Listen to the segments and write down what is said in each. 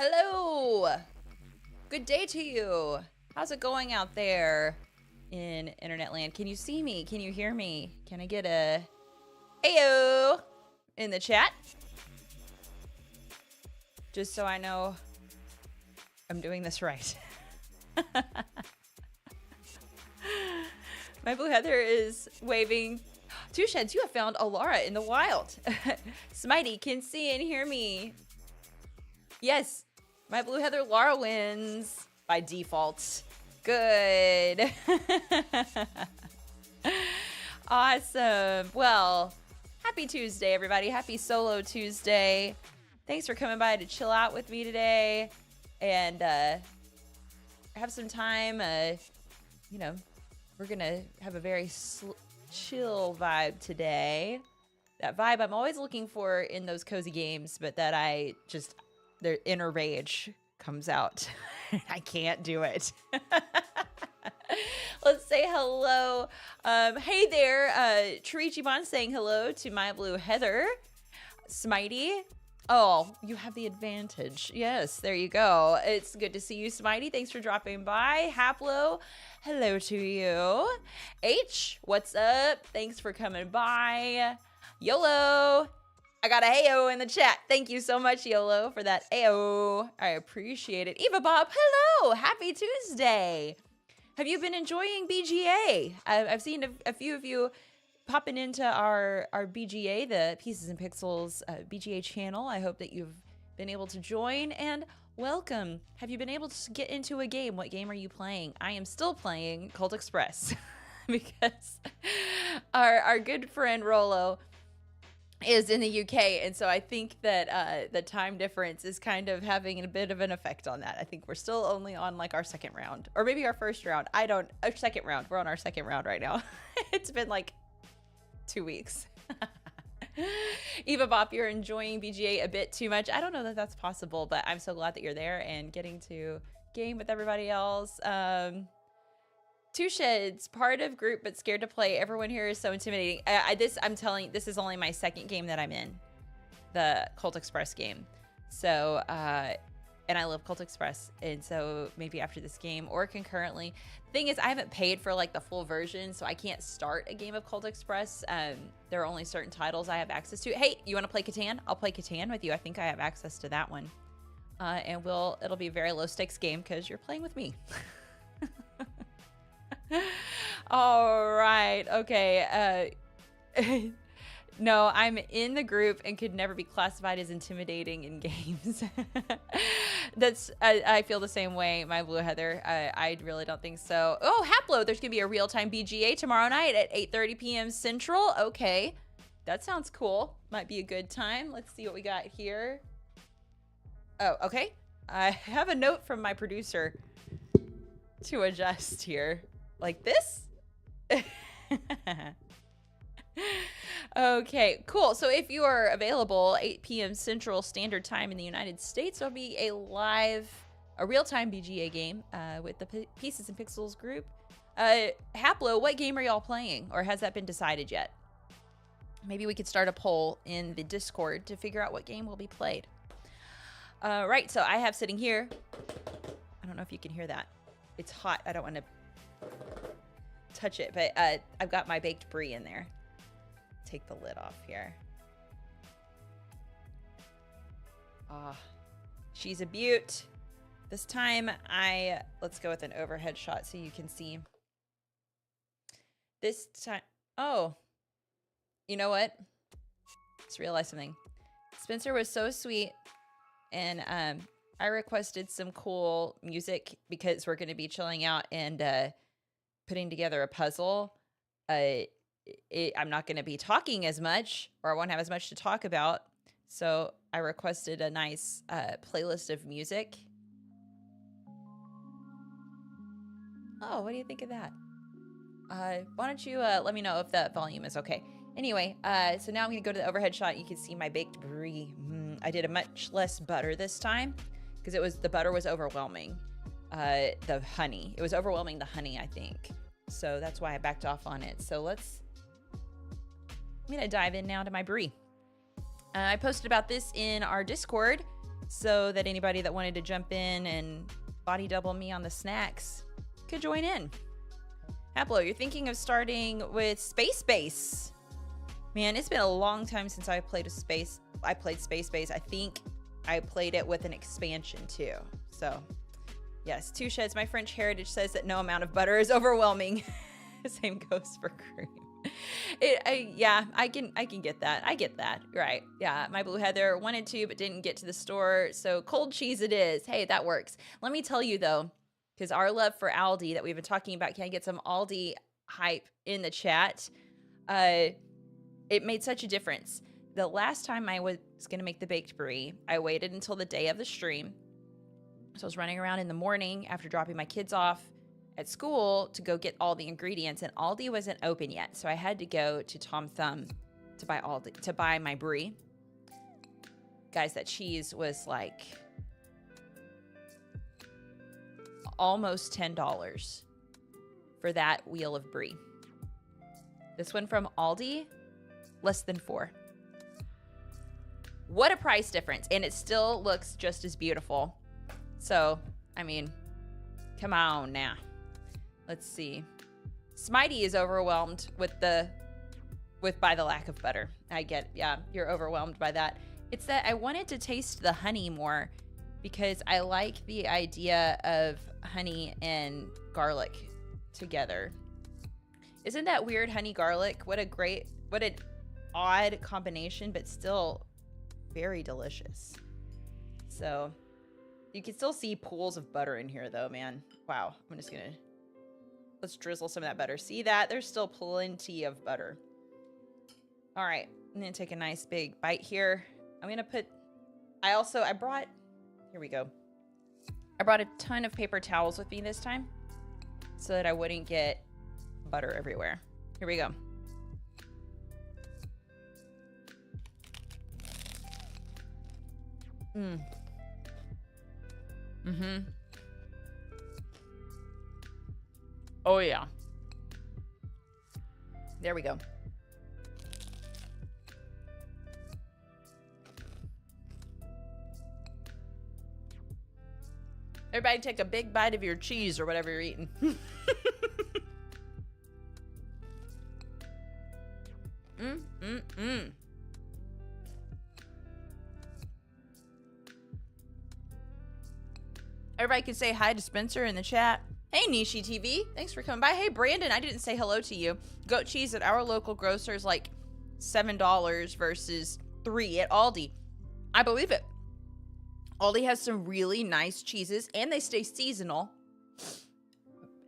Hello. Good day to you. How's it going out there in internet land? Can you see me? Can you hear me? Can I get a heyo in the chat? Just so I know I'm doing this right. My blue heather is waving. Two Sheds, you have found a Lara in the wild. Smitey can see and hear me. Yes, my blue heather Lara wins by default. Good. Awesome. Well, happy Tuesday, everybody. Happy Solo Tuesday. Thanks for coming by to chill out with me today and have some time. You know, we're going to have a very chill vibe today. That vibe I'm always looking for in those cozy games, but that their inner rage comes out. I can't do it. Let's say hello. Hey there, Tarichibon saying hello to my blue heather. Smitey. Oh, you have the advantage. Yes, there you go. It's good to see you, Smitey. Thanks for dropping by. Haplo, hello to you. H, what's up? Thanks for coming by. YOLO. I got a heyo in the chat. Thank you so much, YOLO, for that heyo. I appreciate it. Eva Bob, hello. Happy Tuesday. Have you been enjoying BGA? I've seen a few of you popping into our BGA, the Pieces and Pixels BGA channel. I hope that you've been able to join and welcome. Have you been able to get into a game? What game are you playing? I am still playing Cult Express because our good friend Rolo is in the UK, and so I think that the time difference is kind of having a bit of an effect on that. I think we're still only on like our second round, or maybe our first round. Our second round. We're on our second round right now. It's been like 2 weeks. Eva Bop, you're enjoying BGA a bit too much. I don't know that that's possible, but I'm so glad that you're there and getting to game with everybody else. Two Sheds, part of group but scared to play. Everyone here is so intimidating. I'm telling you, this is only my second game that I'm in, the Cult Express game. So, and I love Cult Express, and so maybe after this game or concurrently. The thing is, I haven't paid for like the full version, so I can't start a game of Cult Express. There are only certain titles I have access to. Hey, you want to play Catan? I'll play Catan with you. I think I have access to that one, and it'll be a very low stakes game because you're playing with me. All right. Okay. No, I'm in the group and could never be classified as intimidating in games. I feel the same way, my blue heather. I really don't think so. Oh, Haplo, there's gonna be a real-time BGA tomorrow night at 8:30 p.m. Central. Okay, that sounds cool. Might be a good time. Let's see what we got here. Oh, okay. I have a note from my producer to adjust here. Like this? Okay, cool. So if you are available 8 p.m. Central Standard Time in the United States, there'll be a real-time BGA game with the Pieces and Pixels group. Haplo, what game are y'all playing? Or has that been decided yet? Maybe we could start a poll in the Discord to figure out what game will be played. Right, so I have sitting here. I don't know if you can hear that. It's hot. I don't want to touch it, but I've got my baked brie in there. Take the lid off here. Ah, she's a beaut. This time let's go with an overhead shot so you can see. This time, oh, you know what? Just realized something. Spencer was so sweet, and I requested some cool music because we're going to be chilling out and putting together a puzzle. I'm not going to be talking as much, or I won't have as much to talk about. So I requested a nice playlist of music. Oh, what do you think of that? Why don't you let me know if the volume is okay. Anyway, so now I'm going to go to the overhead shot. You can see my baked brie. I did a much less butter this time because the butter was overwhelming. The honey. It was overwhelming the honey, I think. So that's why I backed off on it. So I'm going to dive in now to my brie. I posted about this in our Discord. so that anybody that wanted to jump in and body double me on the snacks could join in. Apple, you're thinking of starting with Space Base. Man, it's been a long time since I played Space Base. I think I played it with an expansion too. So, yes, Two Sheds. My French heritage says that no amount of butter is overwhelming. Same goes for cream. Yeah, I can get that. I get that. Right. Yeah, my Blue Heather wanted to but didn't get to the store, so cold cheese it is. Hey, that works. Let me tell you though, because our love for Aldi that we've been talking about, can I get some Aldi hype in the chat? It made such a difference. The last time I was going to make the baked brie, I waited until the day of the stream. So I was running around in the morning after dropping my kids off at school to go get all the ingredients, and Aldi wasn't open yet. So I had to go to Tom Thumb to buy my brie. Guys, that cheese was like almost $10 for that wheel of brie. This one from Aldi, less than $4. What a price difference, and it still looks just as beautiful. So, I mean, come on now. Let's see. Smitey is overwhelmed by the lack of butter. I get, yeah, you're overwhelmed by that. It's that I wanted to taste the honey more because I like the idea of honey and garlic together. Isn't that weird, honey garlic? What an odd combination, but still very delicious. So you can still see pools of butter in here though, man. Wow. Let's drizzle some of that butter. See that? There's still plenty of butter. All right. I'm going to take a nice big bite here. I'm going to put, here we go. I brought a ton of paper towels with me this time so that I wouldn't get butter everywhere. Here we go. Oh yeah. There we go. Everybody take a big bite of your cheese or whatever you're eating. Everybody can say hi to Spencer in the chat. Hey, Nishi TV. Thanks for coming by. Hey, Brandon, I didn't say hello to you. Goat cheese at our local grocer is like $7 versus $3 at Aldi. I believe it. Aldi has some really nice cheeses, and they stay seasonal.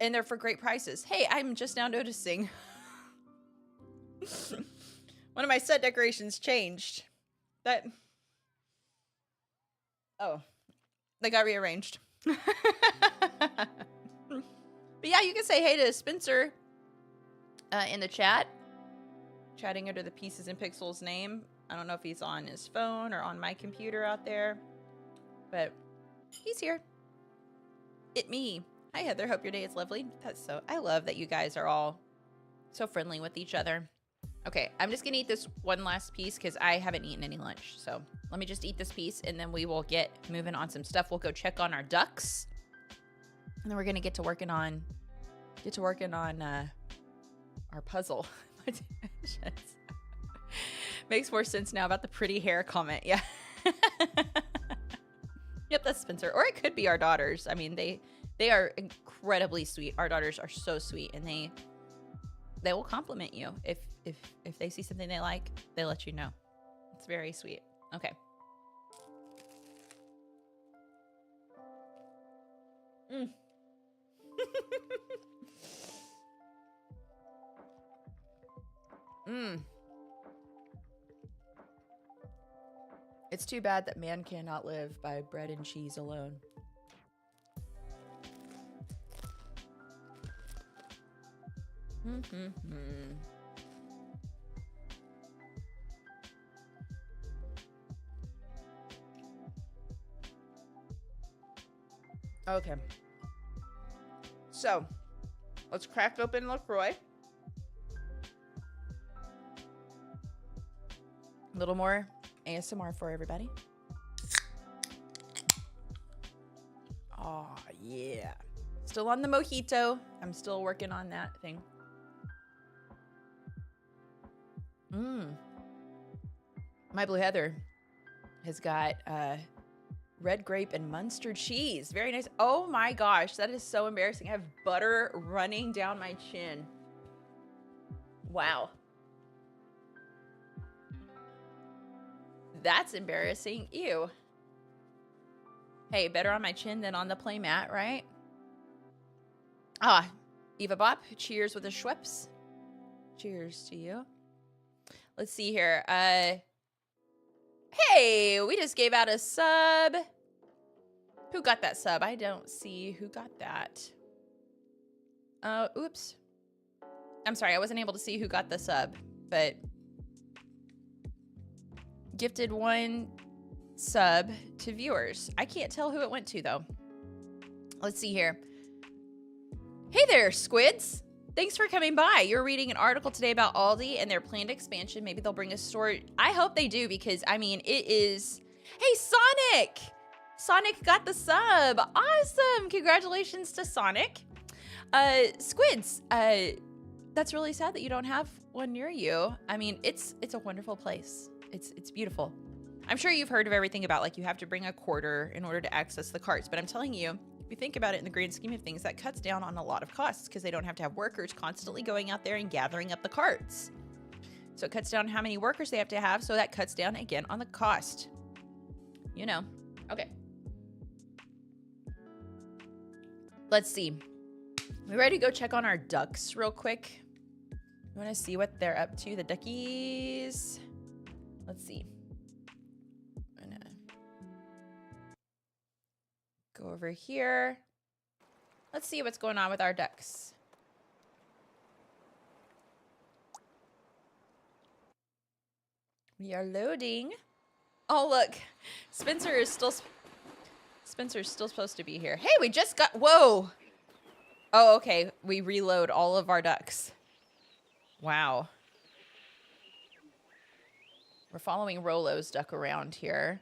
And they're for great prices. Hey, I'm just now noticing. One of my set decorations changed. Oh, they got rearranged. But yeah, you can say hey to Spencer in the chat. Chatting under the Pieces and Pixels name. I don't know if he's on his phone or on my computer out there. But he's here. It me. Hi, Heather. Hope your day is lovely. I love that you guys are all so friendly with each other. Okay, I'm just going to eat this one last piece because I haven't eaten any lunch. So let me just eat this piece and then we will get moving on some stuff. We'll go check on our ducks. And then we're going to get to working on our puzzle. Makes more sense now about the pretty hair comment. Yeah. Yep, that's Spencer. Or it could be our daughters. I mean, they are incredibly sweet. Our daughters are so sweet, and they will compliment you if they see something they like. They let you know. It's very sweet. Okay. It's too bad that man cannot live by bread and cheese alone. Okay. So, let's crack open LaCroix. A little more ASMR for everybody. Oh, yeah. Still on the mojito. I'm still working on that thing. My Blue Heather has got red grape and Munster cheese. Very nice. Oh my gosh, that is so embarrassing. I have butter running down my chin. Wow. That's embarrassing. Ew. Hey, better on my chin than on the playmat, right? Ah, Eva Bop, cheers with a Schweppes. Cheers to you. Let's see here. Hey, we just gave out a sub. Who got that sub? I don't see who got that. Oops. I'm sorry, I wasn't able to see who got the sub, but gifted 1 sub to viewers. I can't tell who it went to, though. Let's see here. Hey there, squids. Thanks for coming by. You're reading an article today about Aldi and their planned expansion. Maybe they'll bring a store. I hope they do, because, I mean, it is... Hey, Sonic! Sonic got the sub. Awesome. Congratulations to Sonic. Squids, that's really sad that you don't have one near you. I mean, it's a wonderful place. It's beautiful. I'm sure you've heard of everything about, like, you have to bring a quarter in order to access the carts, but I'm telling you, if you think about it in the grand scheme of things, that cuts down on a lot of costs, because they don't have to have workers constantly going out there and gathering up the carts. So it cuts down how many workers they have to have, so that cuts down again on the cost. You know. Okay. Let's see. We ready to go check on our ducks real quick? You want to see what they're up to, the duckies? Let's see. I'm gonna go over here. Let's see what's going on with our ducks. We are loading. Oh, look. Spencer's still supposed to be here. Hey, we just got... Whoa. Oh, okay. We reload all of our ducks. Wow. We're following Rolo's duck around here.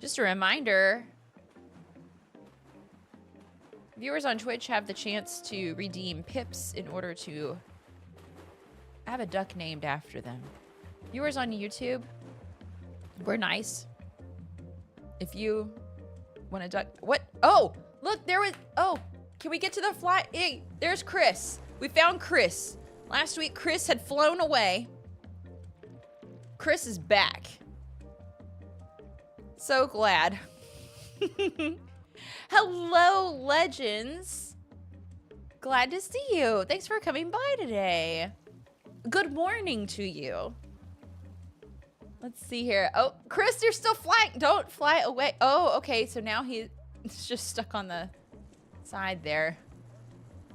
Just a reminder, viewers on Twitch have the chance to redeem pips in order to have a duck named after them. Viewers on YouTube, we're nice. If you want a duck... What? Oh, look, there was... Oh, can we get to the fly? Hey, there's Chris. We found Chris. Last week, Chris had flown away. Chris is back. So glad. Hello, legends. Glad to see you. Thanks for coming by today. Good morning to you. Let's see here. Oh, Chris, you're still flying. Don't fly away. Oh, okay. So now he's just stuck on the side there.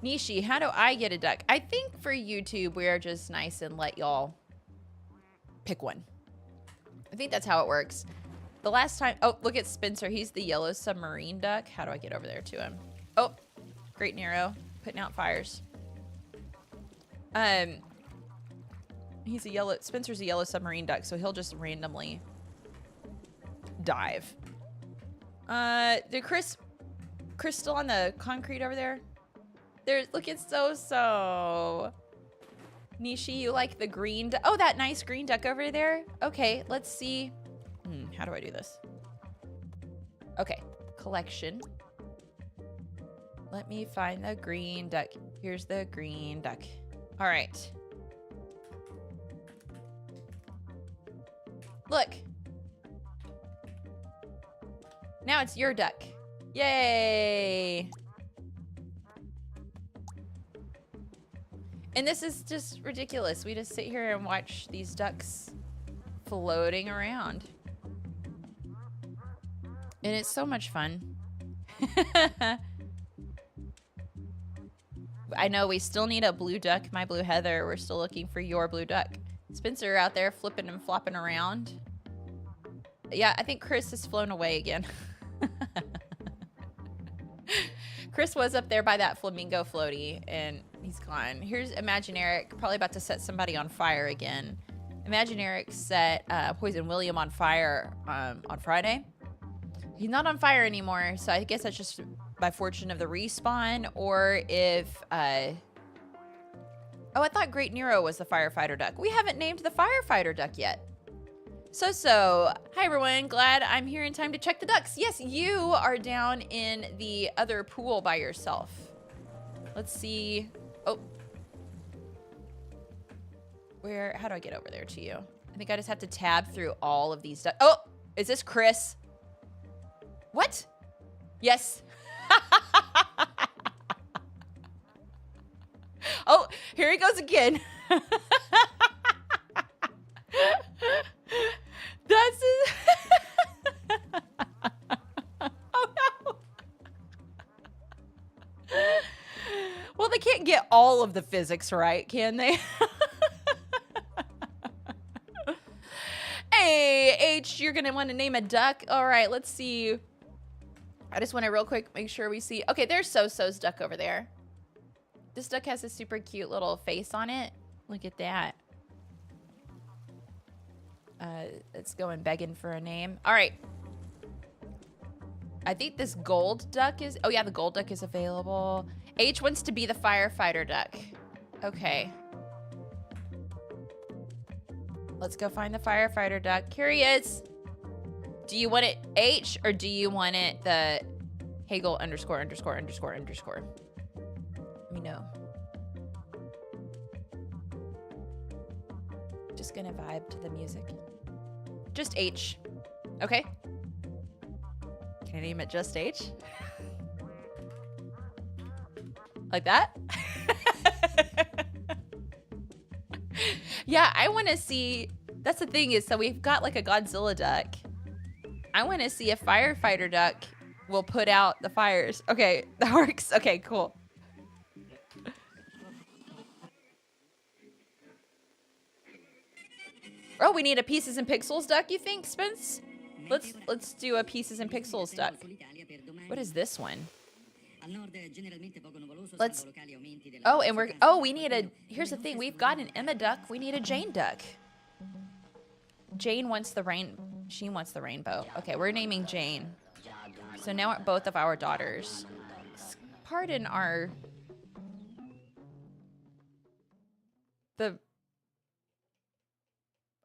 Nishi, how do I get a duck? I think for YouTube, we're just nice and let y'all pick one. I think that's how it works. The last time... Oh, look at Spencer. He's the yellow submarine duck. How do I get over there to him? Oh, Great Nero. Putting out fires. He's a yellow... Spencer's a yellow submarine duck, so he'll just randomly dive. Did Chris still on the concrete over there? There's... Look at So. Nishi, you like the green... Oh, that nice green duck over there? Okay, let's see... how do I do this? Okay, collection. Let me find the green duck. Here's the green duck. All right. Look. Now it's your duck. Yay. And this is just ridiculous. We just sit here and watch these ducks floating around. And it's so much fun. I know we still need a blue duck, my Blue Heather. We're still looking for your blue duck. Spencer out there flipping and flopping around. Yeah, I think Chris has flown away again. Chris was up there by that flamingo floaty, and he's gone. Here's Imaginaric, probably about to set somebody on fire again. Imagine Eric set Poison William on fire on Friday. He's not on fire anymore, so I guess that's just by fortune of the respawn, or if... oh, I thought Great Nero was the firefighter duck. We haven't named the firefighter duck yet. So, hi everyone, glad I'm here in time to check the ducks. Yes, you are down in the other pool by yourself. Let's see. Oh. How do I get over there to you? I think I just have to tab through all of these ducks. Oh, is this Chris? What? Yes. Oh, here he goes again. That's oh no. Well, they can't get all of the physics right, can they? Hey, H, you're gonna want to name a duck. All right, let's see. I just want to real quick make sure we see. Okay, there's So-So's duck over there. This duck has a super cute little face on it. Look at that. It's going begging for a name. All right. I think this gold duck is... Oh, yeah, the gold duck is available. H wants to be the firefighter duck. Okay. Let's go find the firefighter duck. Here he is. Do you want it H or do you want it the Hagel underscore underscore underscore underscore? Let me know. Just gonna vibe to the music. Just H. Okay. Can I name it just H? Like that? Yeah, I want to see. That's the thing is, so we've got like a Godzilla duck. I want to see if firefighter duck will put out the fires. Okay, that works. Okay, cool. Oh, we need a Pieces and Pixels duck, you think, Spence? Let's do a Pieces and Pixels duck. What is this one? Let's... Oh, and we're... Oh, we need a... Here's the thing. We've got an Emma duck. We need a Jane duck. Jane wants the rain... She wants the rainbow. Okay, we're naming Jane. So now both of our daughters... Pardon our...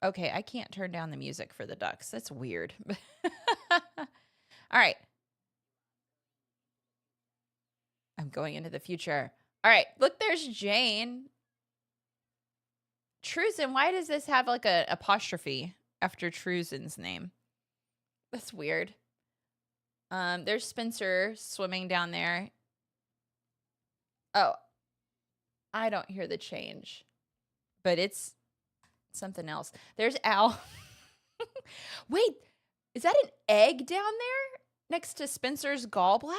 Okay, I can't turn down the music for the ducks. That's weird. All right. I'm going into the future. All right, look, there's Jane. Truzen, why does this have like a apostrophe after Truzen's name? That's weird. There's Spencer swimming down there. Oh, I don't hear the change, but it's something else. There's Al. Wait, is that an egg down there next to Spencer's gallbladder?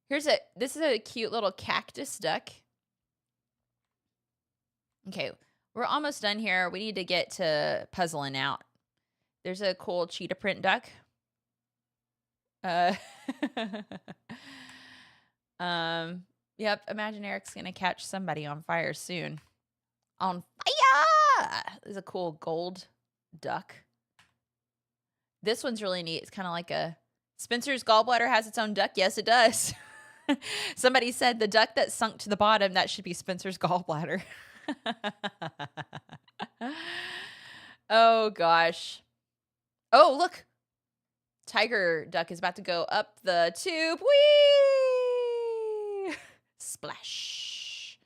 This is a cute little cactus duck. Okay, we're almost done here. We need to get to puzzling out. There's a cool cheetah print duck. Yep, imagine Eric's gonna catch somebody on fire soon. On fire! There's a cool gold duck. This one's really neat. It's kind of like a... Spencer's gallbladder has its own duck. Yes, it does. Somebody said the duck that sunk to the bottom, that should be Spencer's gallbladder. Oh, gosh. Oh, look. Tiger duck is about to go up the tube. Whee! Splash.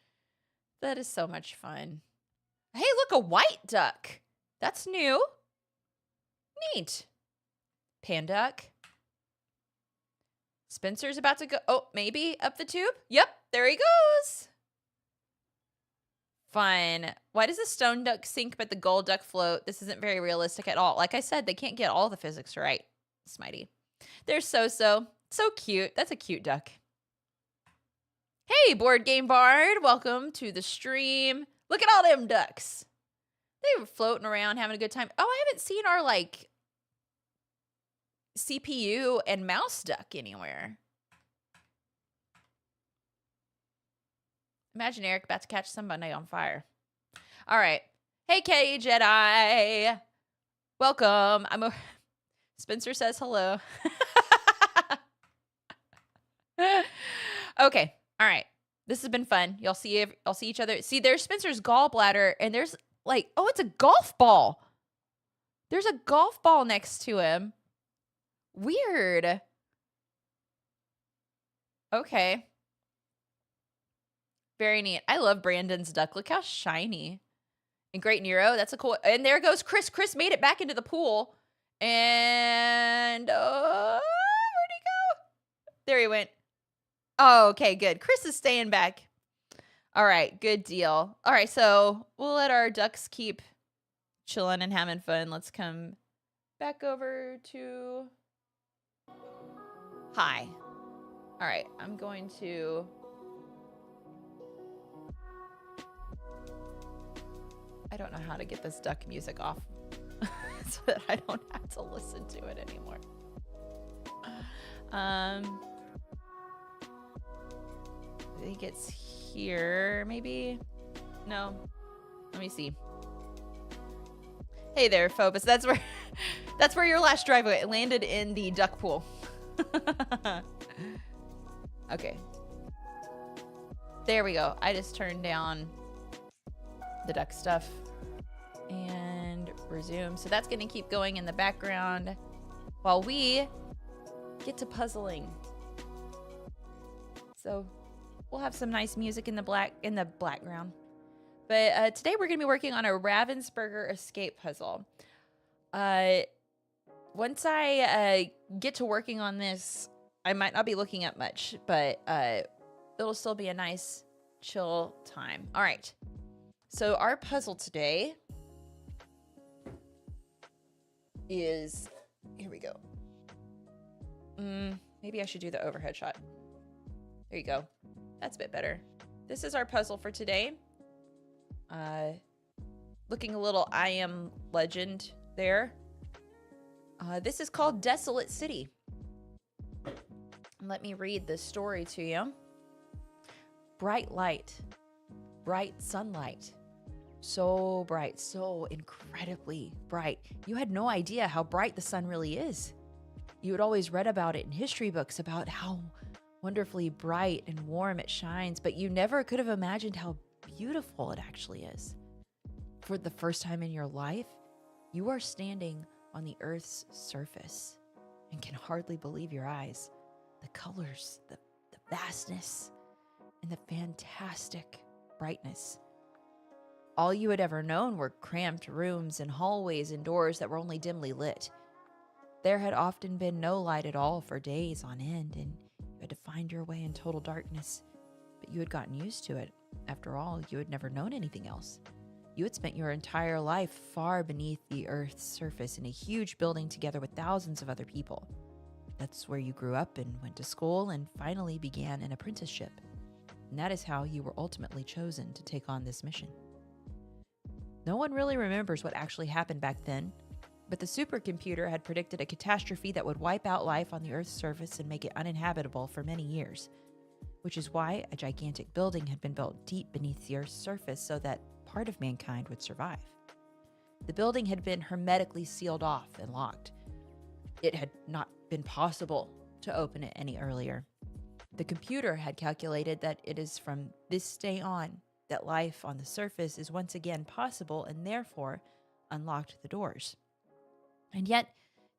That is so much fun. Hey, look, a white duck. That's new. Neat. Pan duck. Spencer's about to go. Oh, maybe up the tube. Yep, there he goes. Fun. Why does the stone duck sink but the gold duck float? This isn't very realistic at all. Like I said, they can't get all the physics right. Smitey. There's So-So. So cute. That's a cute duck. Hey, Board Game Bard. Welcome to the stream. Look at all them ducks. They were floating around having a good time. Oh, I haven't seen our, like, CPU and mouse duck anywhere. Imagine Eric about to catch somebody on fire. All right. Hey, K Jedi. Welcome. Spencer says hello. Okay. All right. This has been fun. Y'all see each other. See, there's Spencer's gallbladder, and there's like, oh, it's a golf ball. There's a golf ball next to him. Weird. Okay. Very neat. I love Brandon's duck. Look how shiny. And Great Nero. That's a cool. And there goes Chris. Chris made it back into the pool. And where'd he go? There he went. Oh, okay, good. Chris is staying back. All right, good deal. All right, so we'll let our ducks keep chilling and having fun. Let's come back over to hi. All right, I'm going to I don't know how to get this duck music off so that I don't have to listen to it anymore. I think it's here, maybe? No. Let me see. Hey there, Phobos. That's where your last drive went. It landed in the duck pool. Okay. There we go. I just turned down the duck stuff and resume. So that's going to keep going in the background while we get to puzzling. So we'll have some nice music in the background. But today we're going to be working on a Ravensburger Escape Puzzle. Once I get to working on this, I might not be looking at much, but it'll still be a nice, chill time. All right. So our puzzle today is, here we go. Maybe I should do the overhead shot. There you go. That's a bit better. This is our puzzle for today. Looking a little I Am Legend there. This is called Desolate City. Let me read the story to you. Bright light, bright sunlight. So bright, so incredibly bright. You had no idea how bright the sun really is. You had always read about it in history books about how wonderfully bright and warm it shines, but you never could have imagined how beautiful it actually is. For the first time in your life, you are standing on the Earth's surface and can hardly believe your eyes. The colors, the vastness, and the fantastic brightness. All you had ever known were cramped rooms and hallways and doors that were only dimly lit. There had often been no light at all for days on end, and you had to find your way in total darkness. But you had gotten used to it. After all, you had never known anything else. You had spent your entire life far beneath the Earth's surface in a huge building together with thousands of other people. That's where you grew up and went to school and finally began an apprenticeship. And that is how you were ultimately chosen to take on this mission. No one really remembers what actually happened back then, but the supercomputer had predicted a catastrophe that would wipe out life on the Earth's surface and make it uninhabitable for many years, which is why a gigantic building had been built deep beneath the Earth's surface so that part of mankind would survive. The building had been hermetically sealed off and locked. It had not been possible to open it any earlier. The computer had calculated that it is from this day on that life on the surface is once again possible and therefore unlocked the doors. And yet,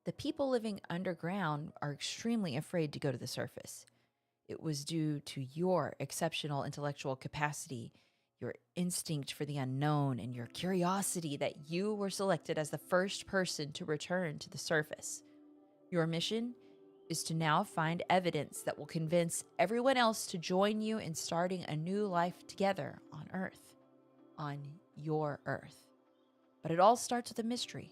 the people living underground are extremely afraid to go to the surface. It was due to your exceptional intellectual capacity, your instinct for the unknown, and your curiosity that you were selected as the first person to return to the surface. Your mission is to now find evidence that will convince everyone else to join you in starting a new life together on Earth, on your Earth. But it all starts with a mystery.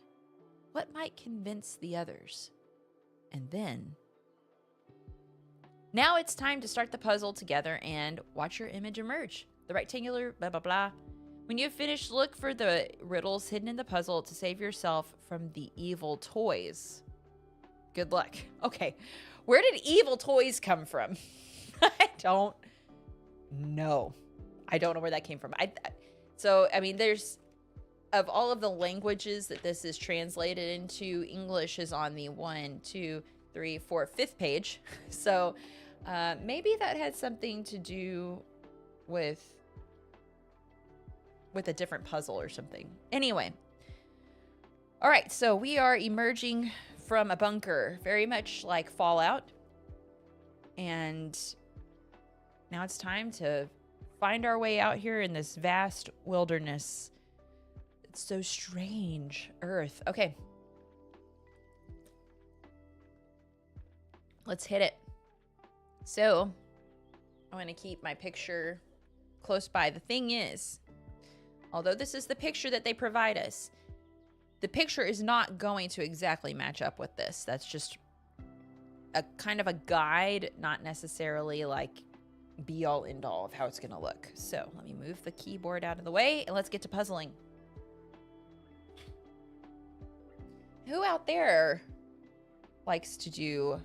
What might convince the others? And then, now it's time to start the puzzle together and watch your image emerge. The rectangular blah, blah, blah. When you've finished, look for the riddles hidden in the puzzle to save yourself from the evil toys. Good luck. Okay, where did evil toys come from? I don't know. I don't know where that came from. So, I mean, there's of all of the languages that this is translated into, English is on the 1, 2, 3, 4, 5th page. So maybe that had something to do with a different puzzle or something. Anyway. All right, so we are emerging from a bunker, very much like Fallout. And now it's time to find our way out here in this vast wilderness. It's so strange. Earth. Okay. Let's hit it. So, I'm going to keep my picture close by. The thing is, although this is the picture that they provide us, the picture is not going to exactly match up with this. That's just a kind of a guide, not necessarily like be all end all of how it's going to look. So let me move the keyboard out of the way and let's get to puzzling. Who out there likes to do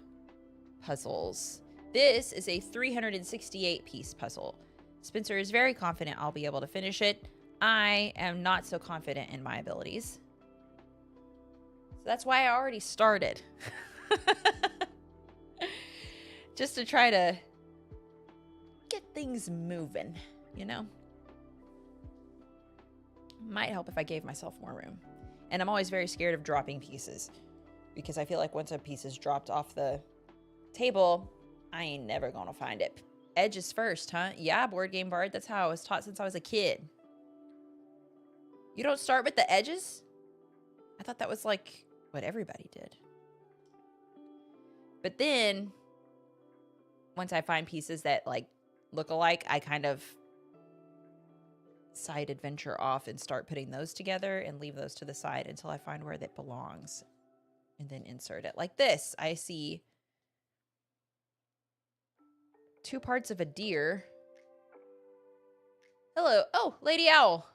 puzzles? This is a 368 piece puzzle. Spencer is very confident I'll be able to finish it. I am not so confident in my abilities. So that's why I already started. Just to try to get things moving, you know? Might help if I gave myself more room. And I'm always very scared of dropping pieces, because I feel like once a piece is dropped off the table, I ain't never gonna find it. Edges first, huh? Yeah, Board Game Bard. That's how I was taught since I was a kid. You don't start with the edges? I thought that was like what everybody did. But then, once I find pieces that like look alike, I kind of side adventure off and start putting those together and leave those to the side until I find where that belongs. And then insert it. Like this, I see 2 parts of a deer. Hello. Oh, Lady Owl.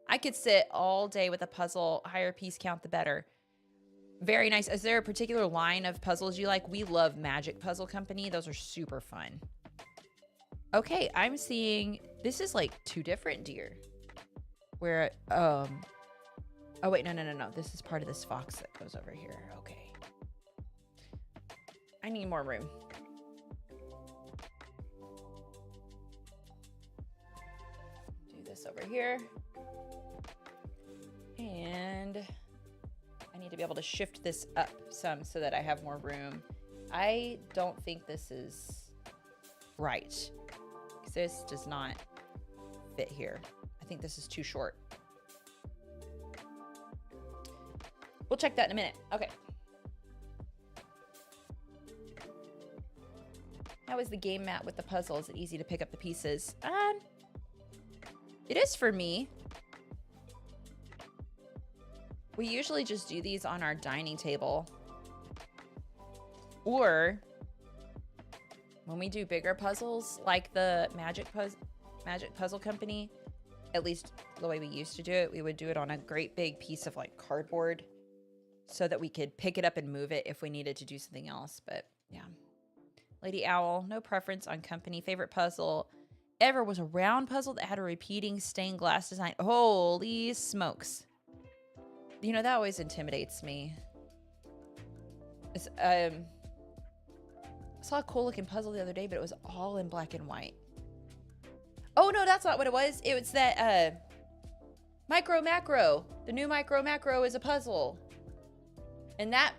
I could sit all day with a puzzle. Higher piece count, the better. Very nice. Is there a particular line of puzzles you like? We love Magic Puzzle Company. Those are super fun. Okay, I'm seeing... This is like 2 different deer. Where, oh wait, no. This is part of this fox that goes over here. Okay. I need more room. Do this over here. And I need to be able to shift this up some so that I have more room. I don't think this is right. Because this does not fit here. I think this is too short. We'll check that in a minute. Okay. How is the game mat with the puzzle? Is it easy to pick up the pieces? It is for me. We usually just do these on our dining table. Or when we do bigger puzzles, like the Magic Puzzle Company, at least the way we used to do it, we would do it on a great big piece of like cardboard so that we could pick it up and move it if we needed to do something else. But yeah. Lady Owl, no preference on company. Favorite puzzle ever was a round puzzle that had a repeating stained glass design. Holy smokes. You know, that always intimidates me. It's, I saw a cool looking puzzle the other day, but it was all in black and white. Oh, no, that's not what it was. It was that Micro Macro. The new Micro Macro is a puzzle. And that,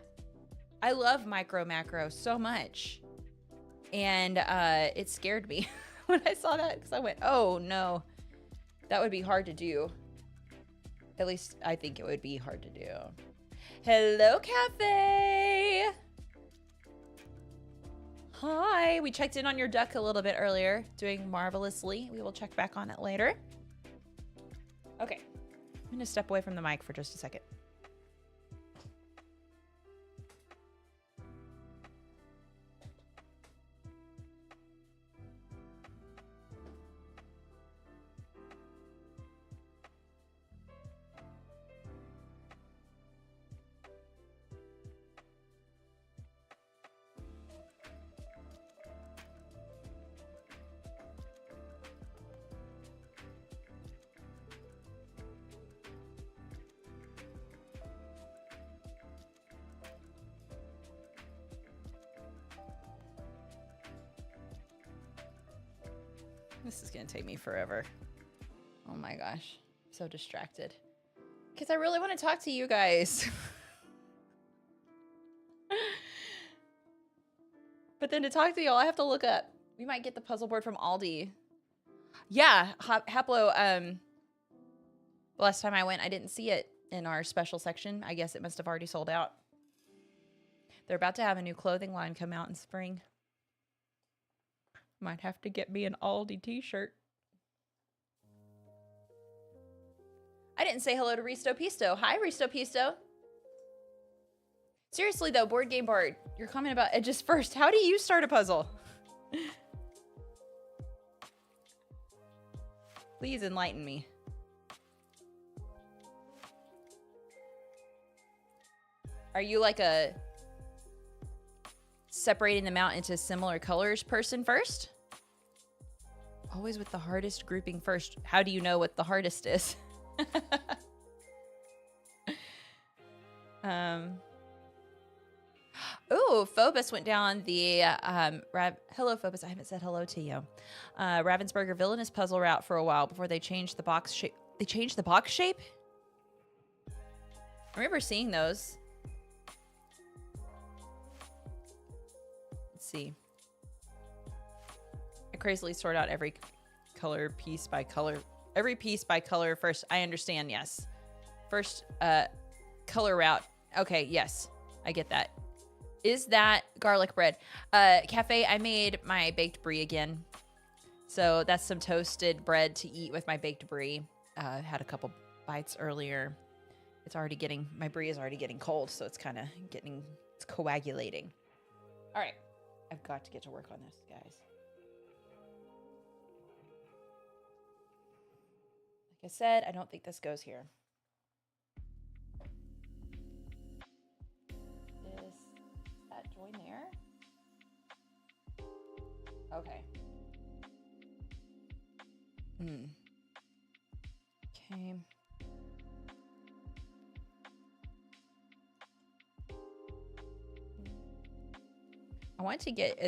I love Micro Macro so much. And it scared me when I saw that, because I went, oh, no. That would be hard to do. At least I think it would be hard to do. Hello, Cafe. Hi. We checked in on your duck a little bit earlier. Doing marvelously. We will check back on it later. Okay. I'm going to step away from the mic for just a second. This is gonna take me forever. Oh my gosh, so distracted. Because I really want to talk to you guys. But then to talk to y'all, I have to look up. We might get the puzzle board from Aldi. Yeah, Haplo, the last time I went, I didn't see it in our special section. I guess it must have already sold out. They're about to have a new clothing line come out in spring. Might have to get me an Aldi t-shirt. I didn't say hello to Risto Pisto. Hi, Risto Pisto. Seriously, though, Board Game Bard, your comment about edges first. How do you start a puzzle? Please enlighten me. Are you like a separating them out into similar colors person first? Always with the hardest grouping first. How do you know what the hardest is? Ooh, Phobos went down the hello Phobos, I haven't said hello to you. Ravensburger Villainous puzzle route for a while before they changed the box shape. They changed the box shape? I remember seeing those. Let's see. I crazily sort out every color piece by color. Every piece by color first. I understand, yes. First, color route. Okay, yes. I get that. Is that garlic bread? Cafe, I made my baked brie again. So that's some toasted bread to eat with my baked brie. Had a couple bites earlier. It's already getting, my brie is already getting cold, so it's kind of getting, it's coagulating. All right. I've got to get to work on this, guys. Like I said, I don't think this goes here. Is that join there? Okay. Okay. I want to get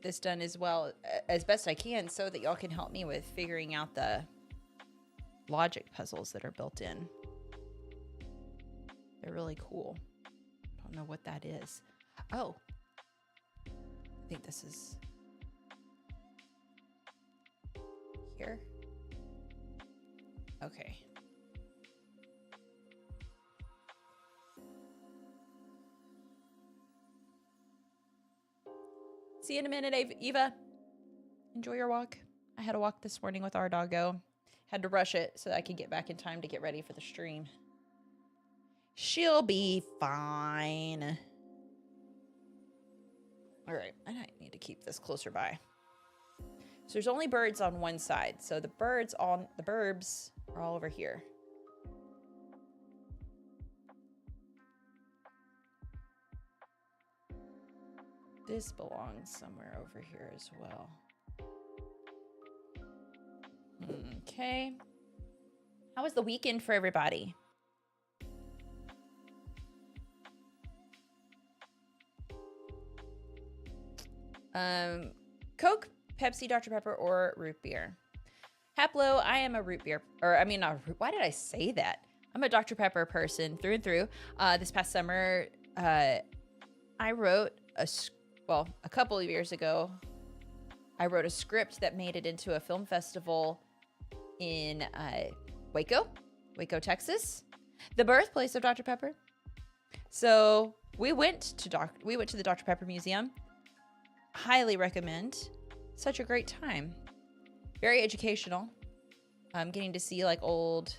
this done as well as best I can so that y'all can help me with figuring out the logic puzzles that are built in. They're really cool. I don't know what that is. Oh, I think this is here. Okay. See you in a minute, Eva. Enjoy your walk. I had a walk this morning with our doggo. Had to rush it so that I could get back in time to get ready for the stream. She'll be fine. All right, and I need to keep this closer by. So there's only birds on one side. So the burbs are all over here. This belongs somewhere over here as well. Okay. How was the weekend for everybody? Coke, Pepsi, Dr. Pepper, or root beer? Haplo, I am a root beer, why did I say that? I'm a Dr. Pepper person through and through. This past summer, I wrote a couple of years ago, I wrote a script that made it into a film festival in Waco, Texas, the birthplace of Dr. Pepper. So we went to the Dr. Pepper Museum. Highly recommend. Such a great time. Very educational. Getting to see like old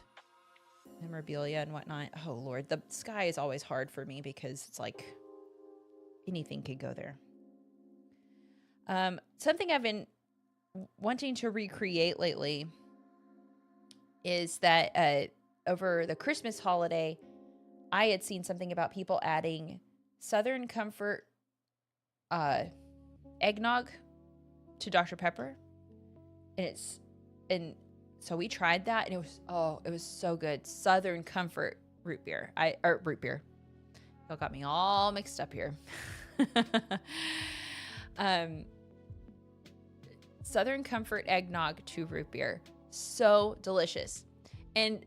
memorabilia and whatnot. Oh Lord, the sky is always hard for me because it's like anything could go there. Something I've been wanting to recreate lately is that over the Christmas holiday, I had seen something about people adding Southern Comfort eggnog to Dr. Pepper. And so we tried that and it was so good. Southern Comfort root beer. Root beer. Y'all got me all mixed up here. Southern Comfort Eggnog 2 root beer. So delicious. And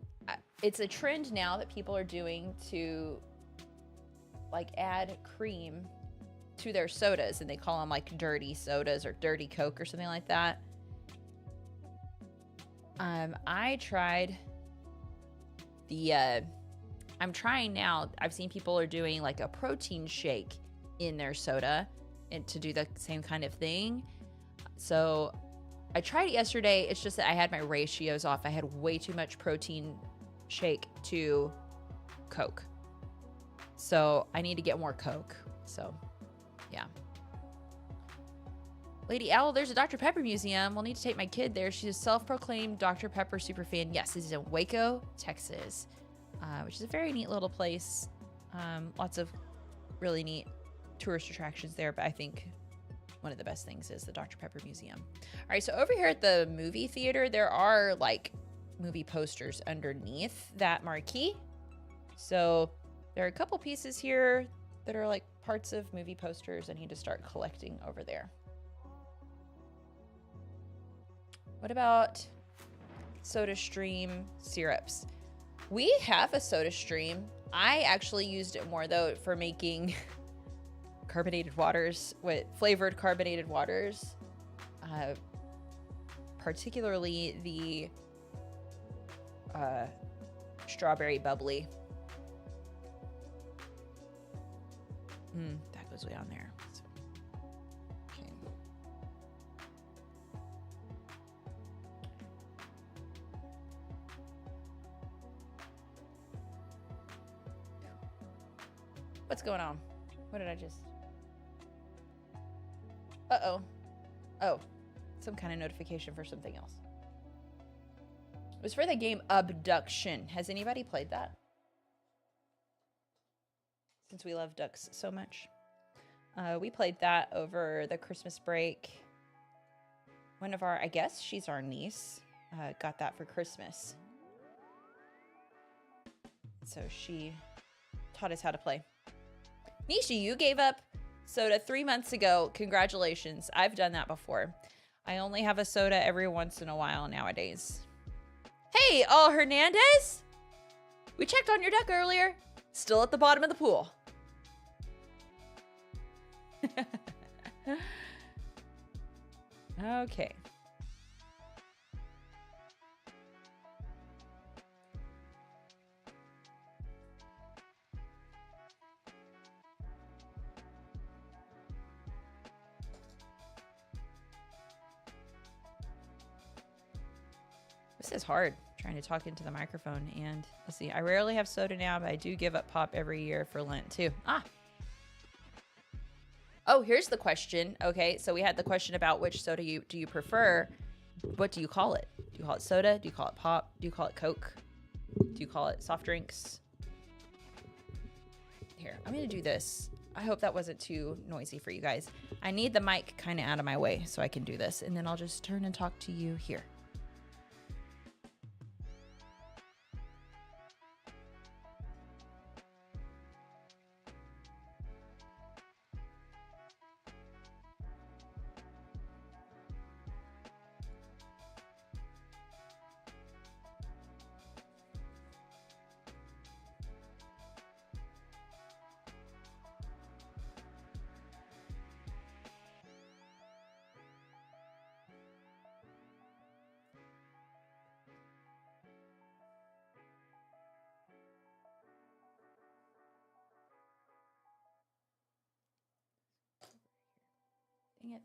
it's a trend now that people are doing to like add cream to their sodas, and they call them like dirty sodas or dirty Coke or something like that. I tried the, I'm trying now. I've seen people are doing like a protein shake in their soda and to do the same kind of thing. So I tried it yesterday. It's just that I had my ratios off. I had way too much protein shake to Coke. So I need to get more Coke. So yeah. Lady Owl, there's a Dr. Pepper museum. We'll need to take my kid there. She's a self-proclaimed Dr. Pepper superfan. Yes, this is in Waco, Texas, which is a very neat little place. Lots of really neat tourist attractions there, but I think one of the best things is the Dr. Pepper Museum. All right, so over here at the movie theater, there are like movie posters underneath that marquee. So there are a couple pieces here that are like parts of movie posters I need to start collecting over there. What about SodaStream syrups? We have a SodaStream. I actually used it more though for making carbonated waters, with flavored carbonated waters, particularly the strawberry bubbly. That goes way on there. So, okay. What's going on? What did I just... Uh-oh. Oh, some kind of notification for something else. It was for the game Abduction. Has anybody played that? Since we love ducks so much. We played that over the Christmas break. One of our, I guess she's our niece, got that for Christmas. So she taught us how to play. Nishi, you gave up soda 3 months ago. Congratulations. I've done that before. I only have a soda every once in a while nowadays. Hey, Hernandez! We checked on your duck earlier. Still at the bottom of the pool. Okay. This is hard, trying to talk into the microphone. And let's see, I rarely have soda now, but I do give up pop every year for Lent too. Oh, here's the question. Okay, so we had the question about which soda do you prefer. What do you call it? Do you call it soda? Do you call it pop? Do you call it Coke? Do you call it soft drinks? Here, I'm gonna do this. I hope that wasn't too noisy for you guys. I need the mic kind of out of my way so I can do this, and then I'll just turn and talk to you here. Dang it.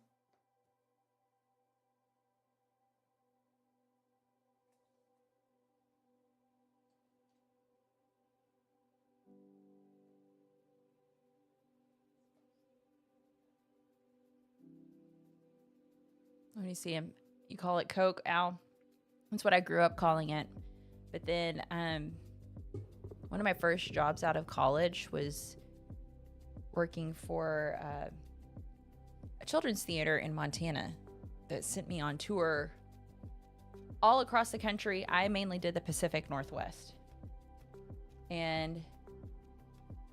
Let me see him. You call it Coke, Al? That's what I grew up calling it. But then one of my first jobs out of college was working for a children's theater in Montana that sent me on tour all across the country. I mainly did the Pacific Northwest. And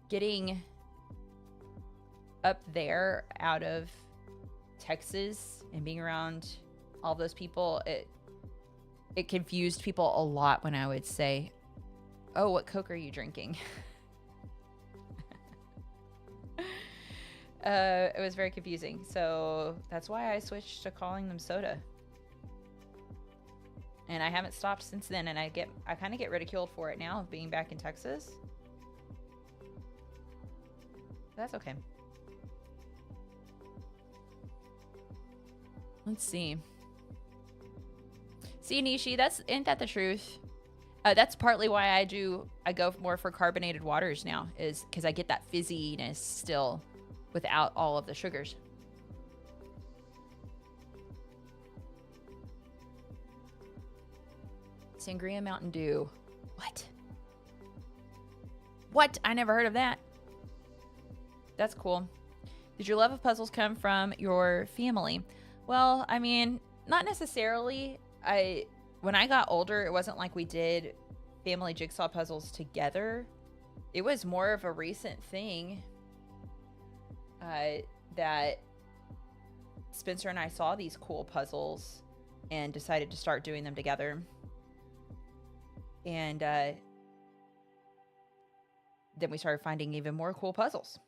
getting up there out of Texas and being around all those people, it confused people a lot when I would say, oh, what Coke are you drinking? It was very confusing. So that's why I switched to calling them soda. And I haven't stopped since then. And I kind of get ridiculed for it now, being back in Texas. That's okay. Let's see. See, Nishi, ain't that the truth? That's partly why I go more for carbonated waters now, is because I get that fizziness still without all of the sugars. Sangria Mountain Dew. What? What? I never heard of that. That's cool. Did your love of puzzles come from your family? Well, I mean, not necessarily. When I got older, it wasn't like we did family jigsaw puzzles together. It was more of a recent thing that Spencer and I saw these cool puzzles and decided to start doing them together. And then we started finding even more cool puzzles.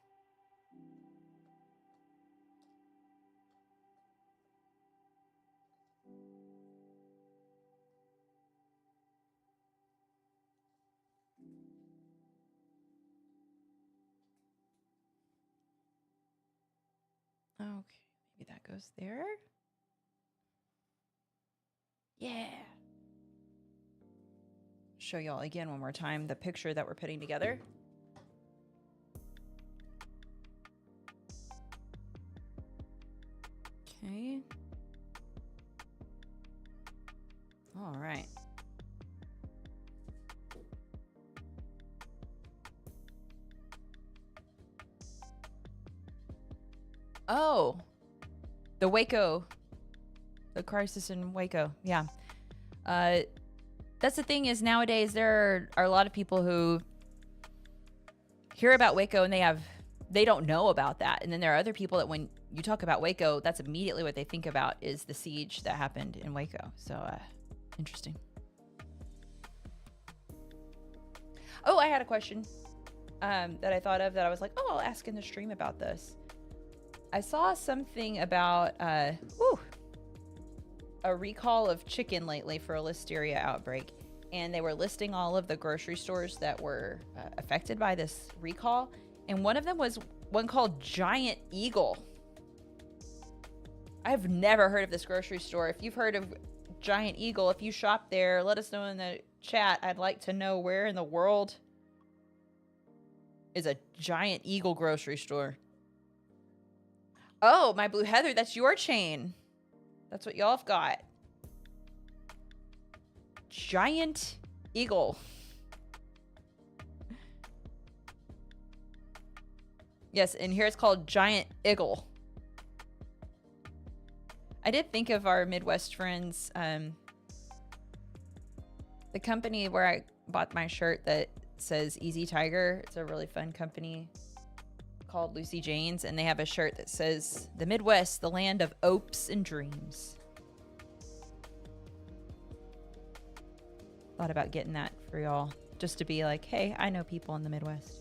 Okay, maybe that goes there. Yeah. Show y'all again one more time the picture that we're putting together. Okay. All right. Oh, the Waco, the crisis in Waco. Yeah. That's the thing is nowadays there are a lot of people who hear about Waco and they don't know about that. And then there are other people that when you talk about Waco, that's immediately what they think about is the siege that happened in Waco. So, interesting. Oh, I had a question that I thought of that I was like, oh, I'll ask in the stream about this. I saw something about a recall of chicken lately for a listeria outbreak, and they were listing all of the grocery stores that were affected by this recall, and one of them was one called Giant Eagle. I've never heard of this grocery store. If you've heard of Giant Eagle, if you shop there, let us know in the chat. I'd like to know where in the world is a Giant Eagle grocery store. Oh, my Blue Heather, that's your chain. That's what y'all have got. Giant Eagle. Yes, and here it's called Giant Eagle. I did think of our Midwest friends. The company where I bought my shirt that says Easy Tiger. It's a really fun company called Lucy Jane's, and they have a shirt that says the Midwest, the land of hopes and dreams. Thought about getting that for y'all, just to be like, hey, I know people in the Midwest.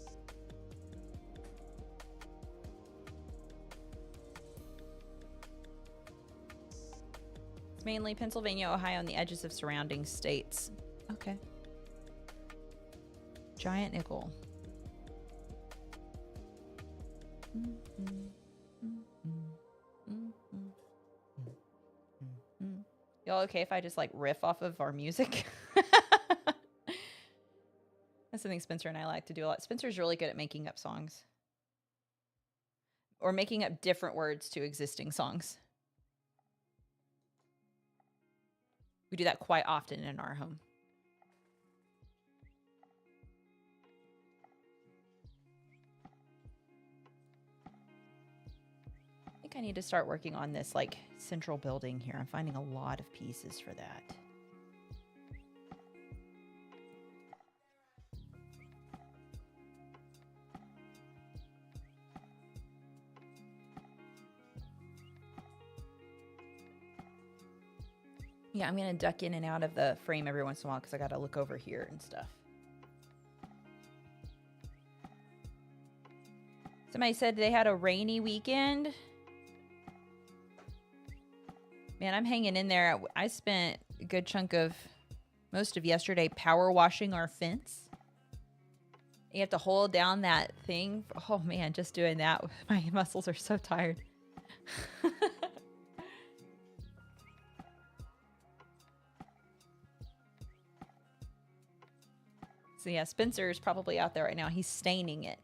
It's mainly Pennsylvania, Ohio, and the edges of surrounding states. Okay. Giant Eagle. Y'all okay if I just like riff off of our music? That's something Spencer and I like to do a lot. Spencer's really good at making up songs. Or making up different words to existing songs. We do that quite often in our home. I think I need to start working on this like central building here. I'm finding a lot of pieces for that. Yeah, I'm going to duck in and out of the frame every once in a while because I got to look over here and stuff. Somebody said they had a rainy weekend. Man, I'm hanging in there. I spent a good chunk of most of yesterday power washing our fence. You have to hold down that thing. Oh man, just doing that. My muscles are so tired. So yeah, Spencer's probably out there right now. He's staining it.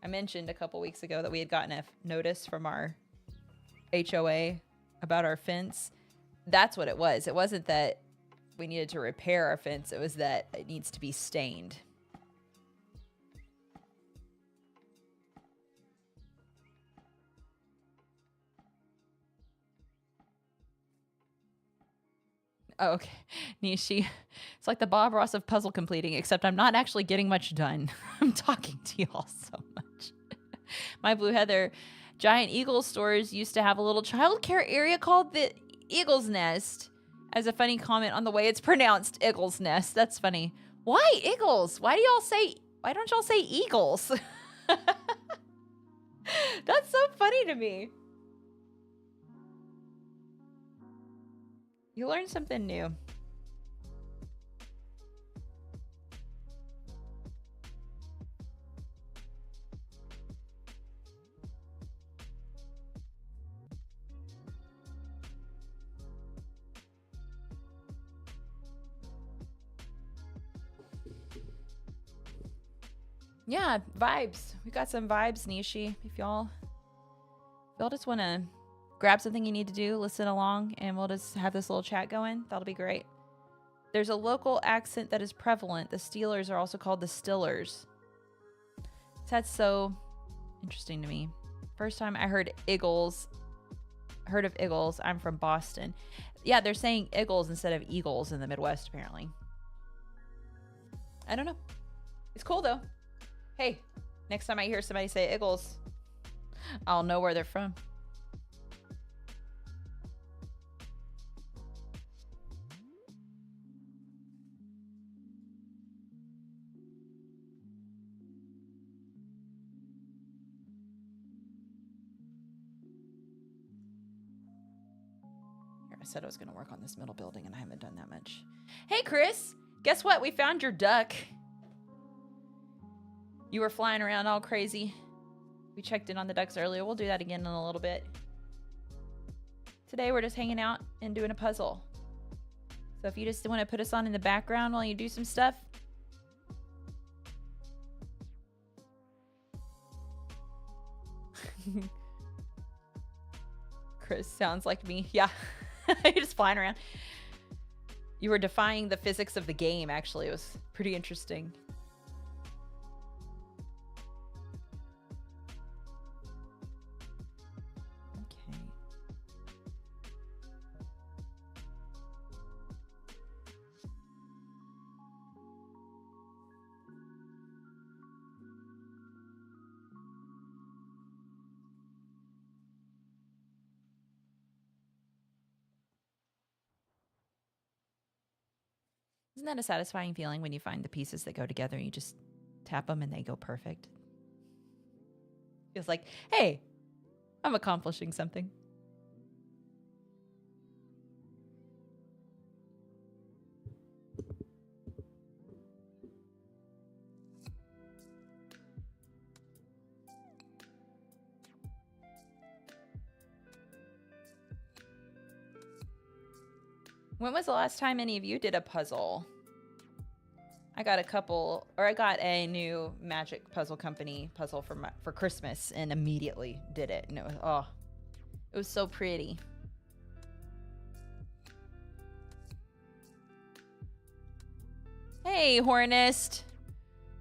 I mentioned a couple weeks ago that we had gotten a notice from our HOA about our fence. That's what it was. It wasn't that we needed to repair our fence. It was that it needs to be stained. Oh, okay. Nishi. It's like the Bob Ross of puzzle completing, except I'm not actually getting much done. I'm talking to y'all so much. My Blue Heather, Giant Eagle stores used to have a little childcare area called the Eagle's Nest. As a funny comment on the way it's pronounced, Eagle's Nest. That's funny. Why Eagles? Why don't y'all say Eagles? That's so funny to me. You learn something new. Yeah, vibes. We got some vibes, Nishi. If y'all just want to grab something you need to do, listen along, and we'll just have this little chat going. That'll be great. There's a local accent that is prevalent. The Steelers are also called the Stillers. That's so interesting to me. First time I heard Eagles. Heard of Eagles. I'm from Boston. Yeah, they're saying Eagles instead of Eagles in the Midwest, apparently. I don't know. It's cool, though. Hey, next time I hear somebody say Eagles, I'll know where they're from. Here, I said I was going to work on this middle building, and I haven't done that much. Hey, Chris, guess what? We found your duck. You were flying around all crazy. We checked in on the ducks earlier. We'll do that again in a little bit. Today we're just hanging out and doing a puzzle. So if you just want to put us on in the background while you do some stuff. Chris sounds like me. Yeah. You're just flying around. You were defying the physics of the game, actually. It was pretty interesting. Isn't that a satisfying feeling when you find the pieces that go together and you just tap them and they go perfect? Feels like, hey, I'm accomplishing something. When was the last time any of you did a puzzle? I got a new Magic Puzzle Company puzzle for Christmas and immediately did it. And it was so pretty. Hey, Hornist.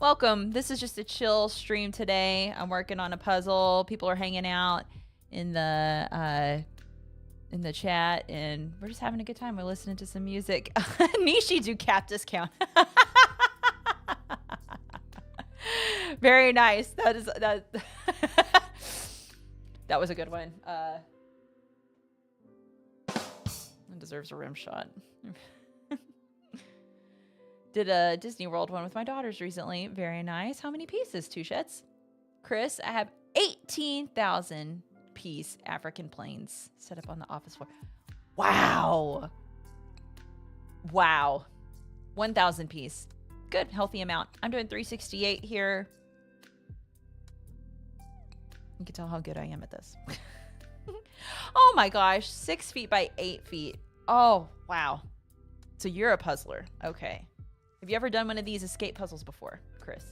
Welcome. This is just a chill stream today. I'm working on a puzzle. People are hanging out in the chat, and we're just having a good time. We're listening to some music. Nishi do cap discount. Very nice. That was a good one. I'm deserves a rim shot. Did a Disney World one with my daughters recently. Very nice. How many pieces? 2 sheds. Chris, I have 18,000 piece African planes set up on the office floor. Wow. Wow. 1,000 piece. Good, healthy amount. I'm doing 368 here. You can tell how good I am at this. Oh my gosh, 6 feet by 8 feet. Oh, wow. So you're a puzzler. Okay. Have you ever done one of these escape puzzles before, Chris?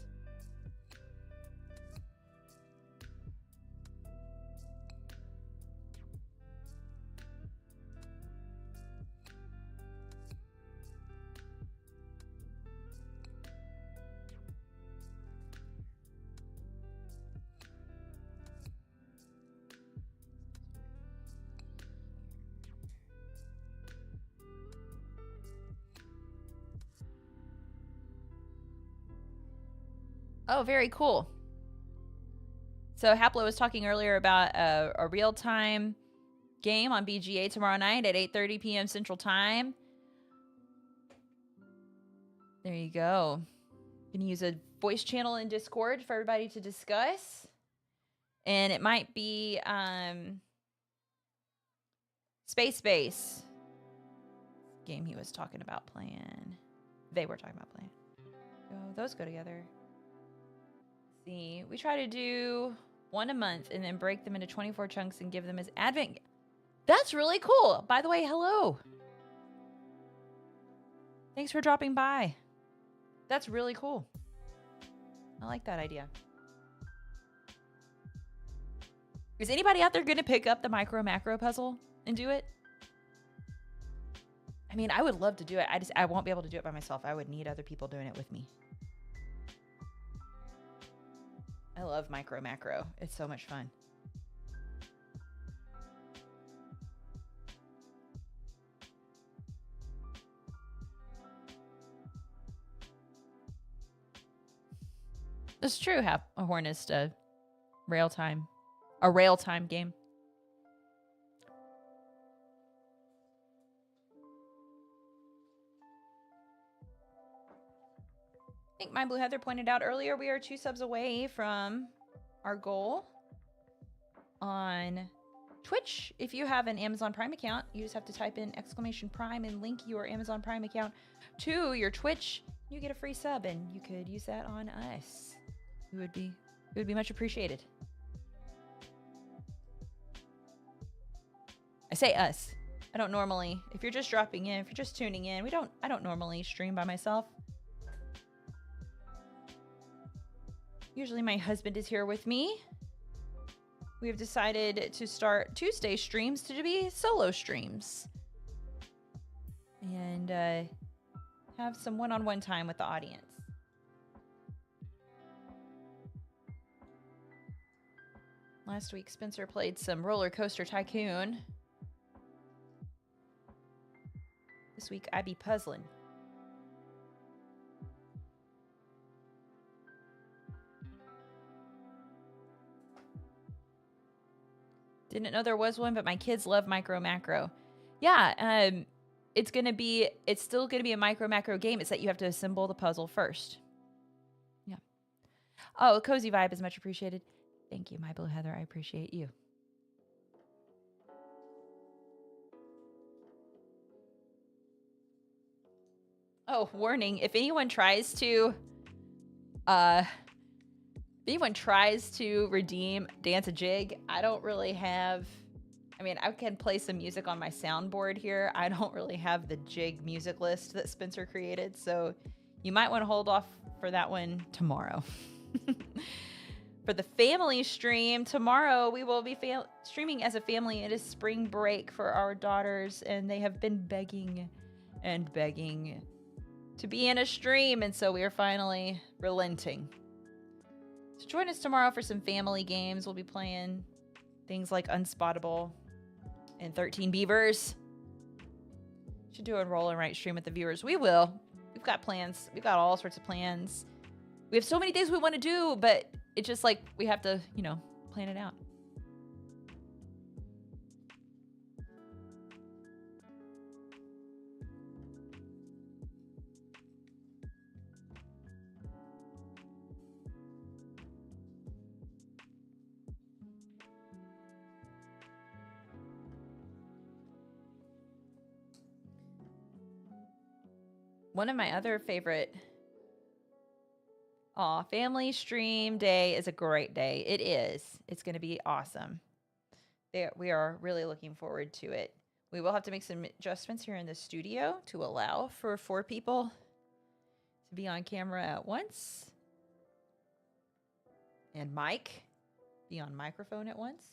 Oh, very cool. So Haplo was talking earlier about a real-time game on BGA tomorrow night at 8:30 p.m. Central Time. There you go. You can use a voice channel in Discord for everybody to discuss. And it might be Space Base game he was talking about playing. They were talking about playing. So those go together. See, we try to do 1 a month and then break them into 24 chunks and give them as advent. That's really cool. By the way, hello. Thanks for dropping by. That's really cool. I like that idea. Is anybody out there going to pick up the micro macro puzzle and do it? I mean, I would love to do it. I won't be able to do it by myself. I would need other people doing it with me. I love micro macro. It's so much fun. It's true. Have a Hornist rail time game. I think My Blue Heather pointed out earlier, we are 2 subs away from our goal on Twitch. If you have an Amazon Prime account, you just have to type in !Prime and link your Amazon Prime account to your Twitch. You get a free sub, and you could use that on us. It would be much appreciated. I say us. I don't normally, if you're just dropping in, if you're just tuning in, I don't normally stream by myself. Usually my husband is here with me. We have decided to start Tuesday streams to be solo streams. And have some one-on-one time with the audience. Last week, Spencer played some Roller Coaster Tycoon. This week, I be puzzling. Didn't know there was one, but my kids love micro macro. Yeah, it's still gonna be a micro macro game. It's that you have to assemble the puzzle first. Yeah. Oh, a cozy vibe is much appreciated. Thank you, My Blue Heather. I appreciate you. Oh, warning! If anyone tries to redeem Dance a Jig, I don't really have... I mean, I can play some music on my soundboard here. I don't really have the jig music list that Spencer created, so you might want to hold off for that one tomorrow. For the family stream, tomorrow we will be streaming as a family. It is spring break for our daughters, and they have been begging and begging to be in a stream, and so we are finally relenting. So join us tomorrow for some family games. We'll be playing things like Unspottable and 13 Beavers. Should do a roll and write stream with the viewers. We will. We've got plans. We've got all sorts of plans. We have so many things we want to do, but it's just like we have to, plan it out. One of my other favorite family stream day is a great day. It is. It's going to be awesome. We are really looking forward to it. We will have to make some adjustments here in the studio to allow for 4 people to be on camera at once. And Mike be on microphone at once.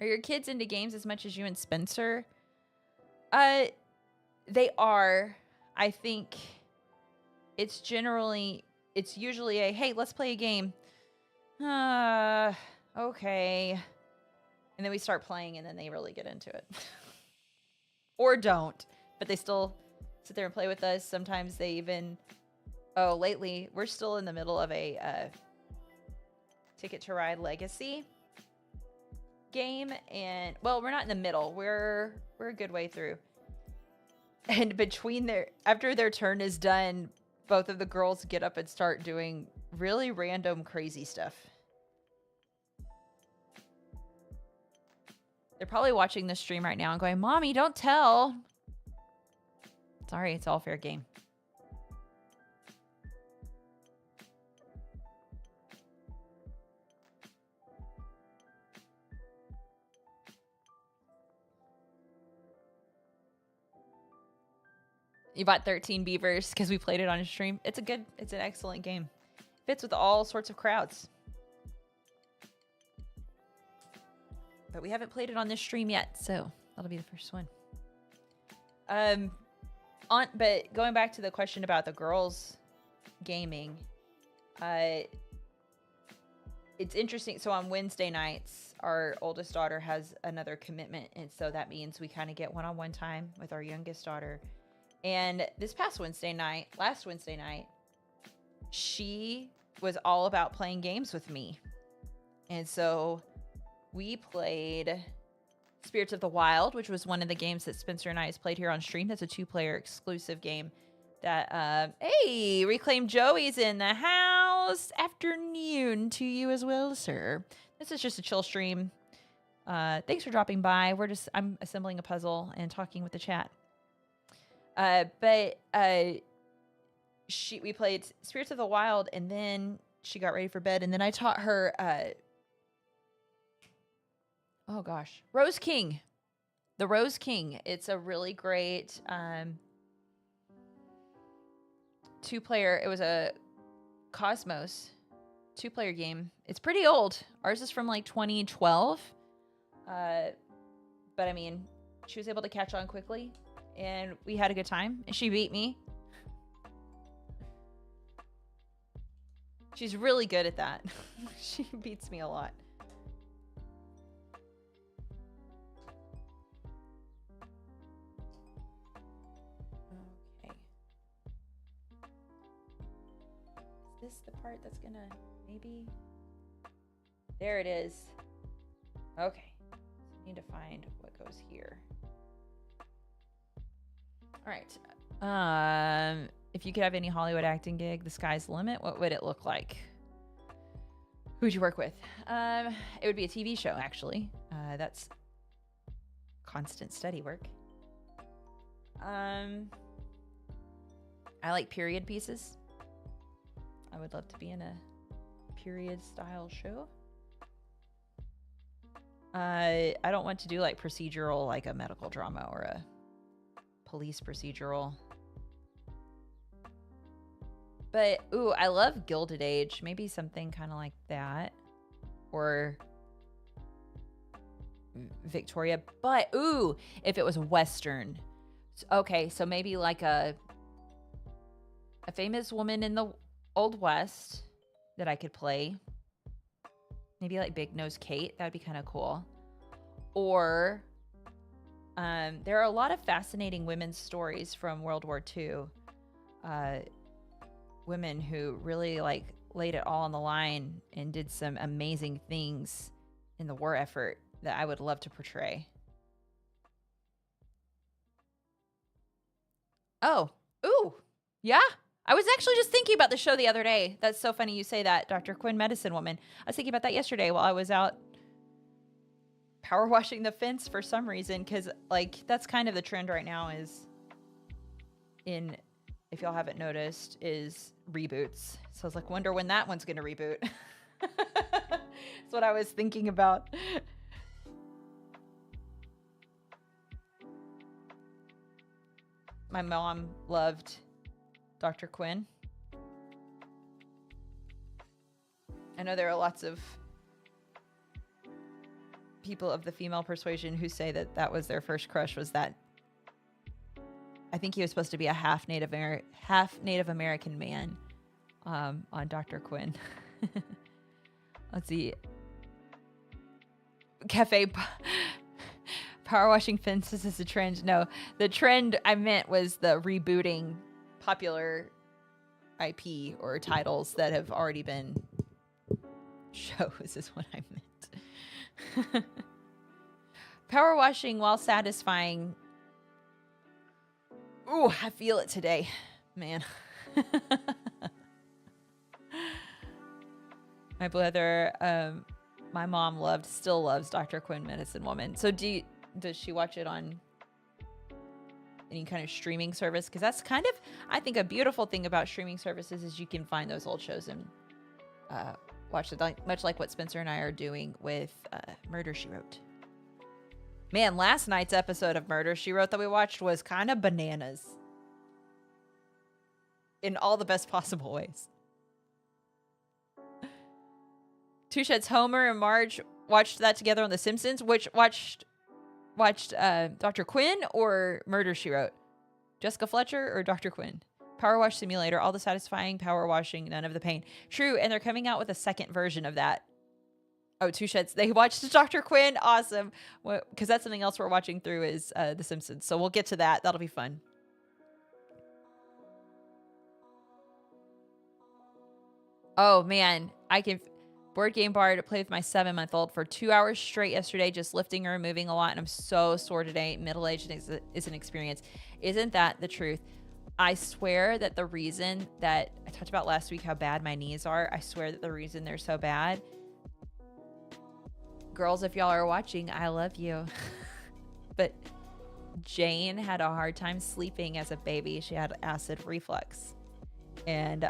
Are your kids into games as much as you and Spencer? They are. I think it's usually a, hey, let's play a game. Okay. And then we start playing and then they really get into it. Or don't, but they still sit there and play with us. Sometimes they even, lately we're still in the middle of a Ticket to Ride Legacy game. And, well, we're not in the middle. We're a good way through. And after their turn is done, both of the girls get up and start doing really random, crazy stuff. They're probably watching this stream right now and going, Mommy, don't tell. Sorry, it's all fair game. You bought 13 Beavers because we played it on a stream. It's an excellent game. Fits with all sorts of crowds. But we haven't played it on this stream yet, so that'll be the first one. But going back to the question about the girls gaming, it's interesting. So on Wednesday nights, our oldest daughter has another commitment, and so that means we kind of get one-on-one time with our youngest daughter. And this last Wednesday night, she was all about playing games with me. And so we played Spirits of the Wild, which was one of the games that Spencer and I has played here on stream. That's a 2-player exclusive game that, hey, Reclaim Joey's in the house. Afternoon to you as well, sir. This is just a chill stream. Thanks for dropping by. I'm assembling a puzzle and talking with the chat. But we played Spirits of the Wild, and then she got ready for bed, and then I taught her, Rose King. The Rose King. It's a really great, 2-player. It was a Cosmos 2-player game. It's pretty old. Ours is from like 2012. But I mean, she was able to catch on quickly. And we had a good time. And she beat me. She's really good at that. She beats me a lot. Okay. Is this the part that's gonna maybe? There it is. Okay. So I need to find what goes here. All right. If you could have any Hollywood acting gig, the sky's the limit, what would it look like? Who'd you work with? It would be a TV show, actually. That's constant study work. I like period pieces. I would love to be in a period style show. I don't want to do like procedural, like a medical drama or a police procedural. But, ooh, I love Gilded Age. Maybe something kind of like that. Or Victoria. But, ooh, if it was Western. Okay, so maybe like a famous woman in the Old West that I could play. Maybe like Big Nose Kate. That would be kind of cool. Or there are a lot of fascinating women's stories from World War II. Women who really like laid it all on the line and did some amazing things in the war effort that I would love to portray. Oh, ooh, yeah, I was actually just thinking about the show the other day. That's so funny you say that, Dr. Quinn, Medicine Woman. I was thinking about that yesterday while I was out power washing the fence for some reason, because like that's kind of the trend right now is in, if y'all haven't noticed, is reboots. So I was like, wonder when that one's gonna reboot. That's what I was thinking about. My mom loved Dr. Quinn. I know there are lots of people of the female persuasion who say that that was their first crush, was that I think he was supposed to be a half Native American man on Dr. Quinn. Let's see. Cafe power washing fences is a trend. No, the trend I meant was the rebooting popular IP or titles that have already been shows is what I meant. Power washing while satisfying. Ooh, I feel it today, man. My brother, my mom still loves Dr. Quinn, Medicine Woman. So does she watch it on any kind of streaming service? Because that's kind of, I think, a beautiful thing about streaming services is you can find those old shows and watch it, much like what Spencer and I are doing with Murder, She Wrote. Man, last night's episode of Murder, She Wrote that we watched was kind of bananas. In all the best possible ways. Two Sheds Homer and Marge watched that together on The Simpsons, which watched Dr. Quinn or Murder, She Wrote? Jessica Fletcher or Dr. Quinn? Power Wash Simulator, all the satisfying power washing, none of the pain. True, and they're coming out with a second version of that. Oh, Two Sheds. They watched Dr. Quinn. Awesome. Because that's something else we're watching through is The Simpsons. So we'll get to that. That'll be fun. Oh, man. Board Game Bar to play with my 7-month-old for 2 hours straight yesterday, just lifting her and moving a lot. And I'm so sore today. Middle-aged is an experience. Isn't that the truth? I swear that the reason that I talked about last week, how bad my knees are, I swear that the reason they're so bad, girls, if y'all are watching, I love you. But Jane had a hard time sleeping as a baby. She had acid reflux. And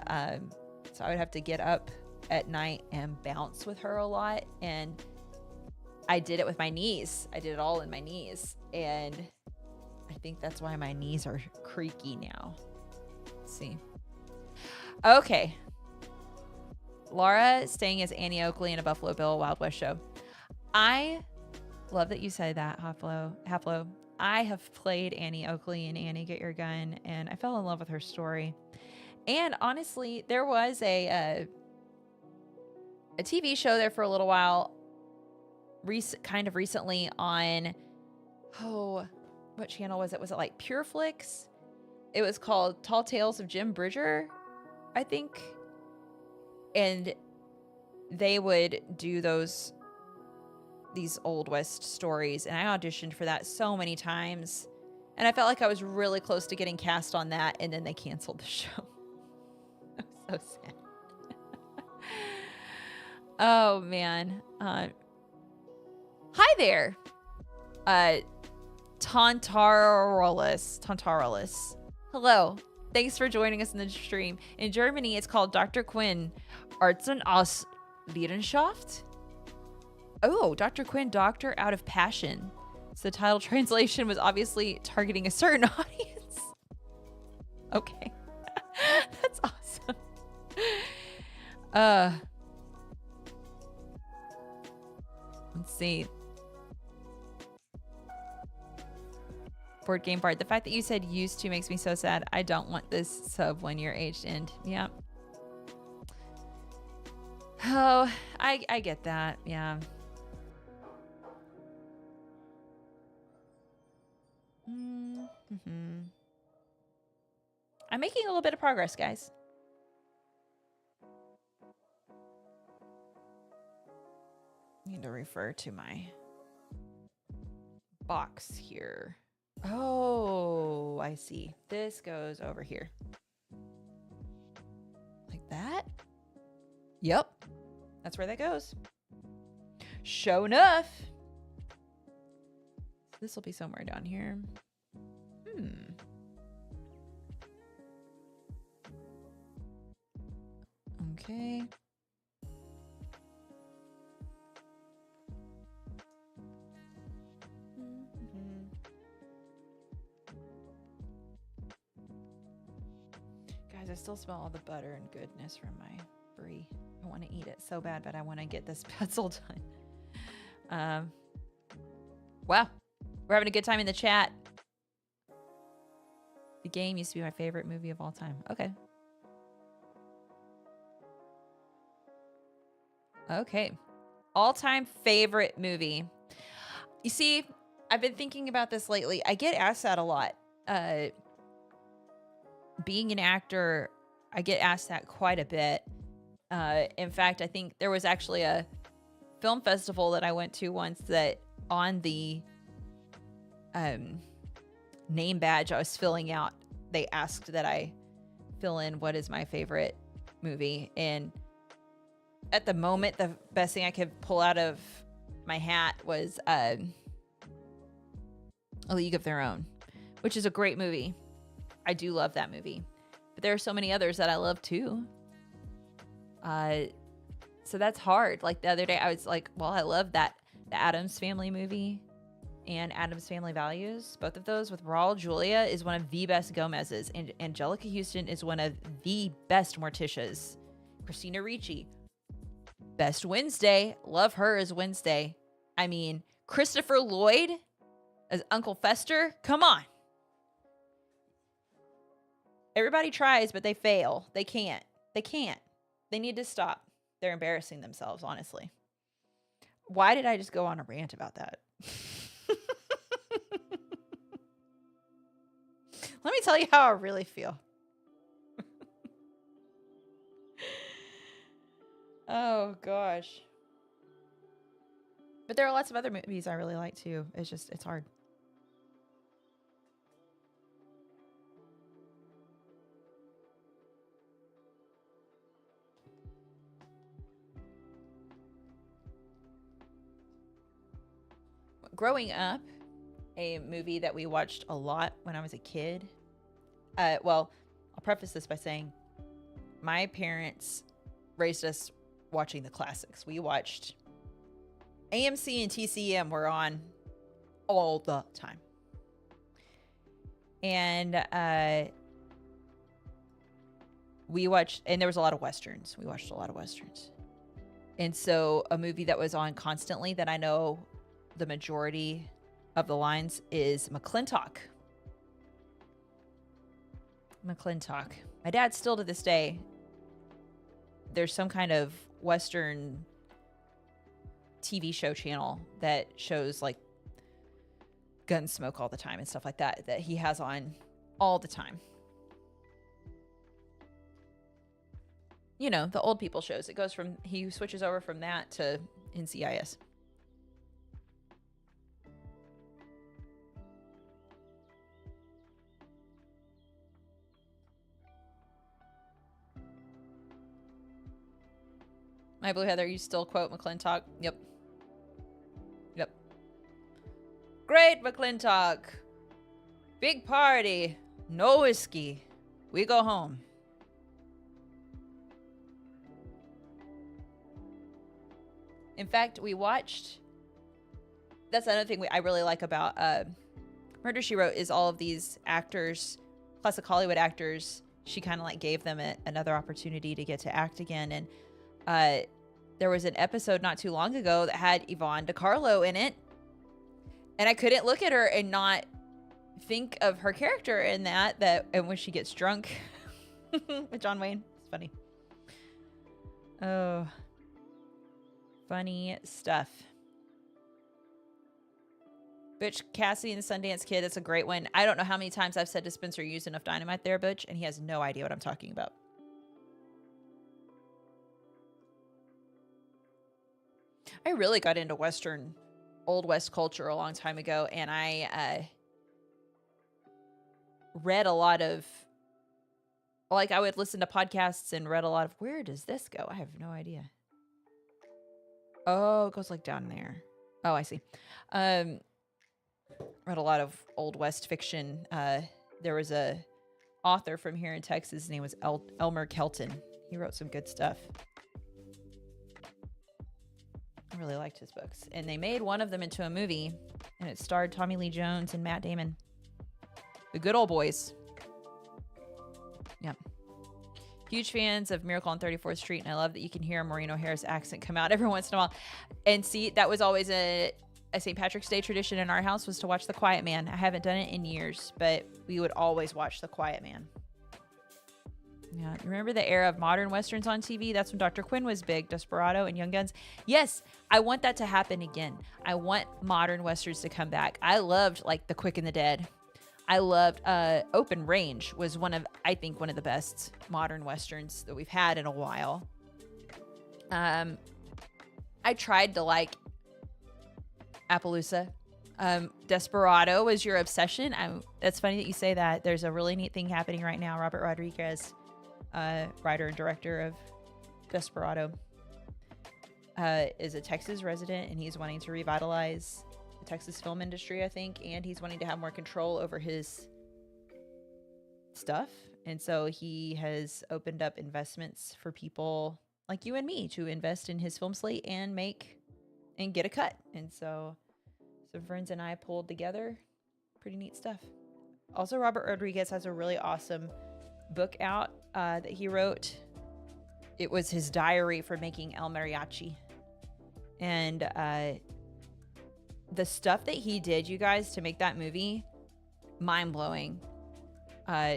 so I would have to get up at night and bounce with her a lot. And I did it with my knees. I did it all in my knees. And I think that's why my knees are creaky now. Let's see. Okay. Lara staying as Annie Oakley in a Buffalo Bill Wild West show. I love that you say that, Haflo. I have played Annie Oakley in Annie Get Your Gun, and I fell in love with her story. And honestly, there was a TV show there for a little while, kind of recently on, what channel was it? Was it like Pure Flix? It was called Tall Tales of Jim Bridger, I think. And they would do these Old West stories, and I auditioned for that so many times. And I felt like I was really close to getting cast on that, and then they canceled the show. I'm so sad. Oh, man. Hi there. Tontarolis. Hello. Thanks for joining us in the stream. In Germany, it's called Dr. Quinn, Arzen aus Leidenschaft. Oh, Dr. Quinn, Doctor Out of Passion. So the title translation was obviously targeting a certain audience. Okay. That's awesome. Let's see. Board Game Bard. The fact that you said used to makes me so sad. I don't want this sub when you're aged end. Yeah. Oh, I get that. Yeah. Mm-hmm. I'm making a little bit of progress, guys. I need to refer to my box here. Oh, I see. This goes over here. that? Yep. That's where that goes. Sure enough. This will be somewhere down here. Okay. Guys, I still smell all the butter and goodness from my brie. I want to eat it so bad, but I want to get this puzzle done. Wow. We're having a good time in the chat. The Game used to be my favorite movie of all time. Okay. Okay. All-time favorite movie. You see, I've been thinking about this lately. I get asked that a lot. Being an actor, I get asked that quite a bit. In fact, I think there was actually a film festival that I went to once that on the name badge I was filling out, they asked that I fill in what is my favorite movie. And at the moment, the best thing I could pull out of my hat was A League of Their Own, which is a great movie. I do love that movie. But there are so many others that I love too. So that's hard. Like the other day, I was like, well, I love that the Addams Family movie and Addams Family Values. Both of those with Raul Julia is one of the best Gomez's. And Angelica Houston is one of the best Morticias. Christina Ricci, best Wednesday. Love her as Wednesday. I mean, Christopher Lloyd as Uncle Fester. Come on. Everybody tries, but they fail. They can't. They can't. They need to stop. They're embarrassing themselves, honestly. Why did I just go on a rant about that? Let me tell you how I really feel. Oh, gosh. But there are lots of other movies I really like, too. It's hard. Growing up, a movie that we watched a lot when I was a kid. Well, I'll preface this by saying my parents raised us watching the classics. We watched AMC and TCM were on all the time. And we watched, and there was a lot of Westerns. We watched a lot of Westerns. And so a movie that was on constantly that I know the majority of the lines is McClintock. McClintock. My dad still to this day, there's some kind of Western TV show channel that shows like Gunsmoke all the time and stuff like that he has on all the time. You know, the old people shows. It goes from, he switches over from that to NCIS. My Blue Heather, you still quote McClintock? Yep. Yep. Great McClintock. Big party. No whiskey. We go home. In fact, we watched... That's another thing I really like about Murder, She Wrote is all of these actors, classic Hollywood actors, she kind of like gave them another opportunity to get to act again. And there was an episode not too long ago that had Yvonne DiCarlo in it. And I couldn't look at her and not think of her character in that and when she gets drunk with John Wayne. It's funny. Oh, funny stuff. Butch Cassidy and the Sundance Kid. That's a great one. I don't know how many times I've said to Spencer, use enough dynamite there, Butch, and he has no idea what I'm talking about. I really got into Western, Old West culture a long time ago, and I read a lot of like I would listen to podcasts and read a lot of, where does this go? I have no idea. Oh, it goes like down there. Oh, I see. Read a lot of Old West fiction. There was a author from here in Texas. His name was Elmer Kelton. He wrote some good stuff. I really liked his books. And they made one of them into a movie, and it starred Tommy Lee Jones and Matt Damon. The good old boys. Yep. Huge fans of Miracle on 34th Street, and I love that you can hear a Maureen O'Hara's accent come out every once in a while. And see, that was always a St. Patrick's Day tradition in our house, was to watch The Quiet Man. I haven't done it in years, but we would always watch The Quiet Man. Yeah, remember the era of modern westerns on TV? That's when Dr. Quinn was big, Desperado and Young Guns. Yes, I want that to happen again. I want modern westerns to come back. I loved like The Quick and the Dead. I loved Open Range was I think one of the best modern westerns that we've had in a while. I tried to like Appaloosa. Desperado was your obsession. That's funny that you say that. There's a really neat thing happening right now. Robert Rodriguez, writer and director of Desperado, is a Texas resident, and he's wanting to revitalize the Texas film industry, I think, and he's wanting to have more control over his stuff. And so he has opened up investments for people like you and me to invest in his film slate and get a cut. And so some friends and I pulled together pretty neat stuff. Also, Robert Rodriguez has a really awesome book out that he wrote. It was his diary for making El Mariachi. And the stuff that he did, you guys, to make that movie, mind-blowing.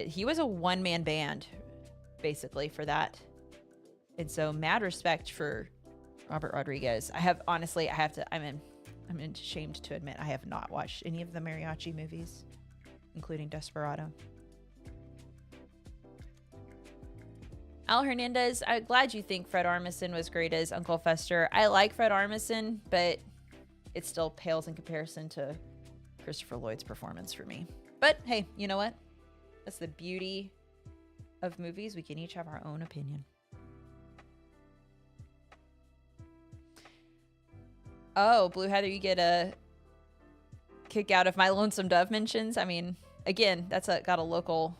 He was a one-man band, basically, for that. And so, mad respect for Robert Rodriguez. I'm ashamed to admit I have not watched any of the mariachi movies, including Desperado. Al Hernandez, I'm glad you think Fred Armisen was great as Uncle Fester. I like Fred Armisen, but it still pales in comparison to Christopher Lloyd's performance for me. But hey, you know what? That's the beauty of movies. We can each have our own opinion. Oh, Blue Heather, you get a kick out of my Lonesome Dove mentions. I mean, again, that's got a local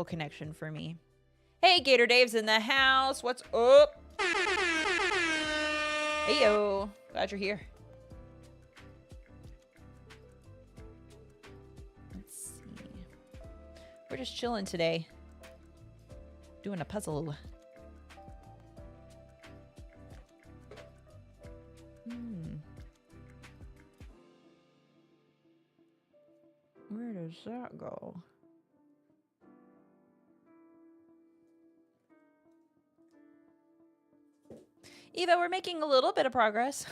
connection for me. Hey, Gator Dave's in the house. What's up? Hey, yo. Glad you're here. Let's see. We're just chilling today. Doing a puzzle. Where does that go? Eva, we're making a little bit of progress.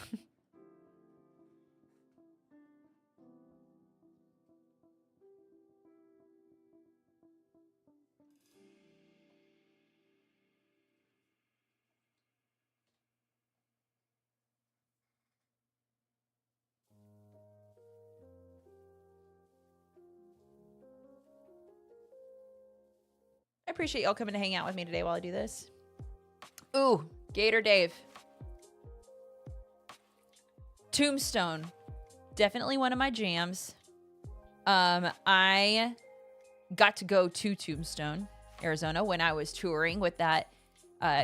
I appreciate y'all coming to hang out with me today while I do this. Ooh, Gator Dave. Tombstone. Definitely one of my jams. I got to go to Tombstone, Arizona when I was touring with that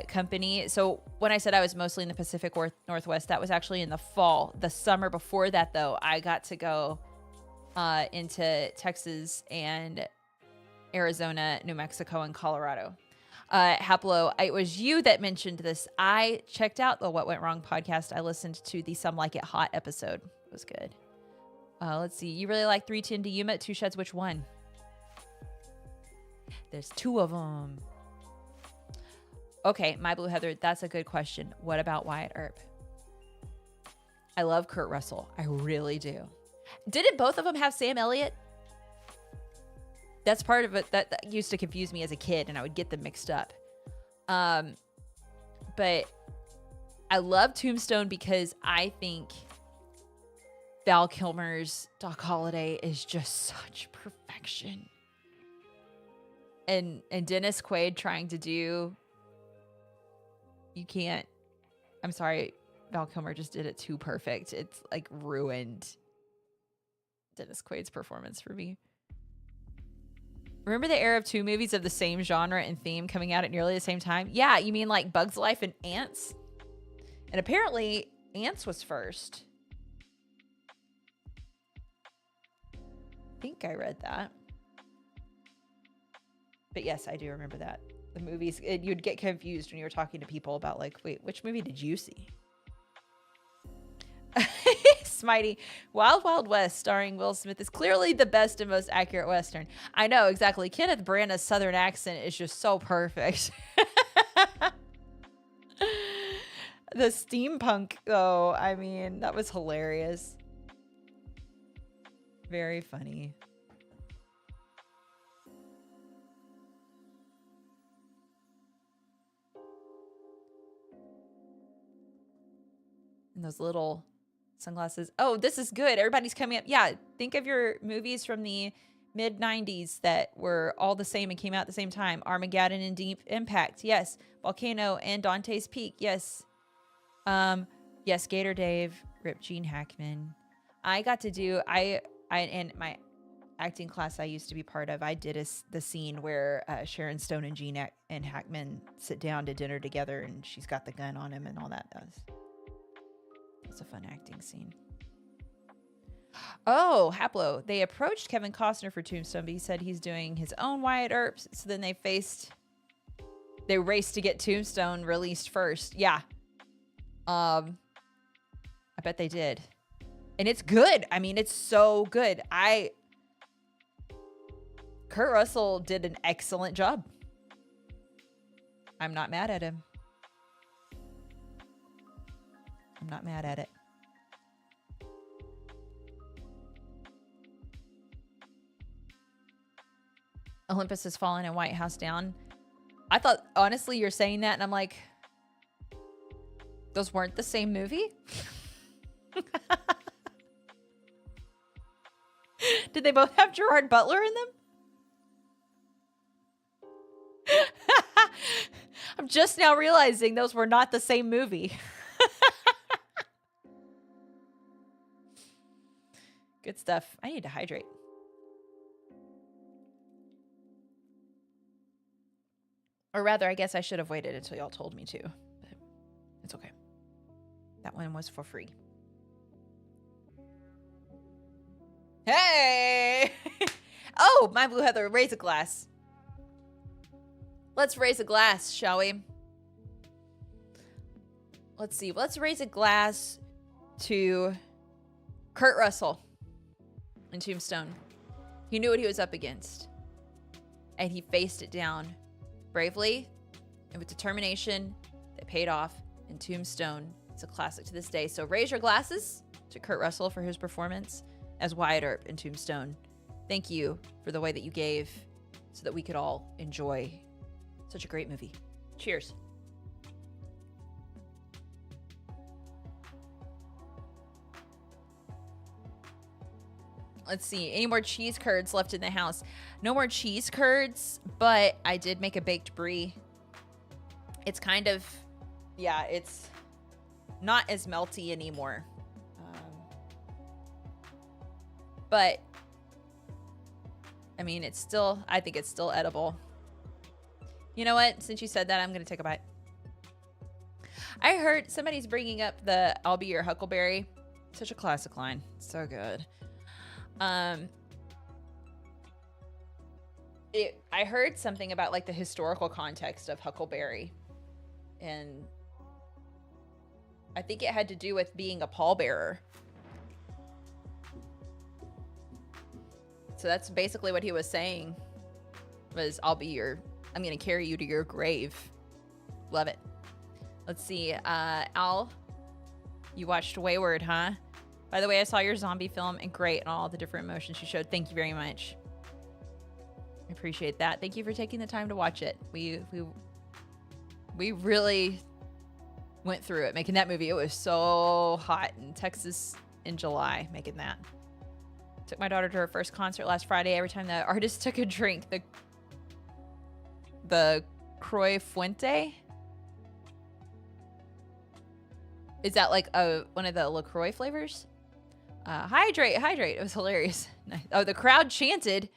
company. So when I said I was mostly in the Pacific Northwest, that was actually in the fall. The summer before that, though, I got to go into Texas and Arizona, New Mexico, and Colorado. Haplo, it was you that mentioned this. I checked out the What Went Wrong podcast. I listened to the Some Like It Hot episode. It was good. Let's see. You really like 310 to Yuma, Two Sheds. Which one? There's two of them. Okay, my Blue Heather, that's a good question. What about Wyatt Earp? I love Kurt Russell. I really do. Didn't both of them have Sam Elliott? That's part of it that used to confuse me as a kid, and I would get them mixed up. But I love Tombstone because I think Val Kilmer's Doc Holliday is just such perfection. And Dennis Quaid trying to do, you can't, I'm sorry, Val Kilmer just did it too perfect. It's like ruined Dennis Quaid's performance for me. Remember the era of 2 movies of the same genre and theme coming out at nearly the same time? Yeah, you mean like Bug's Life and Ants? And apparently Ants was first. I think I read that. But yes, I do remember that. The movies, you'd get confused when you were talking to people about like, wait, which movie did you see? Smitey, Wild Wild West starring Will Smith is clearly the best and most accurate Western. I know, exactly. Kenneth Branagh's Southern accent is just so perfect. The steampunk, though, I mean, that was hilarious. Very funny. And those little sunglasses. Oh, this is good. Everybody's coming up. Yeah, think of your movies from the mid-90s that were all the same and came out at the same time. Armageddon and Deep Impact. Yes. Volcano and Dante's Peak. Yes. Yes, Gator Dave. Rip Gene Hackman. I got to do, I in my acting class I used to be part of, I did the scene where Sharon Stone and Gene and Hackman sit down to dinner together and she's got the gun on him and all that. It's a fun acting scene. Oh, Haplo. They approached Kevin Costner for Tombstone, but he said he's doing his own Wyatt Earp. So then they raced to get Tombstone released first. Yeah. I bet they did. And it's good. I mean, it's so good. Kurt Russell did an excellent job. I'm not mad at him. I'm not mad at it. Olympus has fallen and White House down. I thought, honestly, you're saying that, and I'm like, those weren't the same movie? Did they both have Gerard Butler in them? I'm just now realizing those were not the same movie. Good stuff. I need to hydrate. Or rather, I guess I should have waited until y'all told me to. But it's okay. That one was for free. Hey! Oh, my Blue Heather, raise a glass. Let's raise a glass, shall we? Let's see. Let's raise a glass to Kurt Russell in Tombstone. He knew what he was up against. And he faced it down bravely and with determination that paid off in Tombstone. It's a classic to this day. So raise your glasses to Kurt Russell for his performance as Wyatt Earp in Tombstone. Thank you for the way that you gave so that we could all enjoy such a great movie. Cheers. Let's see. Any more cheese curds left in the house? No more cheese curds, but I did make a baked brie. It's kind of, yeah, it's not as melty anymore. But, I mean, it's still, I think it's still edible. You know what? Since you said that, I'm going to take a bite. I heard somebody's bringing up the I'll Be Your Huckleberry. Such a classic line. So good. I heard something about like the historical context of Huckleberry, and I think it had to do with being a pallbearer. So that's basically what he was saying, was I'm gonna carry you to your grave. Love it. Let's see. Al, you watched Wayward, huh? By the way, I saw your zombie film and great and all the different emotions you showed. Thank you very much. I appreciate that. Thank you for taking the time to watch it. We really went through it making that movie. It was so hot in Texas in July making that. Took my daughter to her first concert last Friday. Every time the artist took a drink, The Croix Fuente? Is that like one of the LaCroix flavors? Hydrate. It was hilarious. Oh, the crowd chanted.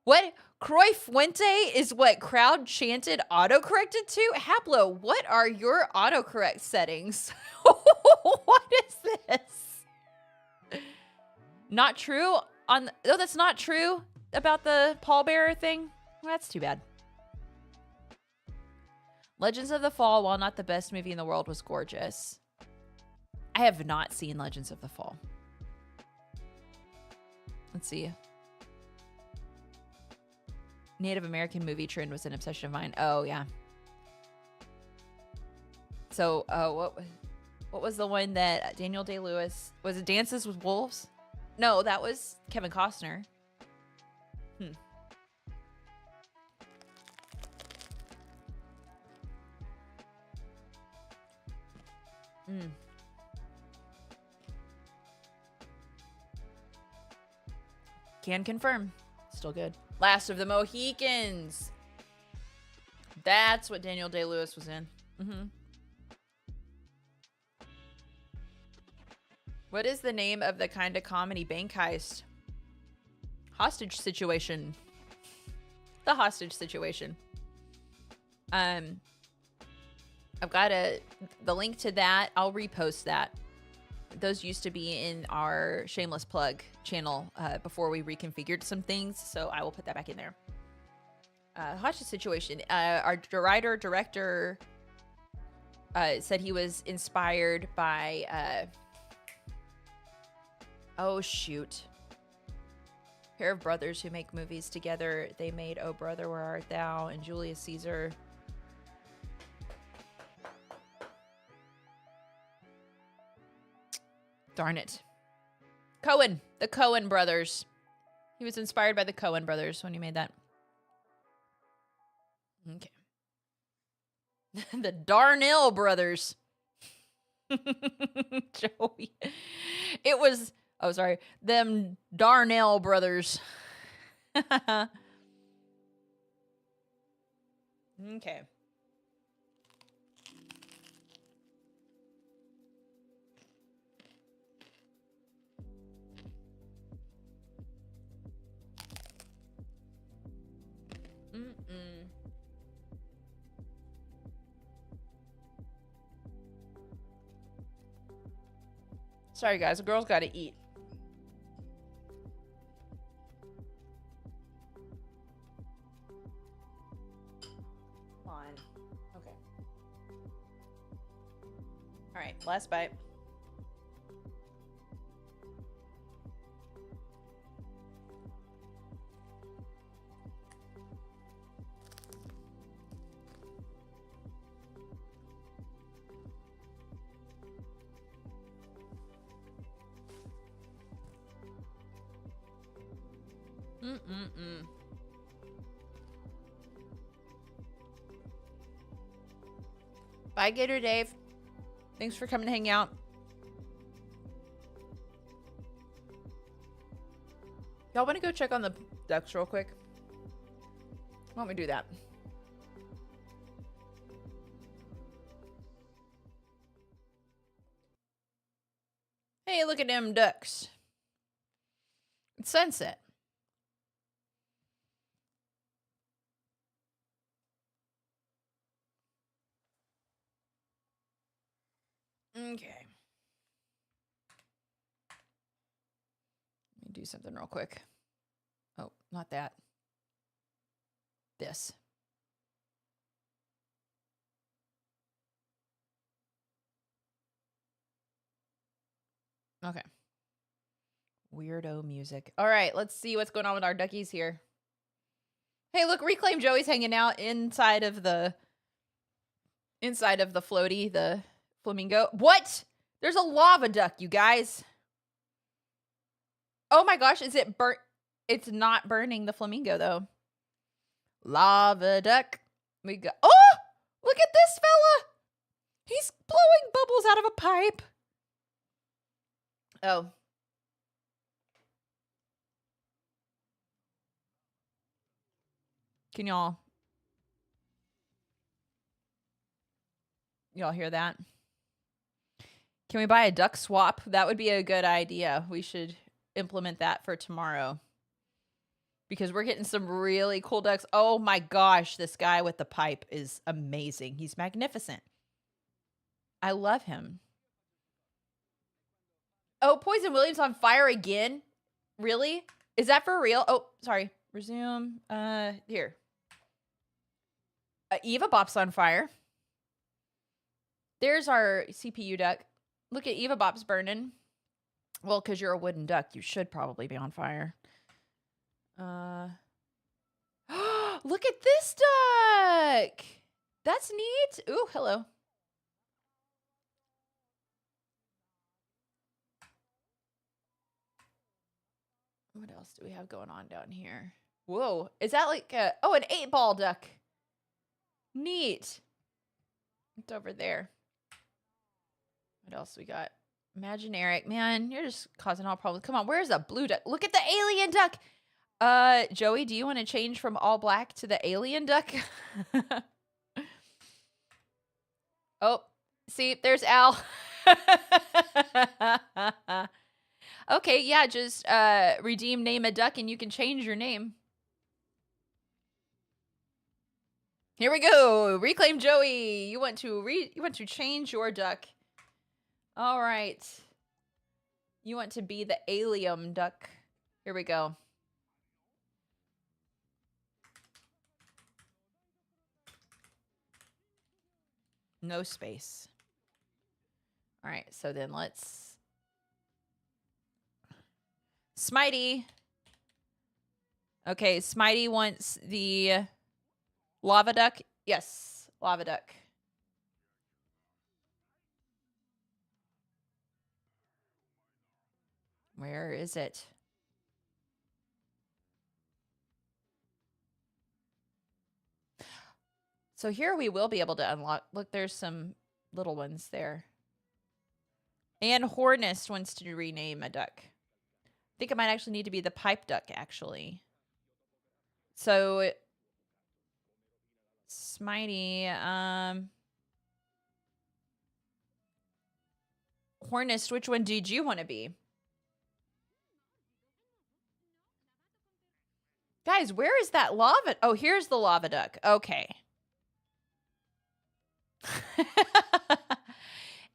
What? Croix Fuente is what crowd chanted autocorrected to? Haplo, what are your autocorrect settings? What is this? Not true on... Oh, that's not true about the pallbearer thing? Well, that's too bad. Legends of the Fall, while not the best movie in the world, was gorgeous. I have not seen Legends of the Fall. Let's see. Native American movie trend was an obsession of mine. Oh, yeah. So, what was the one that Daniel Day-Lewis... Was it Dances with Wolves? No, that was Kevin Costner. Can confirm. Still good. Last of the Mohicans. That's what Daniel Day-Lewis was in. What is the name of the kind of comedy bank heist? Hostage Situation. The Hostage Situation. I've got the link to that. I'll repost that. Those used to be in our shameless plug channel before we reconfigured some things, so I will put that back in there. Hostage Situation. Our writer-director said he was inspired by... oh, shoot. Pair of brothers who make movies together. They made Oh Brother, Where Art Thou? And Julius Caesar. Darn it. Coen. The Coen brothers. He was inspired by the Coen brothers when he made that. Okay. The Darnell brothers. Joey. It was... Oh, sorry. Them Darnell brothers. Okay. Sorry, guys. The girl's got to eat. Come on. Okay. All right. Last bite. Bye, Gator Dave. Thanks for coming to hang out. Y'all want to go check on the ducks real quick? Why don't we do that? Hey, look at them ducks. It's sunset. Okay. Let me do something real quick. Oh, not that. This. Okay. Weirdo music. All right, let's see what's going on with our duckies here. Hey, look, Reclaim Joey's hanging out inside of the floaty, the flamingo. What? There's a lava duck, you guys. Oh my gosh, is it burnt? It's not burning the flamingo though. Lava duck. We got... Oh! Look at this fella! He's blowing bubbles out of a pipe. Oh. Can y'all... Y'all hear that? Can we buy a duck swap? That would be a good idea. We should implement that for tomorrow. Because we're getting some really cool ducks. Oh my gosh, this guy with the pipe is amazing. He's magnificent. I love him. Oh, Poison Williams on fire again? Really? Is that for real? Oh, sorry. Resume. Here. Eva Bop's on fire. There's our CPU duck. Look at Eva Bop's burning. Well, because you're a wooden duck, you should probably be on fire. Look at this duck. That's neat. Ooh, hello. What else do we have going on down here? Whoa, is that like a, oh, an 8-ball duck. Neat. It's over there. What else we got? Imaginaric. Man, you're just causing all problems. Come on, where's the blue duck? Look at the alien duck. Joey, do you want to change from all black to the alien duck? Oh, see, there's Al. Okay, yeah, just redeem name a duck and you can change your name. Here we go. Reclaim Joey. You want to change your duck. All right. You want to be the alien duck. Here we go. No space. All right, so then let's... Smitey. Okay, Smitey wants the lava duck. Yes, lava duck. Where is it? So here we will be able to unlock. Look, there's some little ones there. And Hornist wants to rename a duck. I think it might actually need to be the pipe duck, actually. So, Smitey, Hornist, which one did you want to be? Guys, where is that lava? Oh, here's the lava duck. Okay.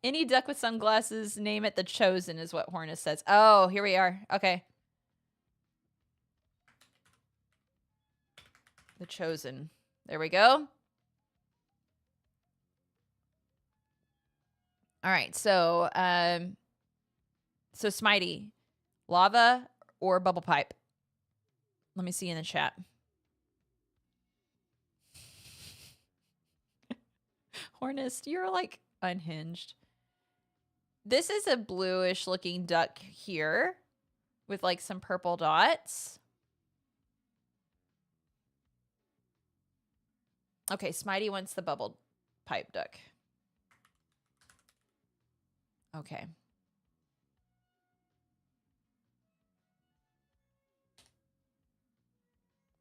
Any duck with sunglasses, name it the Chosen is what Hornist says. Oh, here we are. Okay. The Chosen. There we go. All right, so Smitey, lava or bubble pipe? Let me see in the chat. Hornist, you're like unhinged. This is a bluish looking duck here with like some purple dots. Okay, Smitey wants the bubble pipe duck. Okay.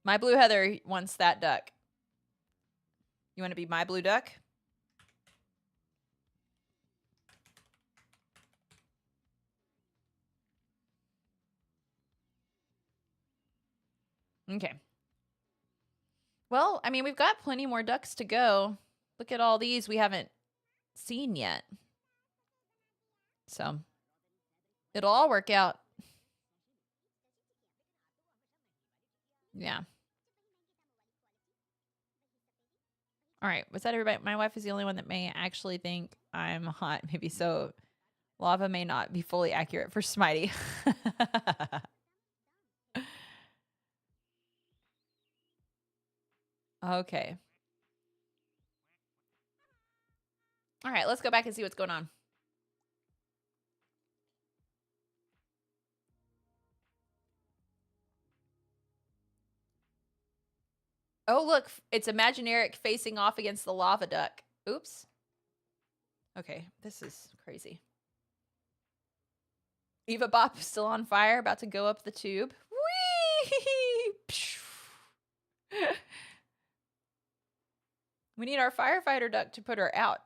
My blue Heather wants that duck. You want to be my blue duck? Okay. Well, I mean, we've got plenty more ducks to go. Look at all these we haven't seen yet. So, it'll all work out. Yeah. All right. Was that everybody? My wife is the only one that may actually think I'm hot. Maybe so. Lava may not be fully accurate for Smitey. Okay. All right, let's go back and see what's going on. Oh, look, it's Imaginaric facing off against the lava duck. Oops. Okay, this is crazy. Eva Bop still on fire, about to go up the tube. Whee! We need our firefighter duck to put her out.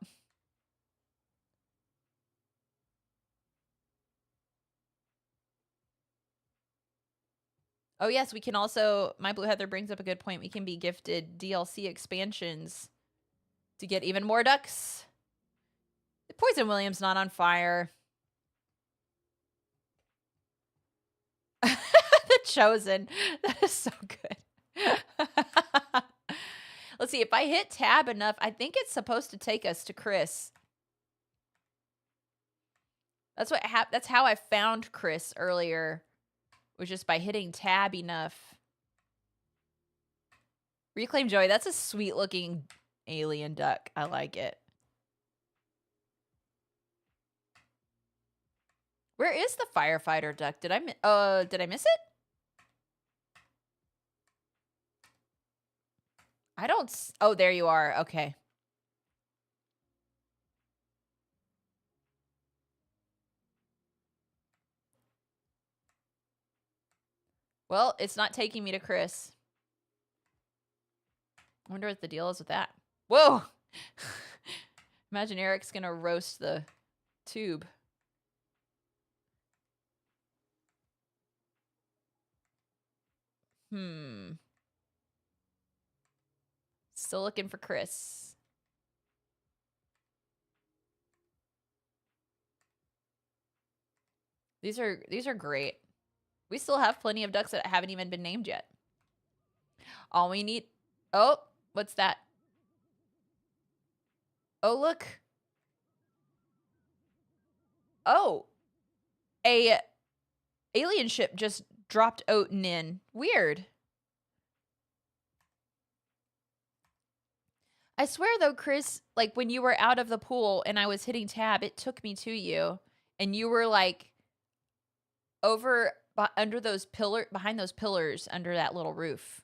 Oh, yes, we can also, My Blue Heather brings up a good point. We can be gifted DLC expansions to get even more ducks. Poison William's not on fire. The Chosen. That is so good. Let's see. If I hit tab enough, I think it's supposed to take us to Chris. That's how I found Chris earlier. Was just by hitting tab enough. Reclaim Joy. That's a sweet looking alien duck. I like it. Where is the firefighter duck? Did I miss it? I don't. Oh, there you are. Okay. Well, it's not taking me to Chris. I wonder what the deal is with that. Whoa! Imagine Eric's gonna roast the tube. Still looking for Chris. These are great. We still have plenty of ducks that haven't even been named yet. All we need... Oh, what's that? Oh, look. Oh. A alien ship just dropped Oten in. Weird. I swear, though, Chris, like, when you were out of the pool and I was hitting tab, it took me to you. And you were, like, over... under those behind those pillars under that little roof.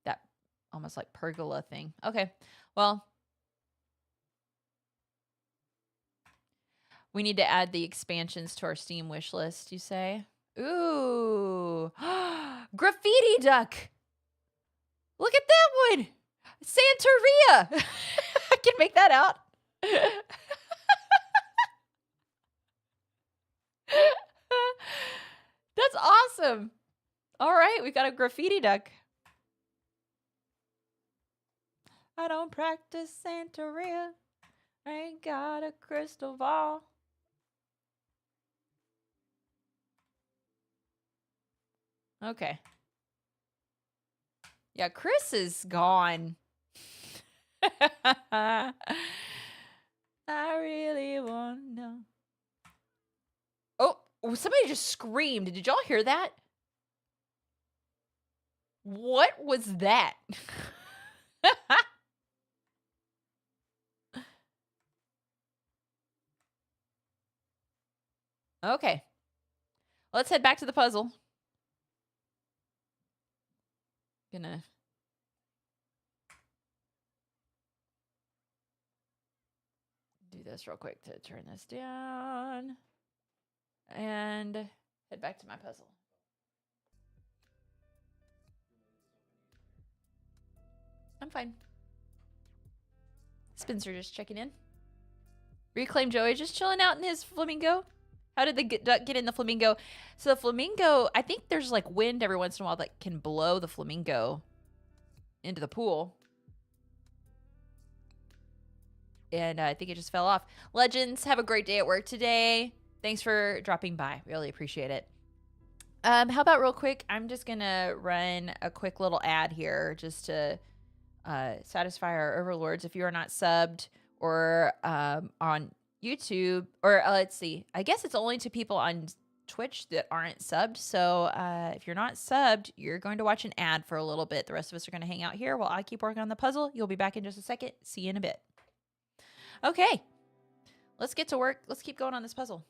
That almost like pergola thing. Okay. Well, we need to add the expansions to our Steam wish list, you say? Ooh. Graffiti duck. Look at that one. Santeria. I can make that out. That's awesome. All right, we got a graffiti duck. I don't practice Santeria. I ain't got a crystal ball. Okay. Yeah, Chris is gone. I really want to know. Oh, somebody just screamed. Did y'all hear that? What was that? Okay. Let's head back to the puzzle. Gonna... do this real quick to turn this down. And head back to my puzzle. I'm fine. Spencer just checking in. Reclaim Joey just chilling out in his flamingo. How did the duck get in the flamingo? So the flamingo, I think there's like wind every once in a while that can blow the flamingo into the pool. And I think it just fell off. Legends, have a great day at work today. Thanks for dropping by. Really appreciate it. How about real quick, I'm just going to run a quick little ad here just to satisfy our overlords. If you are not subbed or on YouTube, or let's see, I guess it's only to people on Twitch that aren't subbed. So if you're not subbed, you're going to watch an ad for a little bit. The rest of us are going to hang out here while I keep working on the puzzle. You'll be back in just a second. See you in a bit. Okay, let's get to work. Let's keep going on this puzzle.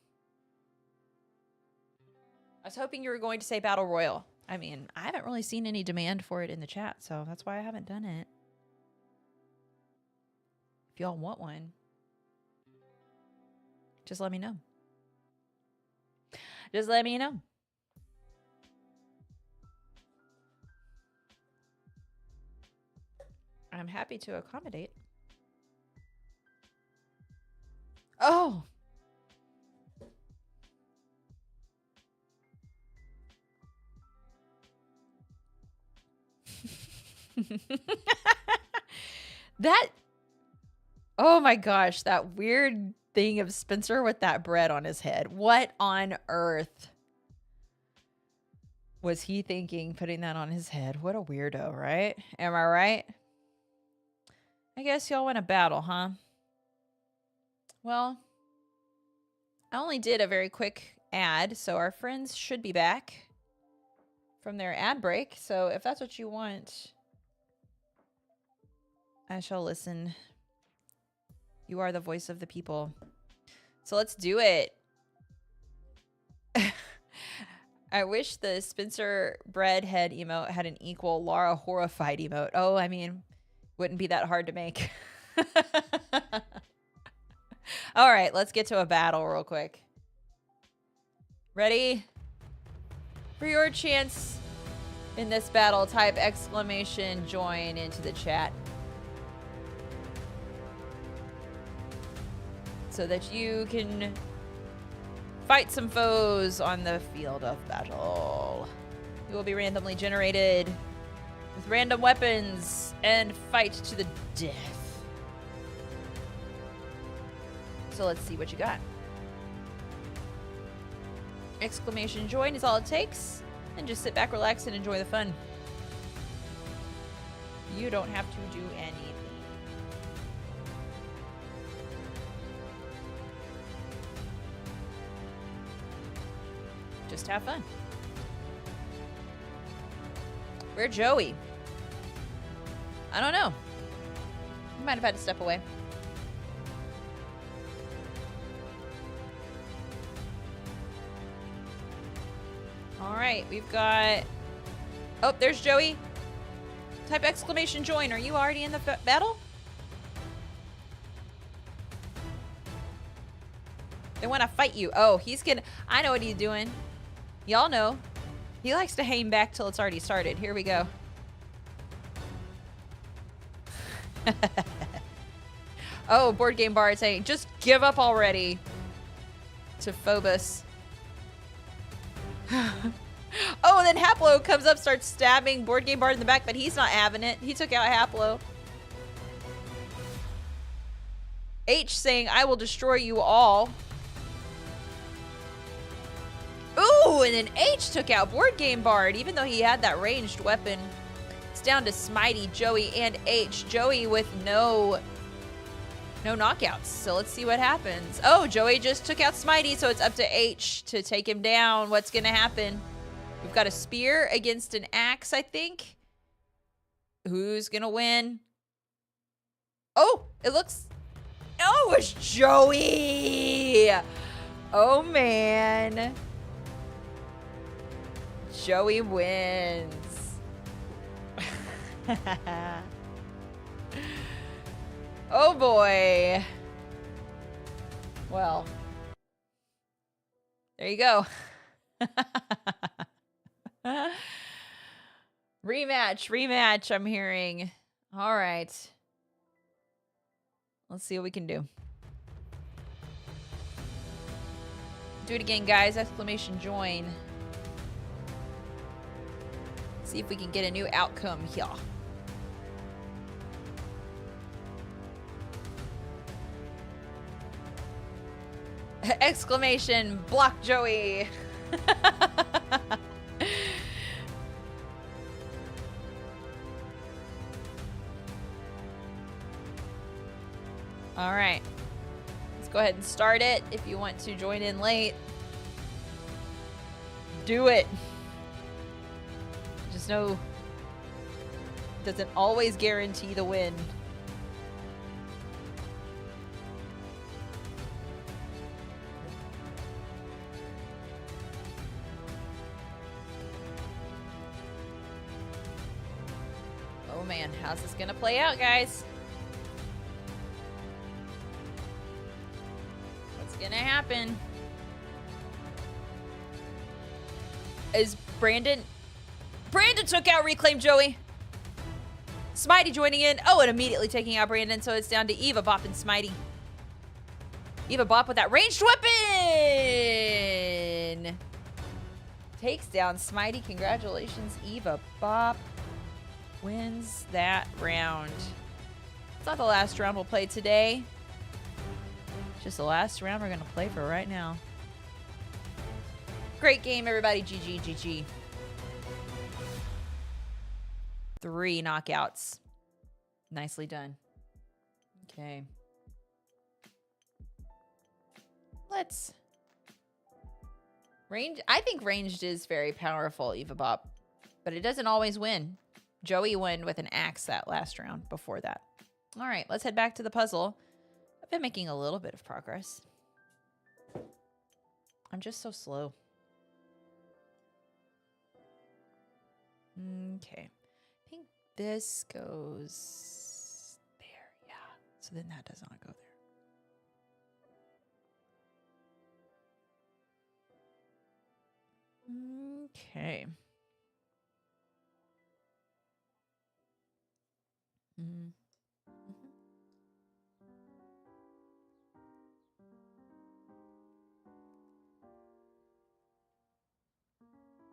I was hoping you were going to say Battle Royal. I mean, I haven't really seen any demand for it in the chat, so that's why I haven't done it. If y'all want one, just let me know. Just let me know. I'm happy to accommodate. Oh. That, oh my gosh, that weird thing of Spencer with that bread on his head. What on earth was he thinking putting that on his head? What a weirdo, right? Am I right? I guess y'all want to battle, huh? Well, I only did a very quick ad, so our friends should be back from their ad break. So if that's what you want, I shall listen. You are the voice of the people. So let's do it. I wish the Spencer bread head emote had an equal Lara horrified emote. Oh, I mean, wouldn't be that hard to make. All right, let's get to a battle real quick. Ready? For your chance in this battle, type exclamation join into the chat so that you can fight some foes on the field of battle. You will be randomly generated with random weapons and fight to the death. So let's see what you got. Exclamation join is all it takes. And just sit back, relax, and enjoy the fun. You don't have to do anything. Just have fun. Where's Joey? I don't know. He might have had to step away. All right, we've got... Oh, there's Joey. Type exclamation join. Are you already in the battle? They want to fight you. Oh, he's gonna... I know what he's doing. Y'all know. He likes to hang back till it's already started. Here we go. Oh, Board Game Bar is saying, just give up already. To Phobos. Oh, and then Haplo comes up, starts stabbing Board Game Bar in the back, but he's not having it. He took out Haplo. H saying, I will destroy you all. Ooh, and then H took out Board Game Bard, even though he had that ranged weapon. It's down to Smitey, Joey, and H. Joey with no knockouts. So let's see what happens. Oh, Joey just took out Smitey, so it's up to H to take him down. What's going to happen? We've got a spear against an axe, I think. Who's going to win? Oh, it looks... Oh, it's Joey! Oh, man. Joey wins. Oh boy. Well, there you go. Rematch, I'm hearing. All right. Let's see what we can do. Do it again, guys. Exclamation join. See if we can get a new outcome here. Exclamation, block Joey. All right. Let's go ahead and start it. If you want to join in late, do it. Just know it doesn't always guarantee the win. Oh man, how's this gonna play out, guys? What's gonna happen? Is Brandon took out Reclaim Joey. Smitey joining in. Oh, and immediately taking out Brandon, so it's down to Eva Bop and Smitey. Eva Bop with that ranged weapon! Takes down Smitey. Congratulations, Eva Bop. wins that round. It's not the last round we'll play today. It's just the last round we're going to play for right now. Great game, everybody. GG, GG. 3 knockouts. Nicely done. Okay. Let's... Range. I think ranged is very powerful, Eva Bop. But it doesn't always win. Joey won with an axe that last round before that. All right, let's head back to the puzzle. I've been making a little bit of progress. I'm just so slow. Okay. I think this goes there. Yeah. So then that does not go there. Okay.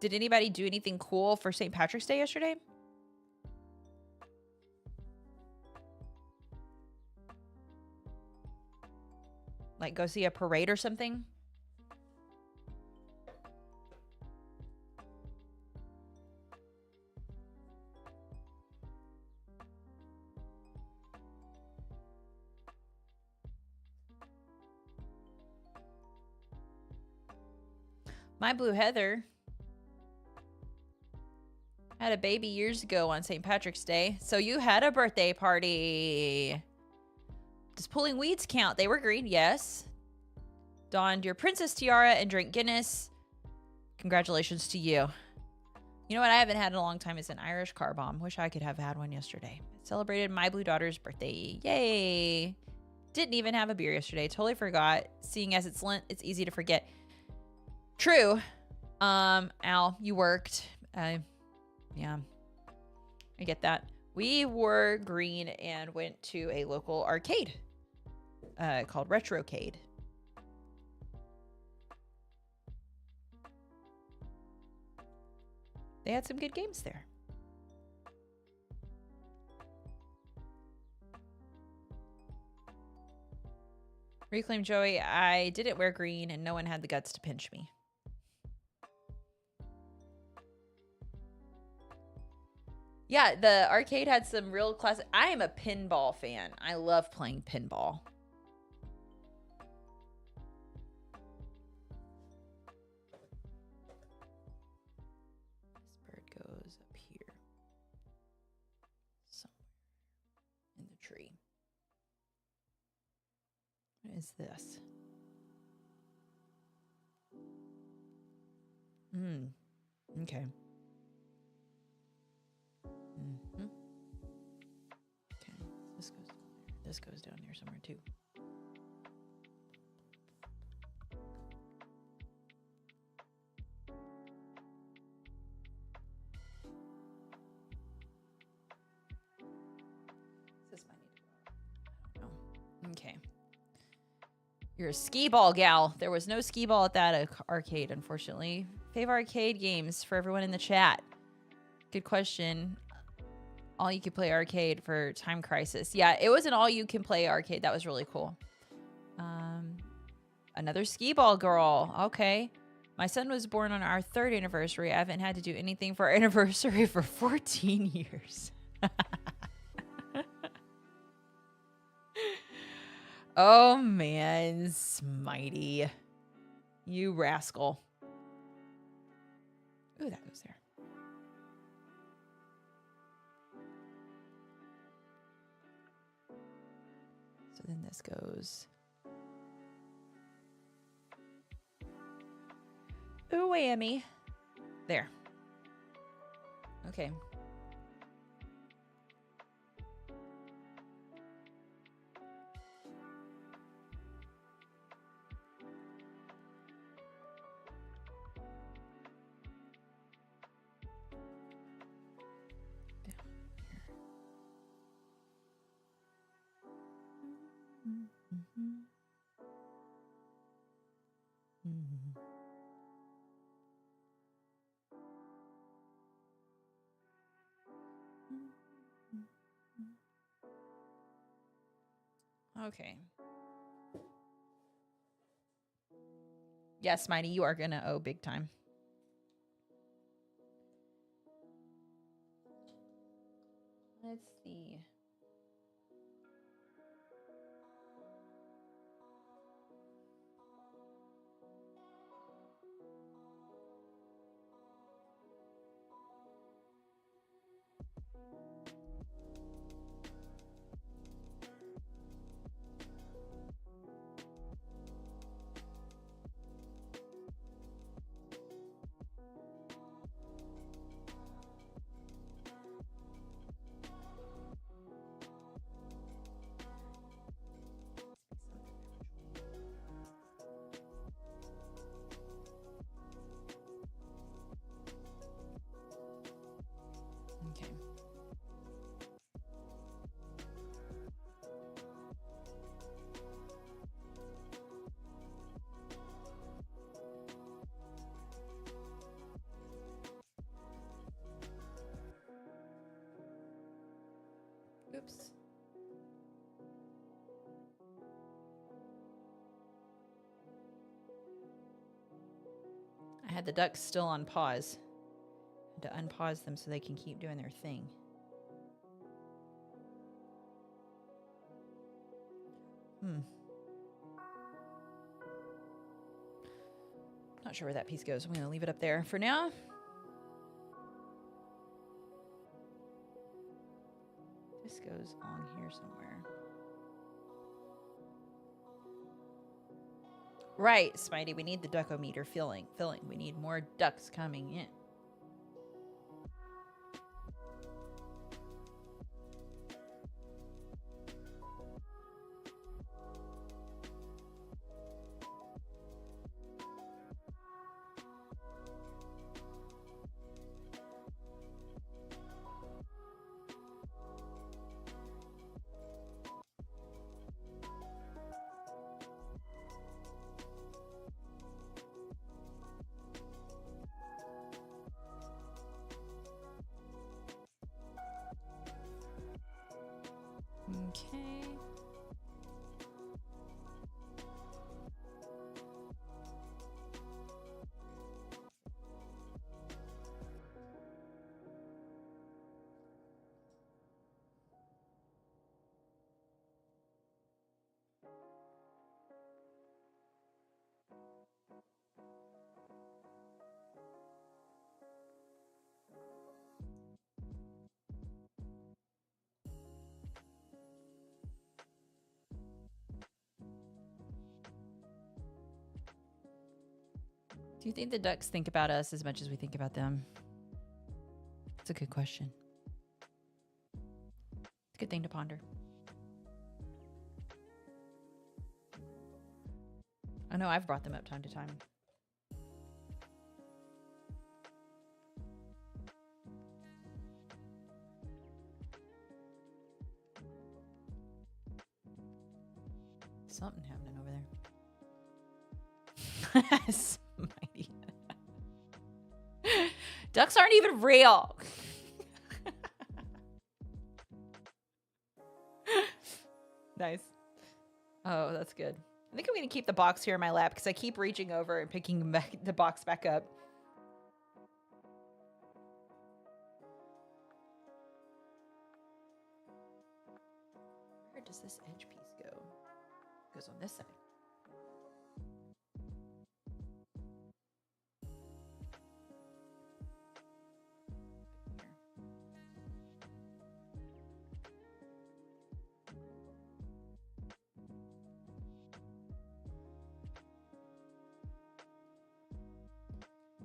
Did anybody do anything cool for St. Patrick's Day yesterday? Like go see a parade or something? My Blue Heather had a baby years ago on St. Patrick's Day. So you had a birthday party. Does pulling weeds count? They were green, yes. Donned your princess tiara and drank Guinness. Congratulations to you. You know what I haven't had in a long time is an Irish car bomb. Wish I could have had one yesterday. Celebrated my blue daughter's birthday. Yay. Didn't even have a beer yesterday. Totally forgot. Seeing as it's Lent, it's easy to forget. True. Al, you worked. Yeah, I get that. We wore green and went to a local arcade called Retrocade. They had some good games there. Reclaim Joey, I didn't wear green and no one had the guts to pinch me. Yeah, the arcade had some real classic. I am a pinball fan. I love playing pinball. This bird goes up here. Somewhere in the tree. What is this? Okay. Okay, this goes down there somewhere too. This might need to go. I don't know. Okay. You're a skee ball gal. There was no skee ball at that arcade, unfortunately. Favorite arcade games for everyone in the chat. Good question. All you could play arcade for Time Crisis. Yeah, it was an all you can play arcade. That was really cool. Another skee ball girl. Okay. My son was born on our 3rd anniversary. I haven't had to do anything for our anniversary for 14 years. Oh, man. Smitey. You rascal. Ooh, that goes there. So then this goes. Ooh, whammy. There. Okay. Okay. Yes, Mighty, you are gonna owe big time. Let's see. Okay. Oops. I had the ducks still on pause. To unpause them so they can keep doing their thing. Not sure where that piece goes. I'm going to leave it up there for now. This goes on here somewhere. Right, Smitey. We need the duckometer filling. We need more ducks coming in. Okay. Do you think the ducks think about us as much as we think about them? That's a good question. It's a good thing to ponder. I know I've brought them up time to time. Something happening over there. Smitey. Ducks aren't even real. Nice. Oh, that's good. I think I'm going to keep the box here in my lap because I keep reaching over and picking the box back up. Where does this edge piece go? It goes on this side.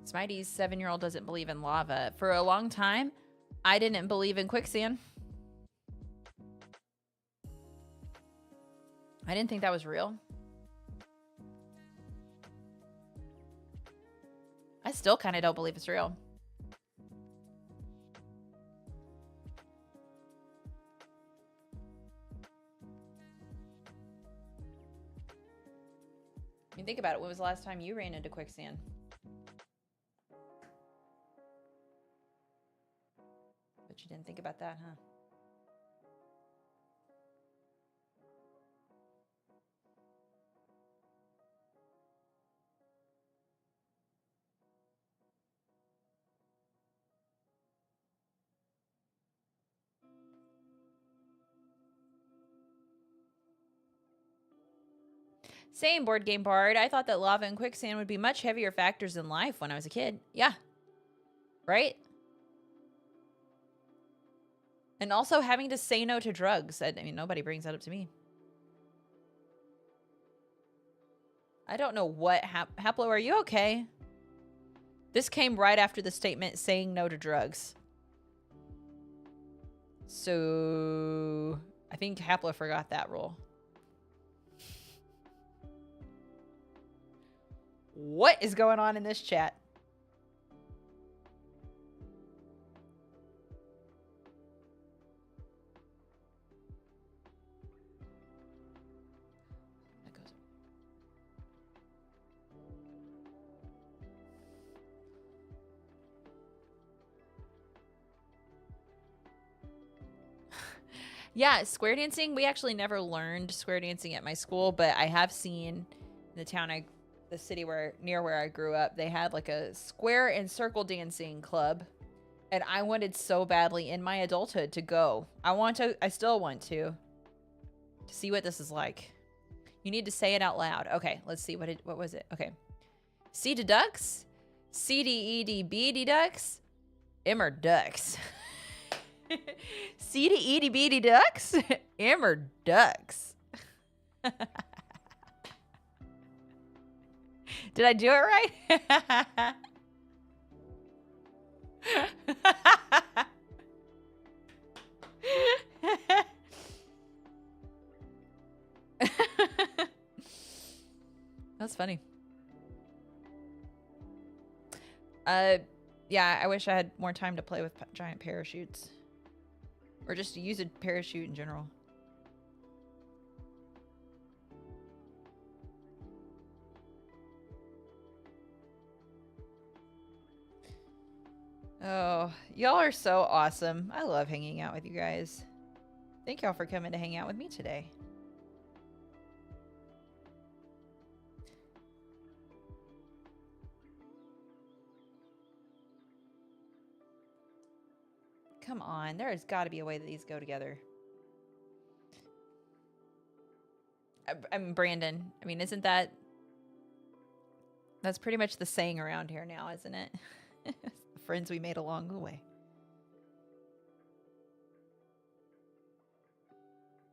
Smitey's 7-year-old doesn't believe in lava. For a long time, I didn't believe in quicksand. I didn't think that was real. I still kind of don't believe it's real. I mean, think about it. When was the last time you ran into quicksand? But you didn't think about that, huh? Same, Board Game Bard. I thought that lava and quicksand would be much heavier factors in life when I was a kid. Yeah. Right? And also having to say no to drugs. I mean, nobody brings that up to me. I don't know what Haplo, are you okay? This came right after the statement saying no to drugs. So I think Haplo forgot that rule. What is going on in this chat? Yeah, square dancing. We actually never learned square dancing at my school, but I have seen in the city near where I grew up, they had like a square and circle dancing club, and I wanted so badly in my adulthood to go. I still want to see what this is like. You need to say it out loud. Okay, let's see what was it? Okay, C deducts, C-D-E-D-B deducts, Immer ducks. C to E to B to ducks? Immer ducks. Did I do it right? That's funny. Yeah, I wish I had more time to play with giant parachutes. Or just to use a parachute in general. Oh, y'all are so awesome. I love hanging out with you guys. Thank y'all for coming to hang out with me today. Come on, there has got to be a way that these go together. I'm Brandon. I mean, isn't that's pretty much the saying around here now, isn't it? The friends we made along the way.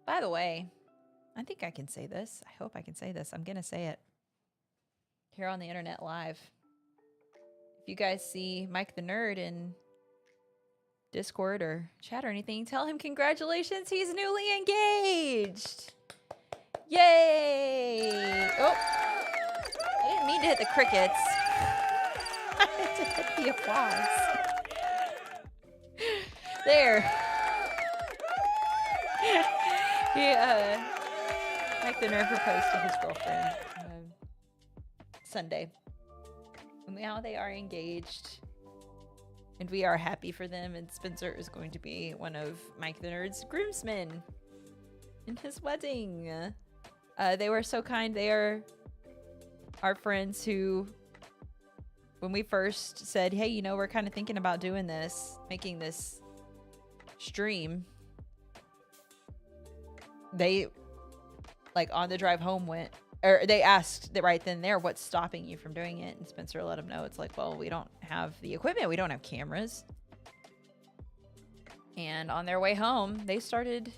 By the way, I think I can say this. I hope I can say this. I'm going to say it here on the internet live. If you guys see Mike the Nerd in Discord or chat or anything, tell him congratulations, he's newly engaged. Yay! Oh, I didn't mean to hit the crickets. I had to hit the applause. There. Mike the Nerd proposed to his girlfriend Sunday. And now they are engaged. And we are happy for them, and Spencer is going to be one of Mike the Nerd's groomsmen in his wedding. They were so kind. They are our friends who, when we first said, hey, you know, we're kind of thinking about doing this, making this stream, they, like, on the drive home they asked that right then and there, what's stopping you from doing it? And Spencer let them know. It's like, well, we don't have the equipment. We don't have cameras. And on their way home, they started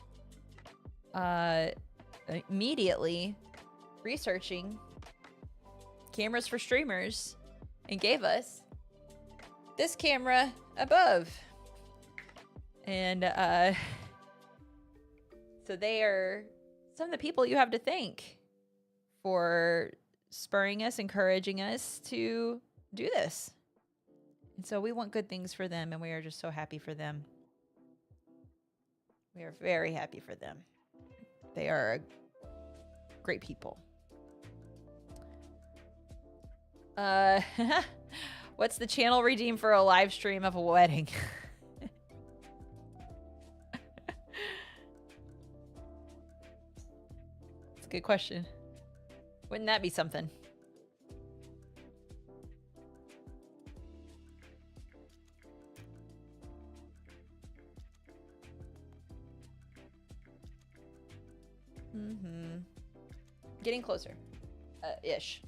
immediately researching cameras for streamers and gave us this camera above. And so they are some of the people you have to thank for spurring us, encouraging us to do this. And so we want good things for them, and we are just so happy for them. We are very happy for them. They are great people. What's the channel redeem for a live stream of a wedding? It's a good question. Wouldn't that be something? Getting closer. ish.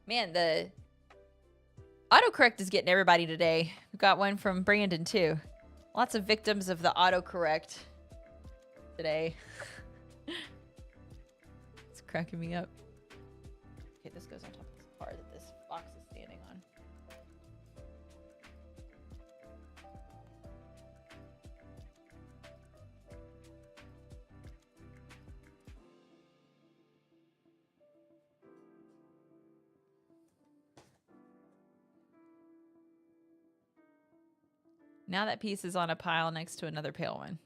Man, the autocorrect is getting everybody today. We got one from Brandon, too. Lots of victims of the autocorrect today. It's cracking me up. Okay, this goes on top of this car that this box is standing on. Now that piece is on a pile next to another pale one.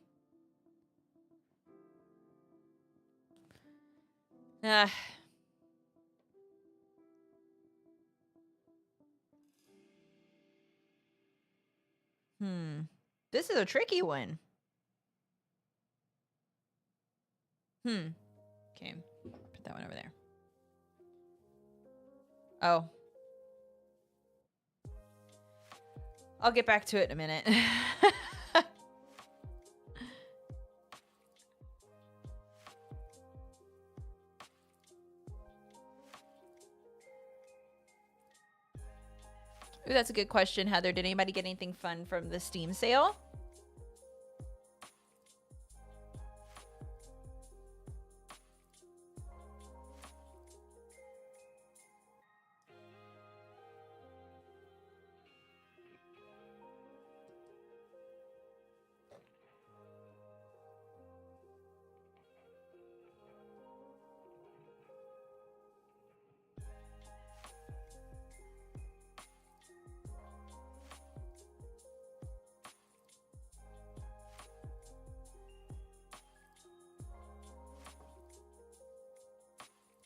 This is a tricky one. Okay. Put that one over there. Oh. I'll get back to it in a minute. Ooh, that's a good question, Heather. Did anybody get anything fun from the Steam sale?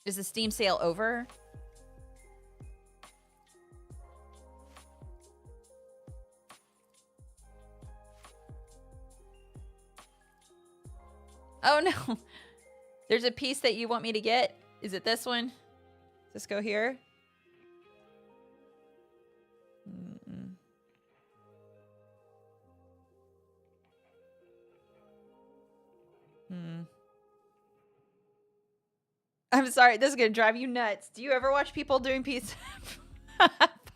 Is the Steam sale over? Oh no. There's a piece that you want me to get. Is it this one? Does this go here? I'm sorry, this is gonna drive you nuts. Do you ever watch people doing piece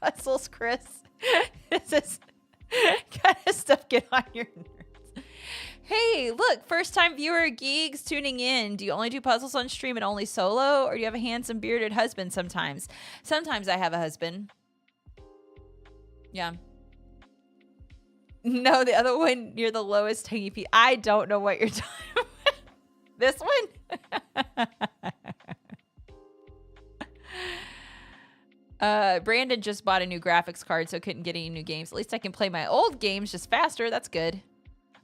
puzzles, Chris? Is this kind of stuff get on your nerves? Hey, look, first time viewer geeks tuning in. Do you only do puzzles on stream and only solo? Or do you have a handsome bearded husband sometimes? Sometimes I have a husband. Yeah. No, the other one, you're the lowest hanging piece. I don't know what you're talking about. This one? Brandon just bought a new graphics card, so couldn't get any new games. At least I can play my old games just faster. That's good.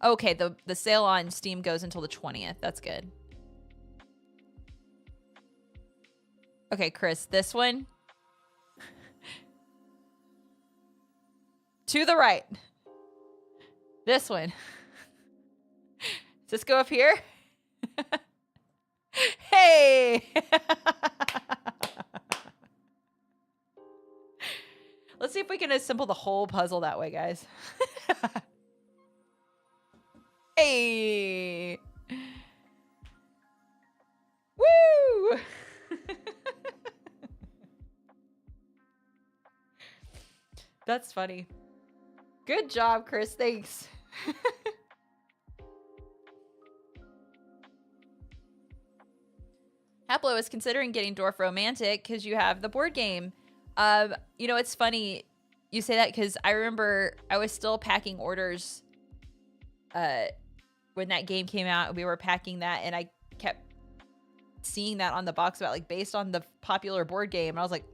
Okay, the sale on Steam goes until the 20th. That's good. Okay, Chris, this one. To the right. This one. Does this go up here? Hey! Let's see if we can assemble the whole puzzle that way, guys. Hey! Woo! That's funny. Good job, Chris. Thanks. Haplo is considering getting Dwarf Romantic because you have the board game. You know, it's funny you say that because I remember I was still packing orders when that game came out. We were packing that, and I kept seeing that on the box about like based on the popular board game. And I was like,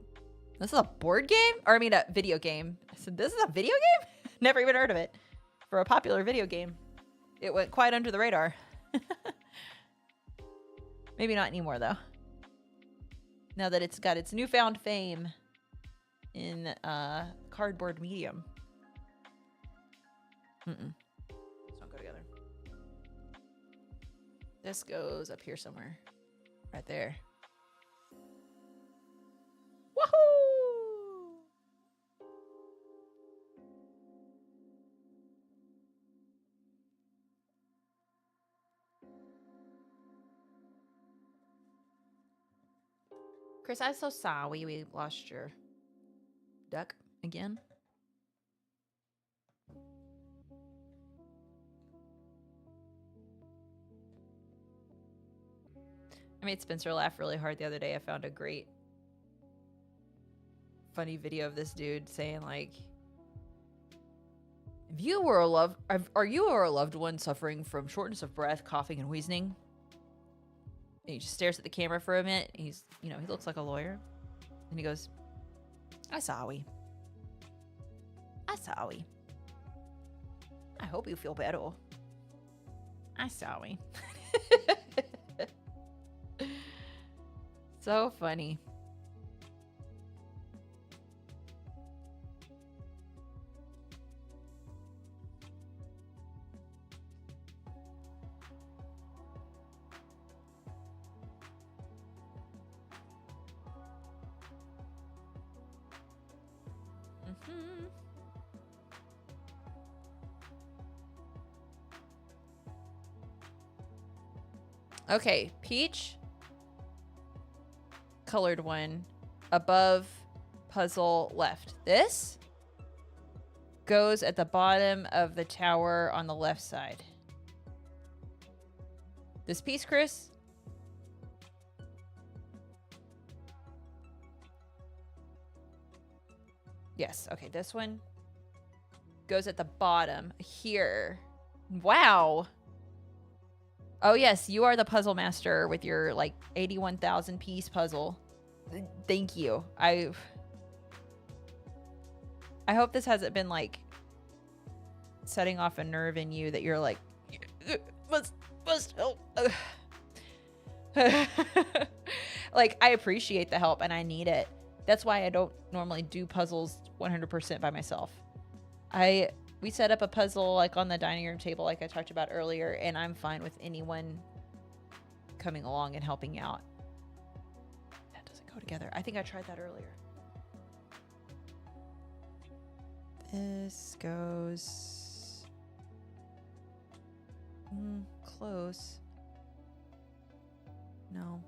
this is a board game? Or I mean a video game. I said, this is a video game? Never even heard of it. For a popular video game. It went quite under the radar. Maybe not anymore though. Now that it's got its newfound fame. in cardboard medium. Mm-mm. These don't go together. This goes up here somewhere. Right there. Woohoo! Chris, I'm so sorry we lost your duck again. I made Spencer laugh really hard the other day. I found a great funny video of this dude saying like, if you were are you or a loved one suffering from shortness of breath, coughing, and wheezing? And he just stares at the camera for a minute. He's, you know, he looks like a lawyer. And he goes, I'm sorry. I'm sorry. I hope you feel better. I'm sorry. So funny. Okay, peach. Colored one. Above puzzle left. This goes at the bottom of the tower on the left side. This piece, Chris? Yes, okay, this one goes at the bottom here. Wow. Oh, yes, you are the puzzle master with your, like, 81,000 piece puzzle. Thank you. I hope this hasn't been, like, setting off a nerve in you that you're like, must help. Like, I appreciate the help and I need it. That's why I don't normally do puzzles 100% by myself. We set up a puzzle like on the dining room table like I talked about earlier, and I'm fine with anyone coming along and helping out. That doesn't go together. I think I tried that earlier. This goes close. No.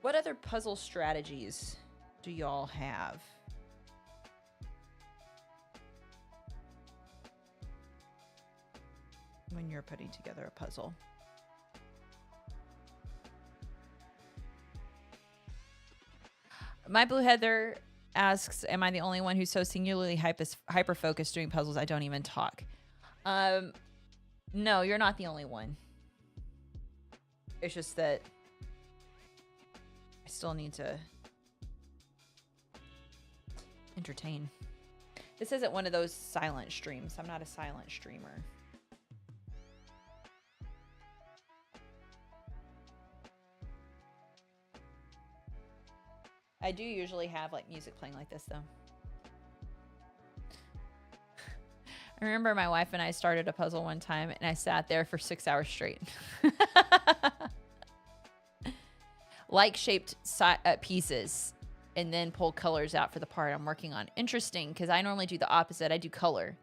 What other puzzle strategies do y'all have? When you're putting together a puzzle. My Blue Heather asks, am I the only one who's so singularly hyper-focused doing puzzles I don't even talk? No, you're not the only one. It's just that I still need to entertain. This isn't one of those silent streams. I'm not a silent streamer. I do usually have like music playing like this though. I remember my wife and I started a puzzle one time and I sat there for 6 hours straight. Like shaped pieces and then pull colors out for the part I'm working on. Interesting, because I normally do the opposite. I do color.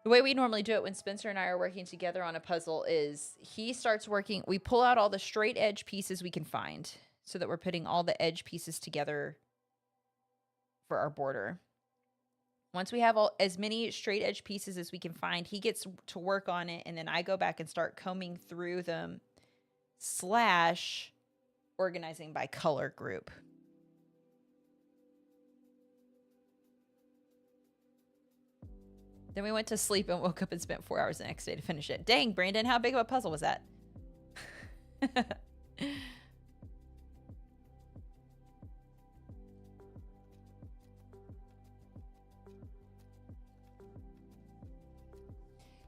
The way we normally do it when Spencer and I are working together on a puzzle is he starts working, we pull out all the straight edge pieces we can find so that we're putting all the edge pieces together for our border. Once we have as many straight edge pieces as we can find, he gets to work on it, and then I go back and start combing through them / organizing by color group. Then we went to sleep and woke up and spent 4 hours the next day to finish it. Dang, Brandon, how big of a puzzle was that?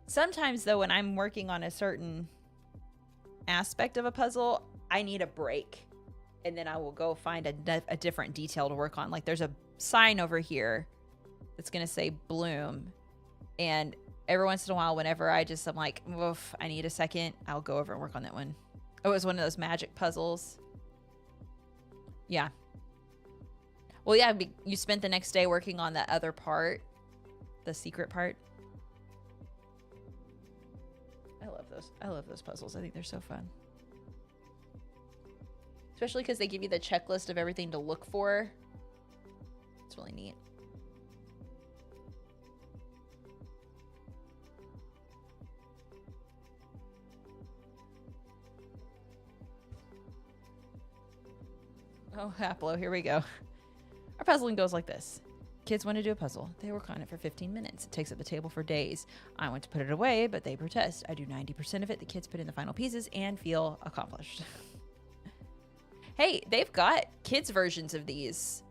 Sometimes, though, when I'm working on a certain aspect of a puzzle, I need a break. And then I will go find a different detail to work on. Like there's a sign over here that's going to say bloom. And every once in a while, whenever I'm like, oof, I need a second, I'll go over and work on that one. Oh, it was one of those magic puzzles. Yeah. Well, yeah, you spent the next day working on that other part, the secret part. I love those. I love those puzzles. I think they're so fun. Especially because they give you the checklist of everything to look for. It's really neat. Oh, Haplo, here we go. Our puzzling goes like this. Kids want to do a puzzle. They work on it for 15 minutes. It takes up the table for days. I want to put it away, but they protest. I do 90% of it. The kids put in the final pieces and feel accomplished. Hey, they've got kids versions of these.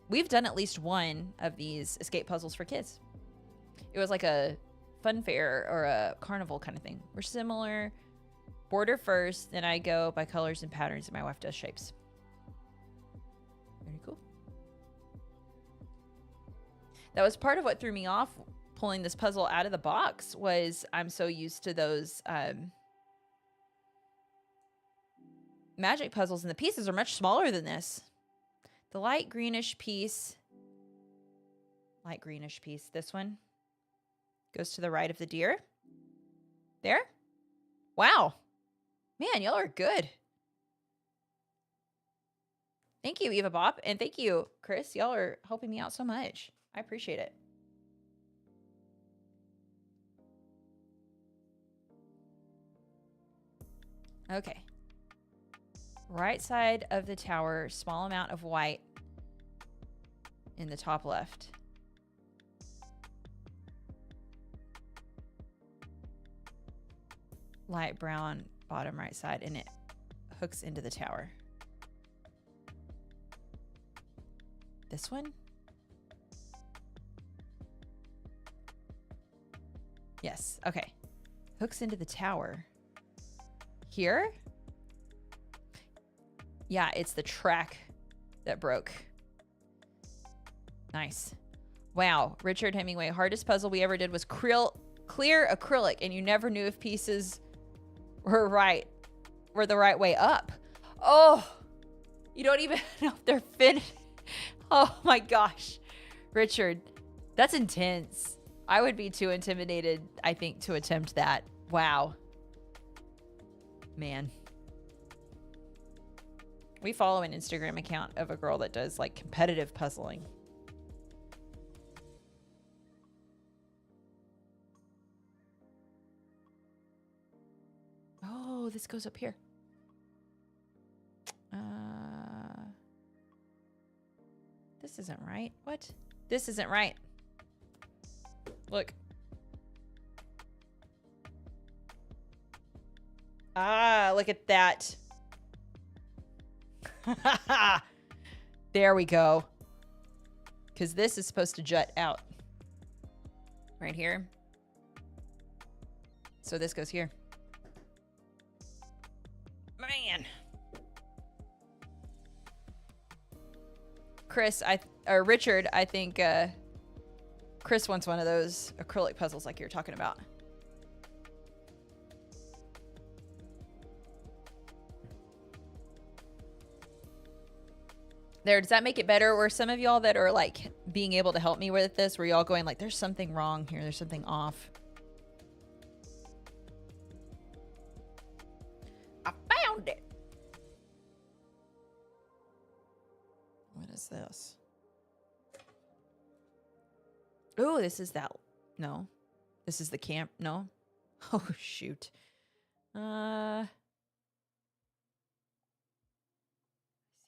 We've done at least one of these escape puzzles for kids. It was like a fun fair or a carnival kind of thing. We're similar. Border first, then I go by colors and patterns, and my wife does shapes. Very cool. That was part of what threw me off pulling this puzzle out of the box was I'm so used to those magic puzzles, and the pieces are much smaller than this. The light greenish piece, this one goes to the right of the deer. There. Wow. Man, y'all are good. Thank you, Eva Bop, and thank you, Chris. Y'all are helping me out so much. I appreciate it. Okay. Right side of the tower, small amount of white in the top left. Light brown bottom right side, and it hooks into the tower. This one? Yes, okay. Hooks into the tower. Here? Yeah, it's the track that broke. Nice. Wow, Richard Hemingway, hardest puzzle we ever did was clear acrylic, and you never knew if pieces were the right way up. Oh, you don't even know if they're finished. Oh my gosh, Richard, that's intense. I would be too intimidated, I think, to attempt that. Wow. Man. We follow an Instagram account of a girl that does like competitive puzzling. Oh, this goes up here. This isn't right. What? This isn't right. Look. Ah, look at that. There we go. Because this is supposed to jut out. Right here. So this goes here. Man. Richard, I think Chris wants one of those acrylic puzzles like you're talking about. There, does that make it better? Or some of y'all that are like being able to help me with this, were y'all going like, there's something wrong here, there's something off? I found it. What is this? Oh, this is that. No, this is the camp. No. Oh, shoot.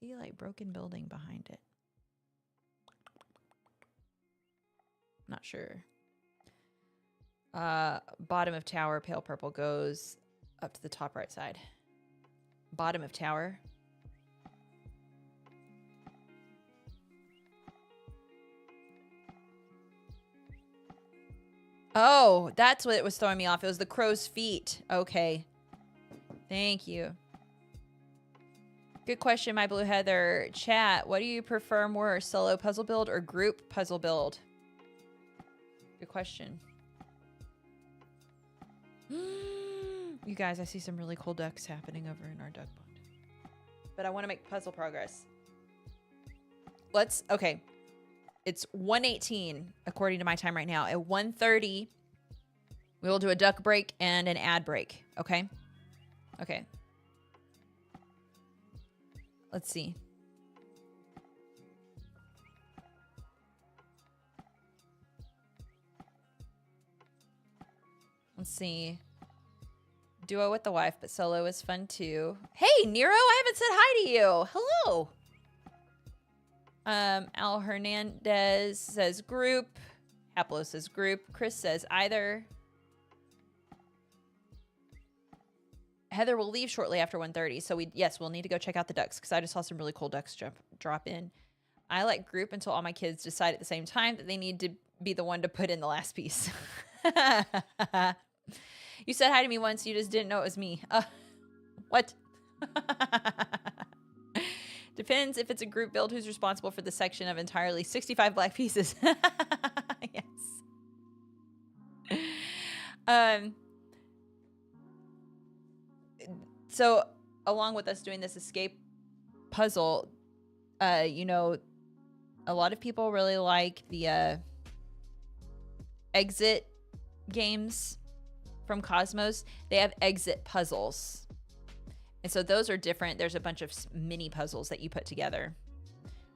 See, like, broken building behind it. Not sure. Bottom of tower, pale purple goes up to the top right side. Bottom of tower. Oh, that's what it was throwing me off. It was the crow's feet. Okay. Thank you. Good question, my blue heather. Chat, what do you prefer more, solo puzzle build or group puzzle build? Good question. You guys, I see some really cool ducks happening over in our duck pond. But I want to make puzzle progress. Okay. It's 1:18 according to my time right now. At 1:30, we will do a duck break and an ad break. Okay? Okay. Let's see. Let's see. Duo with the wife, but solo is fun too. Hey, Nero, I haven't said hi to you. Hello. Al Hernandez says group. Haplo says group. Chris says either. Heather will leave shortly after 1:30. So we'll need to go check out the ducks because I just saw some really cool ducks drop in. I like group until all my kids decide at the same time that they need to be the one to put in the last piece. You said hi to me once. You just didn't know it was me. What? Depends if it's a group build who's responsible for the section of entirely 65 black pieces. Yes. So along with us doing this escape puzzle, you know, a lot of people really like the exit games from Cosmos. They have exit puzzles. And so those are different. There's a bunch of mini puzzles that you put together.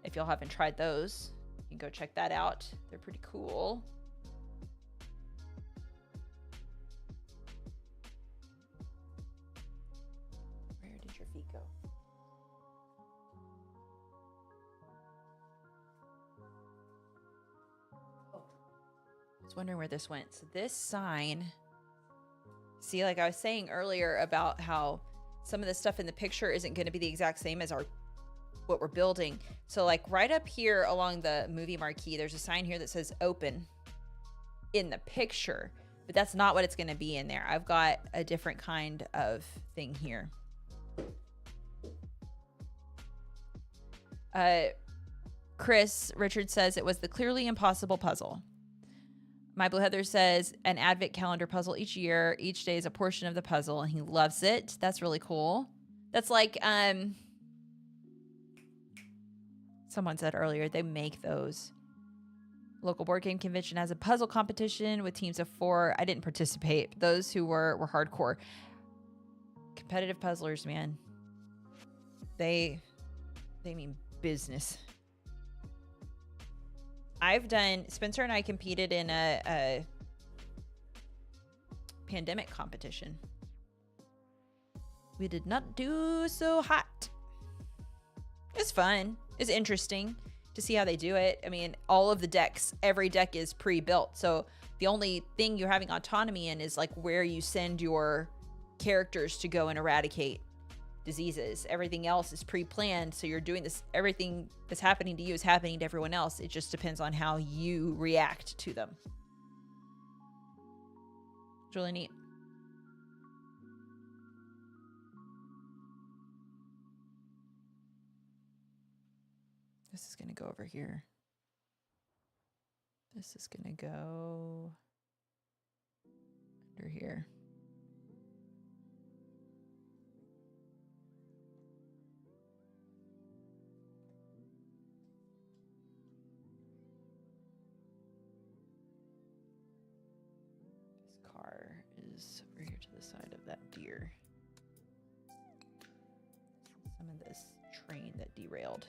If y'all haven't tried those, you can go check that out. They're pretty cool. Where did your feet go? Oh. I was wondering where this went. So this sign, see, like I was saying earlier about how some of the stuff in the picture isn't going to be the exact same as what we're building. So like right up here along the movie marquee, there's a sign here that says open in the picture, but that's not what it's going to be in there. I've got a different kind of thing here. Chris Richard says it was the clearly impossible puzzle. My Blue Heather says an advent calendar puzzle each year. Each day is a portion of the puzzle, and he loves it. That's really cool. That's like someone said earlier, they make those. Local board game convention has a puzzle competition with teams of 4. I didn't participate. Those who were hardcore. Competitive puzzlers, man. They mean business. Spencer and I competed in a pandemic competition. We did not do so hot. It's fun. It's interesting to see how they do it. I mean, all of the decks, every deck is pre-built. So the only thing you're having autonomy in is like where you send your characters to go and eradicate diseases. Everything else is pre-planned, so you're doing this. Everything that's happening to you is happening to everyone else. It just depends on how you react to them. It's really neat. This is gonna go over here. This is gonna go under here. is over here to the side of that deer. Some of this train that derailed.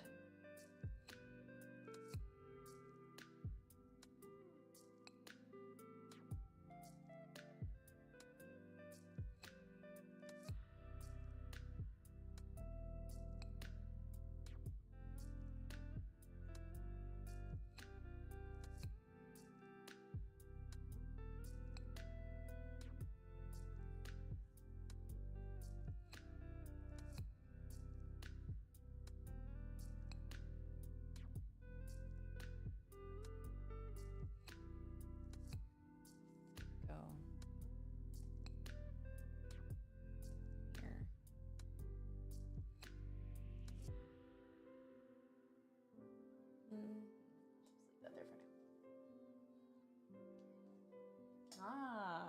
Ah.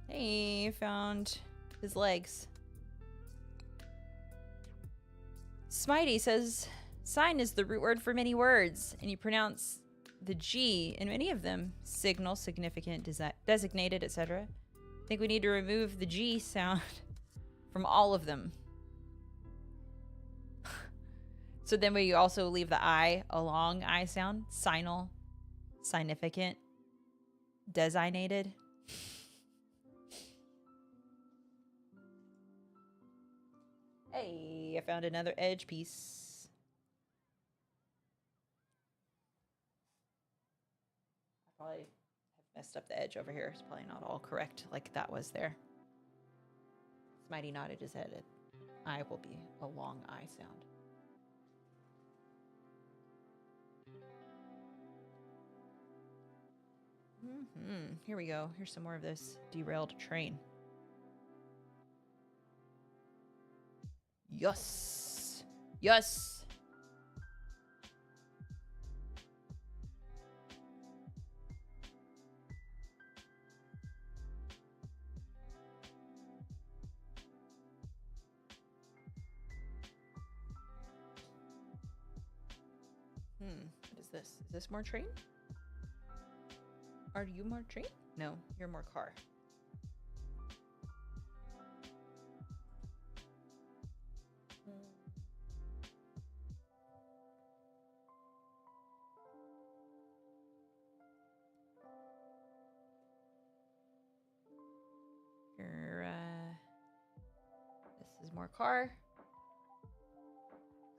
Hey, found his legs. Smitey says, sign is the root word for many words, and you pronounce the G in many of them. Signal, significant, designated, etc. I think we need to remove the G sound from all of them. So then we also leave the I, a long I sound. Signal, significant, designated. Hey, I found another edge piece. I probably have messed up the edge over here. It's probably not all correct like that was there. Smitey nodded his head. I will be a long I sound. Here we go. Here's some more of this derailed train. Yes. Yes. What is this? Is this more train? Are you more train? No, you're more car. This is more car.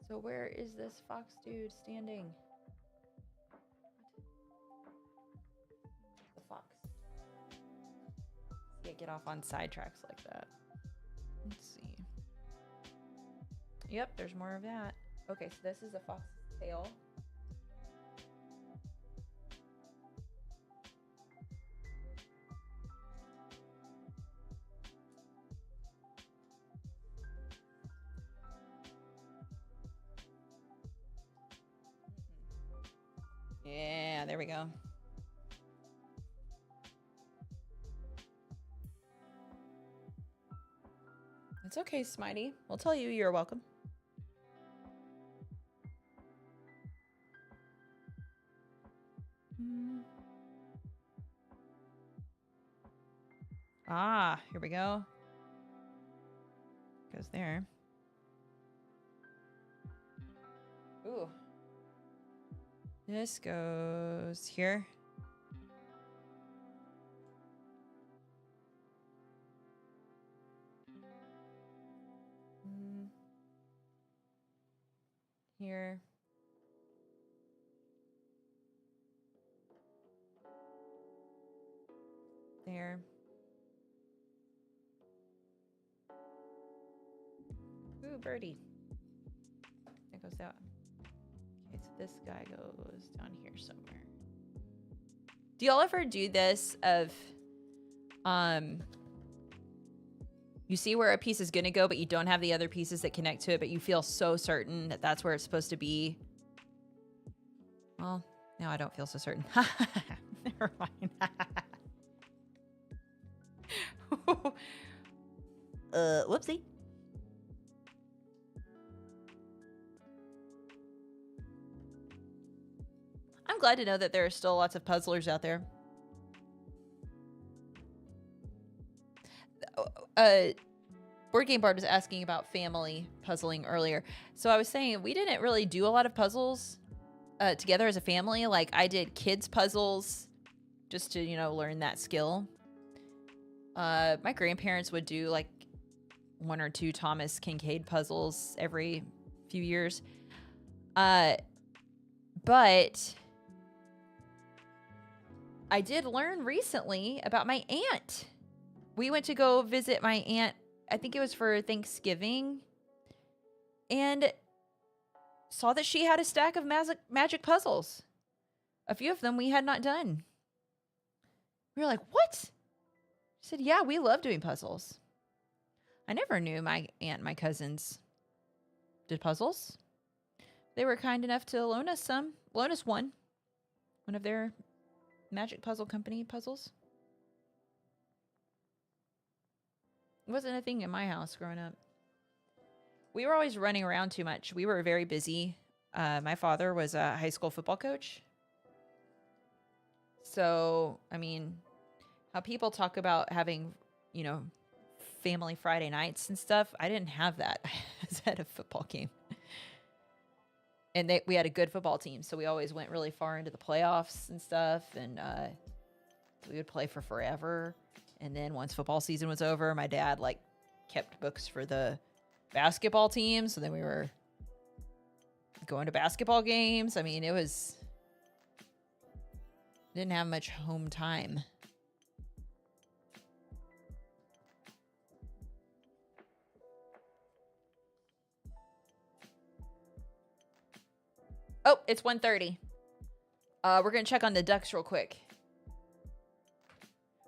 So where is this fox dude standing? The fox. See, I get off on sidetracks like that. Let's see. Yep, there's more of that. Okay, so this is a fox's tail. Yeah, there we go. It's okay, Smitey. We'll tell you you're welcome. Ah, here we go. Goes there. Ooh. This goes here. Here. There. Ooh, birdie. goes that. Okay, so this guy goes down here somewhere. Do y'all ever do this of, you see where a piece is going to go, but you don't have the other pieces that connect to it, but you feel so certain that that's where it's supposed to be? Well, now I don't feel so certain. Never mind. Whoopsie. I'm glad to know that there are still lots of puzzlers out there. Board Game Bard was asking about family puzzling earlier. So I was saying we didn't really do a lot of puzzles together as a family. Like I did kids puzzles just to, you know, learn that skill. My grandparents would do like 1 or 2 Thomas Kincaid puzzles every few years. But I did learn recently about my aunt. We went to go visit my aunt, I think it was for Thanksgiving, and saw that she had a stack of magic puzzles. A few of them we had not done. We were like, what? She said, yeah, we love doing puzzles. I never knew my aunt and my cousins did puzzles. They were kind enough to loan us one of their Magic Puzzle Company puzzles. It wasn't a thing in my house growing up. We were always running around too much. We were very busy. My father was a high school football coach. So, I mean, how people talk about having, you know, family Friday nights and stuff, I didn't have that. I was at a football game. And we had a good football team, so we always went really far into the playoffs and stuff, and we would play for forever. And then once football season was over, my dad, like, kept books for the basketball team, so then we were going to basketball games. I mean, didn't have much home time. Oh, it's 1:30. We're going to check on the ducks real quick.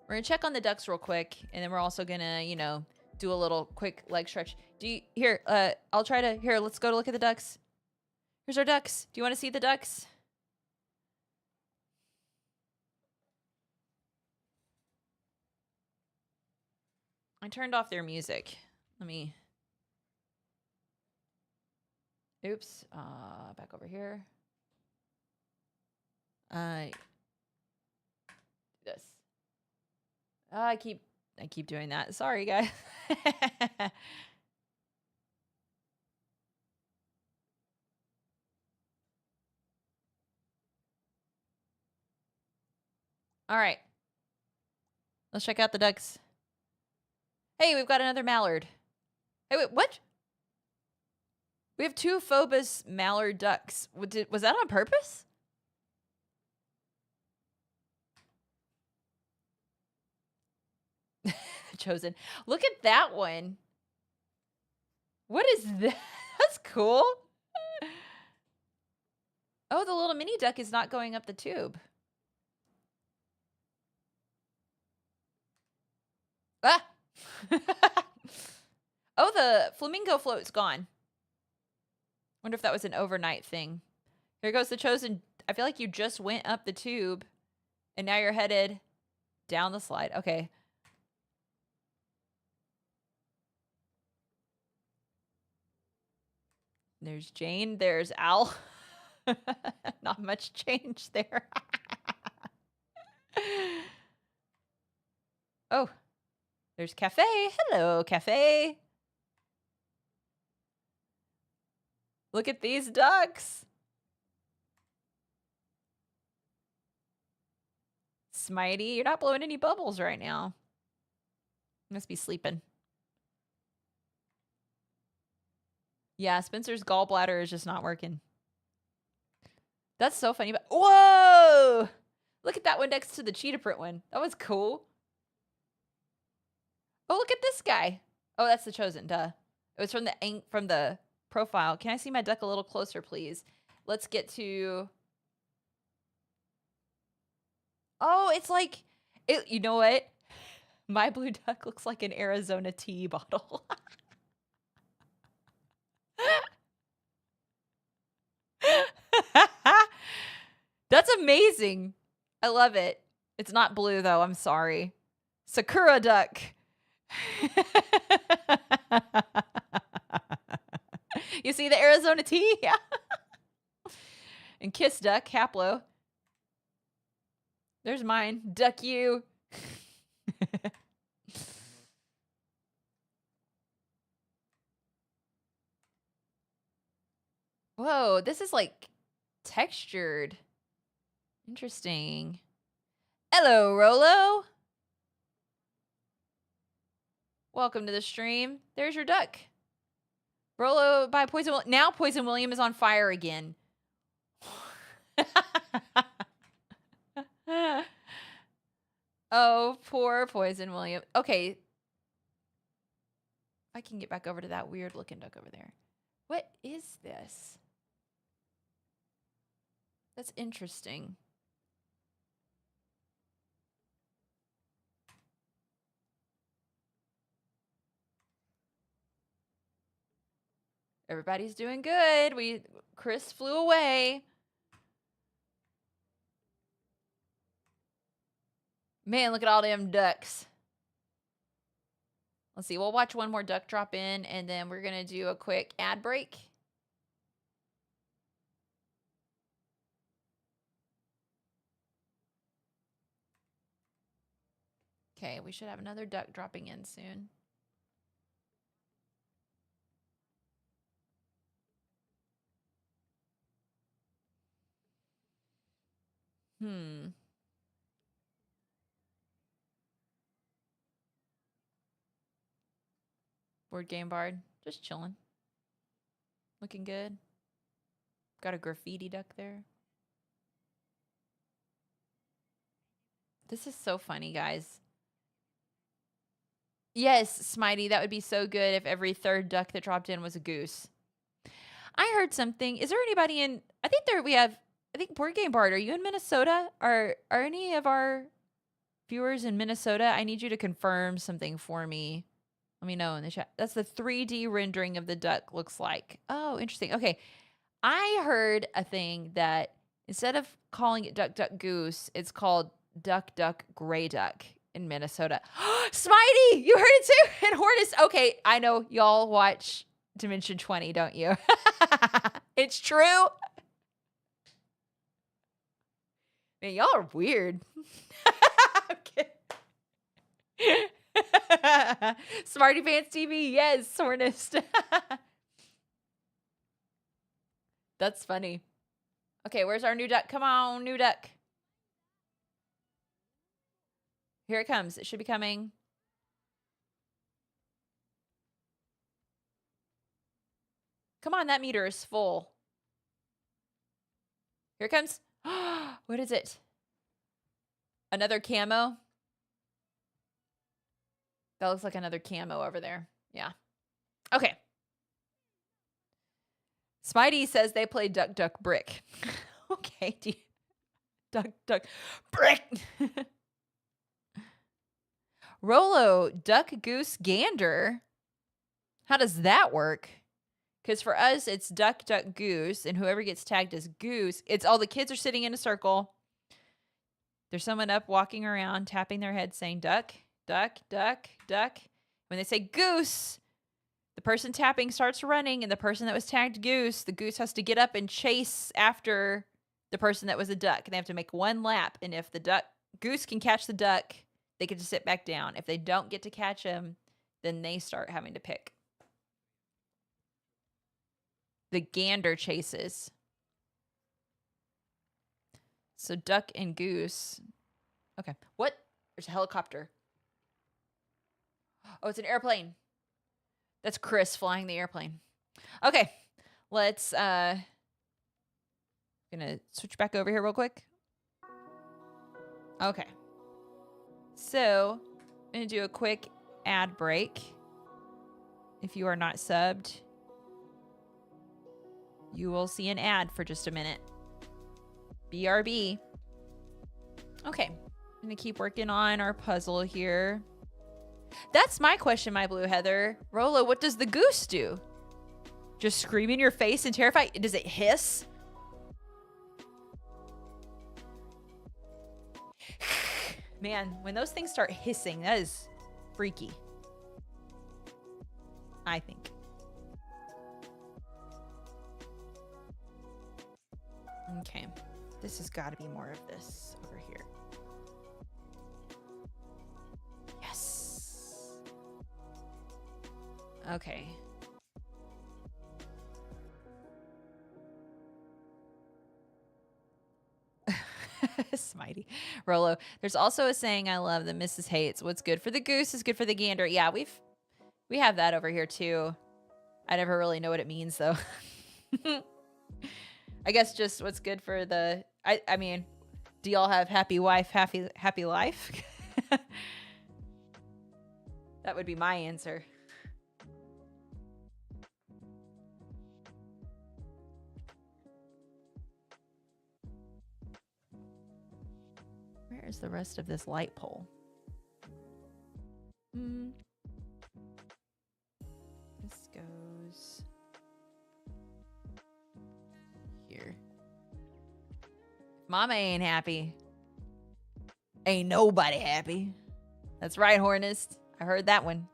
We're going to check on the ducks real quick, and then we're also going to, you know, do a little quick leg stretch. I'll try to, let's go to look at the ducks. Here's our ducks. Do you want to see the ducks? I turned off their music. Oops. Back over here. This. I keep doing that. Sorry, guys. All right. Let's check out the ducks. Hey, we've got another mallard. Hey, wait, what? We have 2 Phobos mallard ducks. Was that on purpose? Chosen. Look at that one. What is that? That's cool. Oh, the little mini duck is not going up the tube. Ah! Oh, the flamingo float's gone. Wonder if that was an overnight thing. Here goes the Chosen. I feel like you just went up the tube, and now you're headed down the slide. Okay. There's Jane. There's Al. Not much change there. Oh, there's Cafe. Hello, Cafe. Look at these ducks. Smitey, you're not blowing any bubbles right now. Must be sleeping. Yeah, Spencer's gallbladder is just not working. That's so funny. But whoa! Look at that one next to the cheetah print one. That was cool. Oh, look at this guy. Oh, that's the Chosen. Duh. It was from the profile. Can I see my duck a little closer, please? Let's get to... Oh, it's like... You know what? My blue duck looks like an Arizona tea bottle. That's amazing. I love it. It's not blue, though. I'm sorry. Sakura duck. You see the Arizona tea? Yeah. And kiss duck, haplo. There's mine. Duck you. Whoa, this is like textured. Interesting. Hello, Rolo. Welcome to the stream. There's your duck. Rolo by Poison William. Now Poison William is on fire again. Oh, poor Poison William. Okay. I can get back over to that weird looking duck over there. What is this? That's interesting. Everybody's doing good. Chris flew away. Man, look at all them ducks. Let's see. We'll watch one more duck drop in, and then we're going to do a quick ad break. Okay, we should have another duck dropping in soon. Board game bard. Just chilling. Looking good. Got a graffiti duck there. This is so funny, guys. Yes, Smitey, that would be so good if every third duck that dropped in was a goose. I heard something. Is there anybody in... I think Board Game Bard, are you in Minnesota? Are any of our viewers in Minnesota? I need you to confirm something for me. Let me know in the chat. That's the 3D rendering of the duck looks like. Oh, interesting. Okay. I heard a thing that instead of calling it Duck Duck Goose, it's called Duck Duck Gray Duck in Minnesota. Smitey, you heard it too? And Hortus. Okay, I know y'all watch Dimension 20, don't you? It's true. Man, y'all are weird. Okay. Smarty Pants TV, yes, Hornist. That's funny. Okay, where's our new duck? Come on, new duck. Here it comes. It should be coming. Come on, that meter is full. Here it comes. What is it? Another camo? That looks like another camo over there. Yeah. Okay. Smitey says they play Duck Duck Brick. Okay. Duck Duck Brick. Rolo, Duck Goose Gander. How does that work? Because for us, it's Duck Duck Goose, and whoever gets tagged as Goose, it's all the kids are sitting in a circle. There's someone up walking around, tapping their head, saying duck, duck, duck, duck. When they say goose, the person tapping starts running, and the person that was tagged goose, the goose has to get up and chase after the person that was a duck. And they have to make one lap, and if the goose can catch the duck, they get to sit back down. If they don't get to catch him, then they start having to pick. The gander chases. So duck and goose. Okay. What? There's a helicopter. Oh, it's an airplane. That's Chris flying the airplane. Okay. Let's gonna switch back over here real quick. Okay. So I'm gonna do a quick ad break. If you are not subbed, You will see an ad for just a minute. BRB. Okay. I'm going to keep working on our puzzle here. That's my question, my blue Heather. Rolo, what does the goose do? Just scream in your face and terrify? Does it hiss? Man, when those things start hissing, that is freaky. I think. Okay. This has got to be more of this over here. Yes. Okay. Smitey. Rolo. There's also a saying I love that Mrs. hates. What's good for the goose is good for the gander. Yeah, we have that over here too. I never really know what it means though. I guess just what's good for the I mean, do y'all have happy wife, happy life? That would be my answer. Where is the rest of this light pole? This goes here. Mama ain't happy. Ain't nobody happy. That's right, Hornist. I heard that one.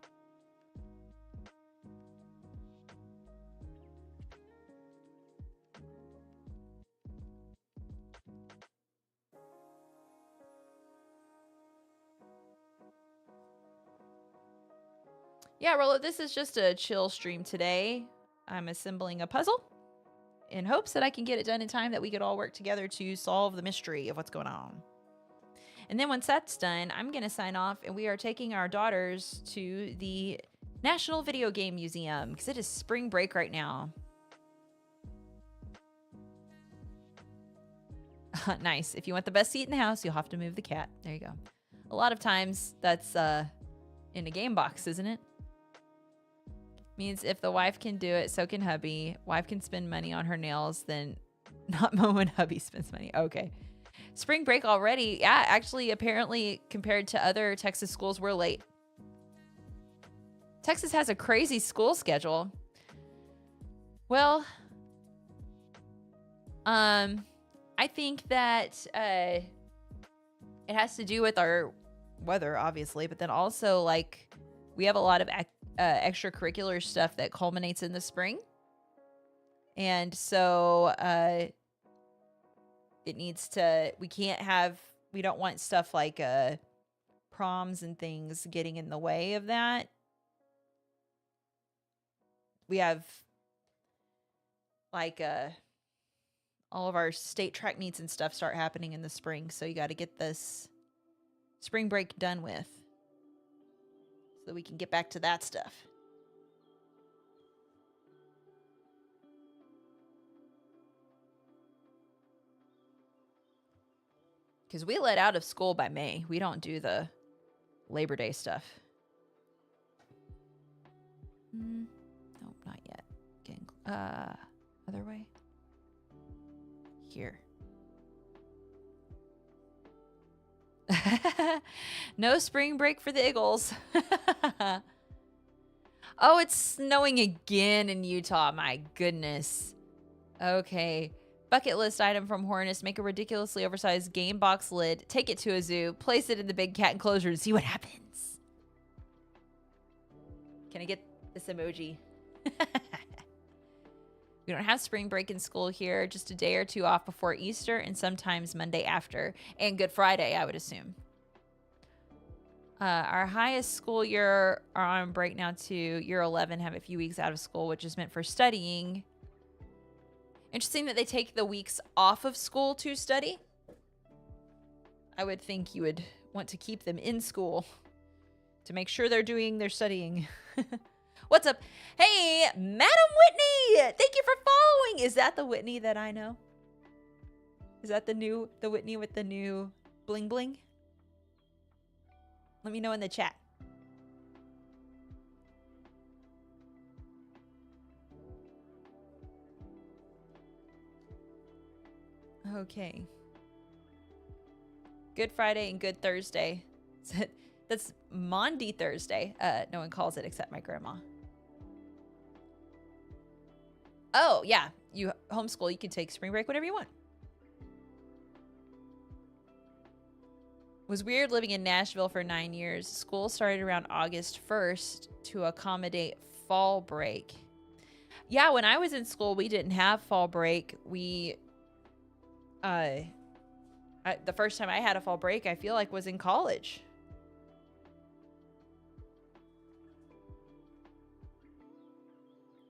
Yeah, Rolo, this is just a chill stream today. I'm assembling a puzzle in hopes that I can get it done in time that we could all work together to solve the mystery of what's going on. And then once that's done, I'm going to sign off, and we are taking our daughters to the National Video Game Museum because it is spring break right now. Nice. If you want the best seat in the house, you'll have to move the cat. There you go. A lot of times that's in a game box, isn't it? Means if the wife can do it, so can hubby. Wife can spend money on her nails, then not mow when hubby spends money. Okay. Spring break already. Yeah, actually, apparently, compared to other Texas schools, we're late. Texas has a crazy school schedule. Well, I think that it has to do with our weather, obviously, but then also, like, we have a lot of extracurricular stuff that culminates in the spring. And so it needs to, we don't want stuff like proms and things getting in the way of that. We have like all of our state track meets and stuff start happening in the spring. So you got to get this spring break done with so we can get back to that stuff. Because we let out of school by May. We don't do the Labor Day stuff. No, not yet. Getting, other way. Here. No spring break for the Eagles. Oh, it's snowing again in Utah. My goodness. Okay. Bucket list item from Hornist. Make a ridiculously oversized game box lid. Take it to a zoo. Place it in the big cat enclosure and see what happens. Can I get this emoji? We don't have spring break in school here. Just a day or two off before Easter and sometimes Monday after. And Good Friday, I would assume. Our highest school year are on break now too. Year 11 have a few weeks out of school, which is meant for studying. Interesting that they take the weeks off of school to study. I would think you would want to keep them in school to make sure they're doing their studying. What's up? Hey, Madam Whitney! Thank you for following. Is that the Whitney that I know? Is that the Whitney with the new bling bling? Let me know in the chat. Okay. Good Friday and Good Thursday. That's Maundy Thursday. No one calls it except my grandma. Oh, yeah. You homeschool, you can take spring break whenever you want. It was weird living in Nashville for 9 years. School started around August 1st to accommodate fall break. Yeah, when I was in school, we didn't have fall break. The first time I had a fall break, I feel like was in college.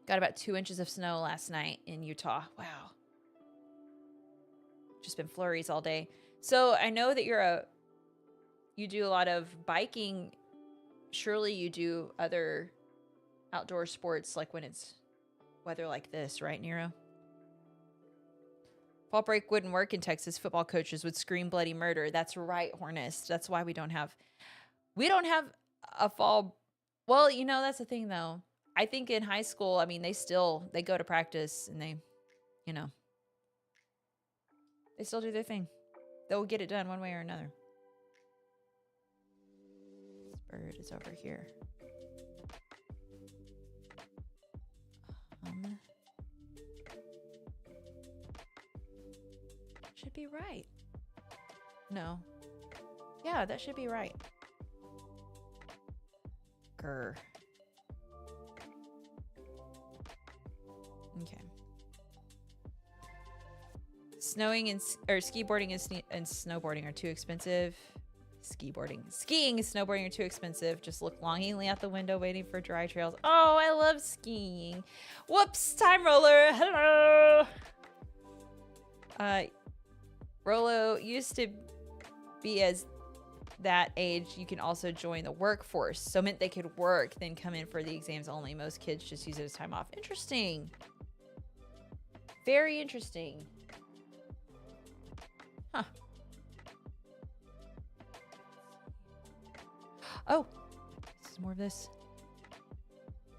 Got about 2 inches of snow last night in Utah. Wow. Just been flurries all day. So I know that you do a lot of biking. Surely you do other outdoor sports like when it's weather like this, right, Nero? Fall break wouldn't work in Texas. Football coaches would scream bloody murder. That's right, Hornist. That's why we don't have a fall. Well, that's the thing though. I think in high school, I mean, they go to practice and they still do their thing. They'll get it done one way or another. This bird is over here. Should be right. No. Yeah, that should be right. Grr. Okay. Skiing and snowboarding are too expensive. Skiing and snowboarding are too expensive. Just look longingly out the window waiting for dry trails. Oh, I love skiing. Whoops, time roller. Hello. Rolo used to be as that age, you can also join the workforce. So it meant they could work, then come in for the exams only. Most kids just use it as time off. Interesting. Very interesting. Huh. Oh, this is more of this.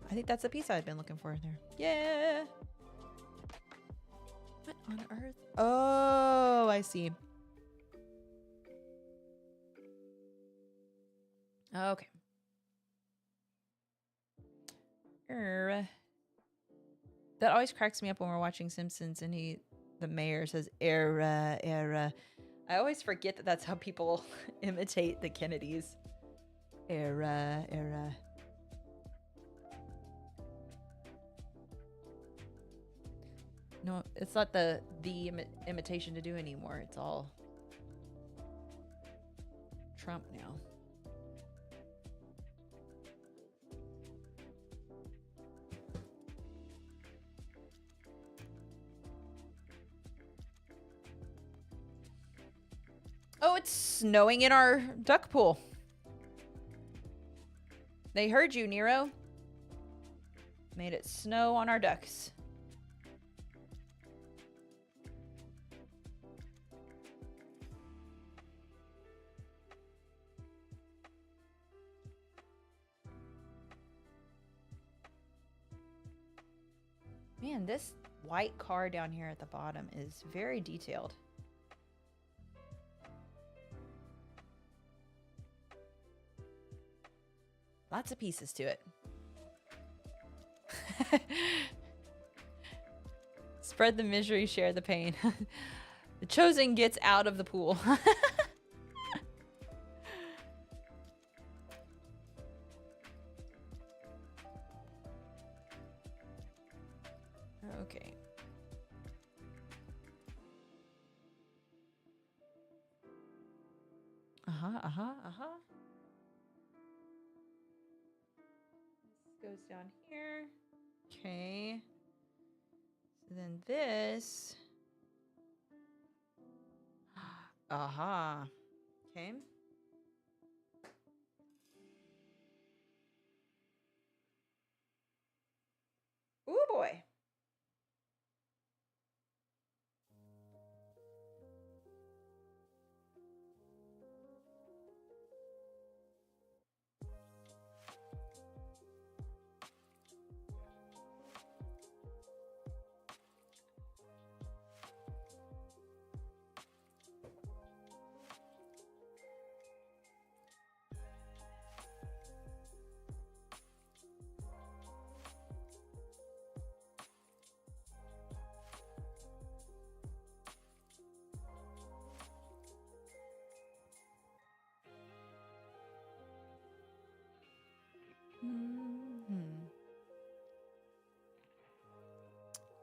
I think that's the piece I've been looking for there. Yeah. What on earth? Oh, I see. Okay. That always cracks me up when we're watching Simpsons and the mayor says, era. I always forget that that's how people imitate the Kennedys. Era. No, it's not the imitation to do anymore. It's all Trump now. Oh, it's snowing in our duck pool. They heard you, Nero. Made it snow on our ducks. Man, this white car down here at the bottom is very detailed. Lots of pieces to it. Spread the misery, share the pain. The chosen gets out of the pool. Okay. This goes down here. Okay. So then this. Okay. Ooh boy.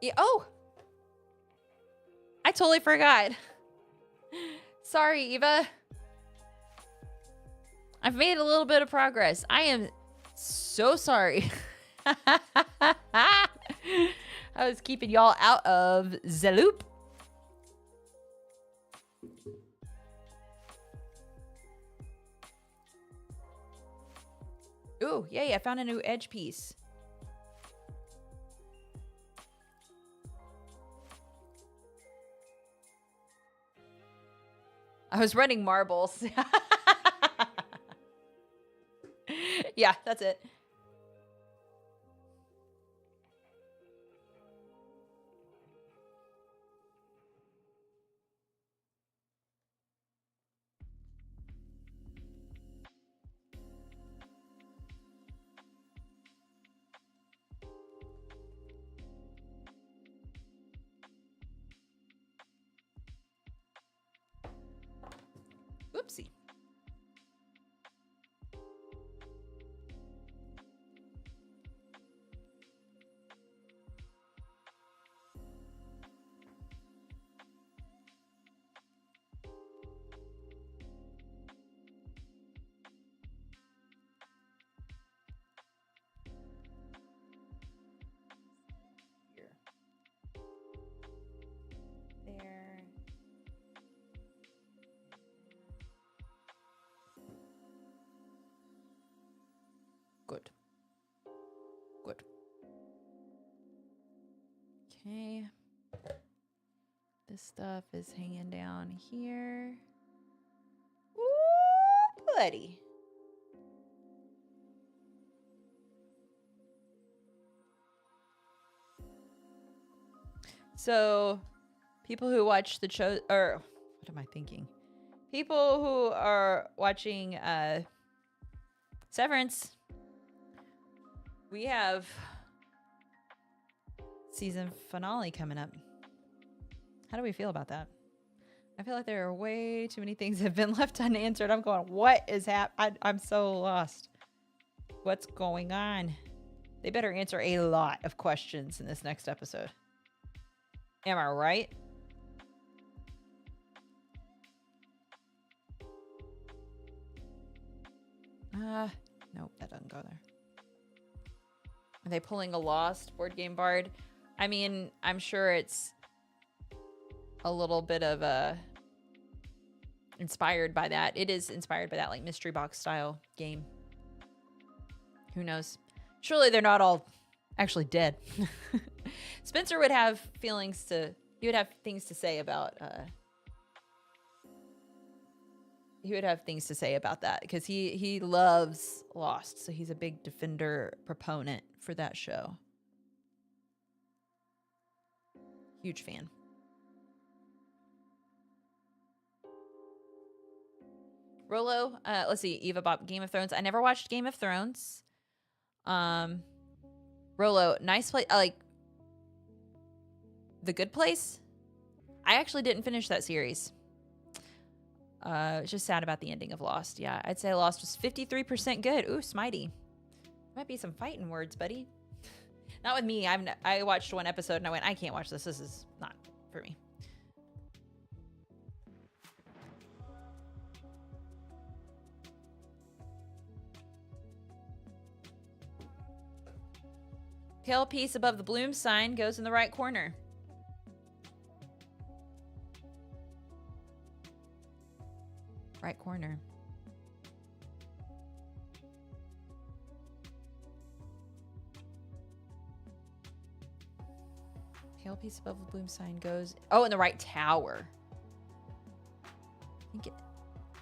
Yeah, oh! I totally forgot. Sorry, Eva. I've made a little bit of progress. I am so sorry. I was keeping y'all out of the loop. Ooh, yay, I found a new edge piece. I was running marbles. Yeah, that's it. Whoopsie. Here. There. Good. Good. Okay. This stuff is hanging down here. Ooh, buddy. So, people who watch the show, or what am I thinking? People who are watching Severance, we have season finale coming up. How do we feel about that? I feel like there are way too many things that have been left unanswered. I'm going, what is happening? I'm so lost. What's going on? They better answer a lot of questions in this next episode. Am I right? Nope, that doesn't go there. Are they pulling a Lost board game bard? I mean, I'm sure it's a little bit of inspired by that. It is inspired by that, like, mystery box style game. Who knows? Surely they're not all actually dead. Spencer would have feelings to... He would have things to say about... he would have things to say about that because he loves Lost, so he's a big defender proponent for that show. Huge fan. Rolo, let's see, Eva Bob, Game of Thrones. I never watched Game of Thrones. Rolo, nice place, like The Good Place. I actually didn't finish that series. It's just sad about the ending of Lost. Yeah, I'd say Lost was 53% good. Ooh, Smitey. Might be some fighting words, buddy. Not with me. I watched one episode and I went, I can't watch this. This is not for me. Pale piece above the bloom sign goes in the right corner. Right corner. Pale piece above the bloom sign goes... Oh, in the right tower. I think it...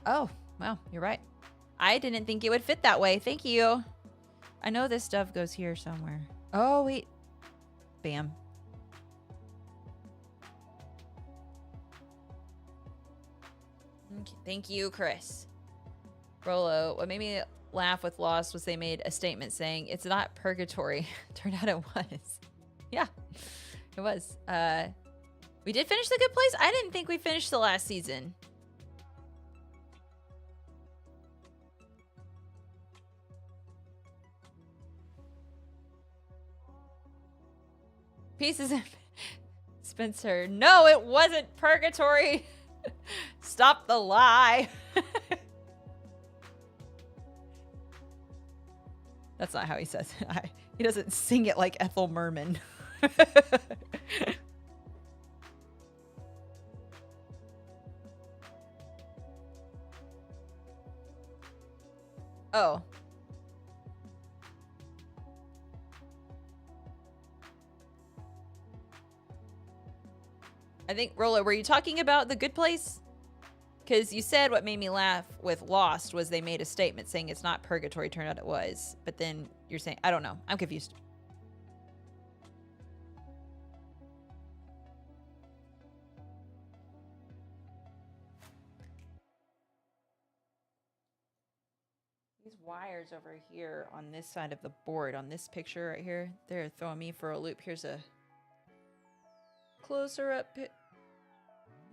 Oh, well, you're right. I didn't think it would fit that way. Thank you. I know this stuff goes here somewhere. Oh, wait. Bam. Thank you, Chris. Rolo, what made me laugh with Lost was they made a statement saying it's not purgatory. Turned out it was. Yeah, it was. We did finish The Good Place? I didn't think we finished the last season. Pieces Spencer, no, it wasn't purgatory. Stop the lie. That's not how he says it. He doesn't sing it like Ethel Merman. Oh. I think, Rolo, were you talking about The Good Place? Because you said what made me laugh with Lost was they made a statement saying it's not purgatory. Turned out it was. But then you're saying, I don't know. I'm confused. These wires over here on this side of the board, on this picture right here, they're throwing me for a loop. Here's a closer up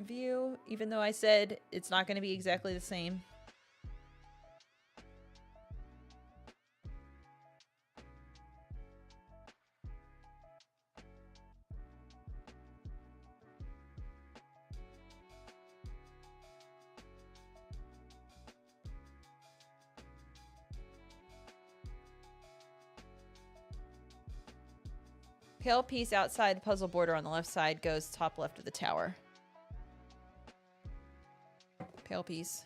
view, even though I said it's not going to be exactly the same. Pale piece outside the puzzle border on the left side goes top left of the tower. Pale piece.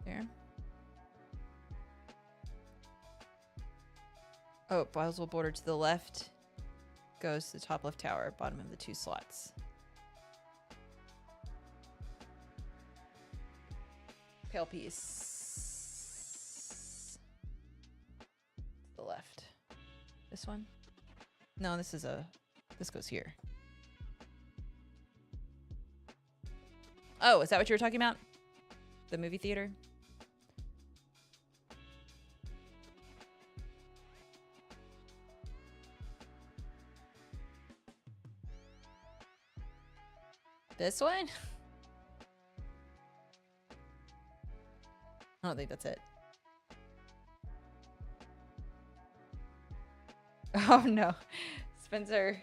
There. Oh, puzzle border to the left goes to the top left tower, bottom of the 2 slots. Pale piece. To the left. This one? No, this goes here. Oh, is that what you were talking about? The movie theater? This one? I don't think that's it. Oh no. Spencer.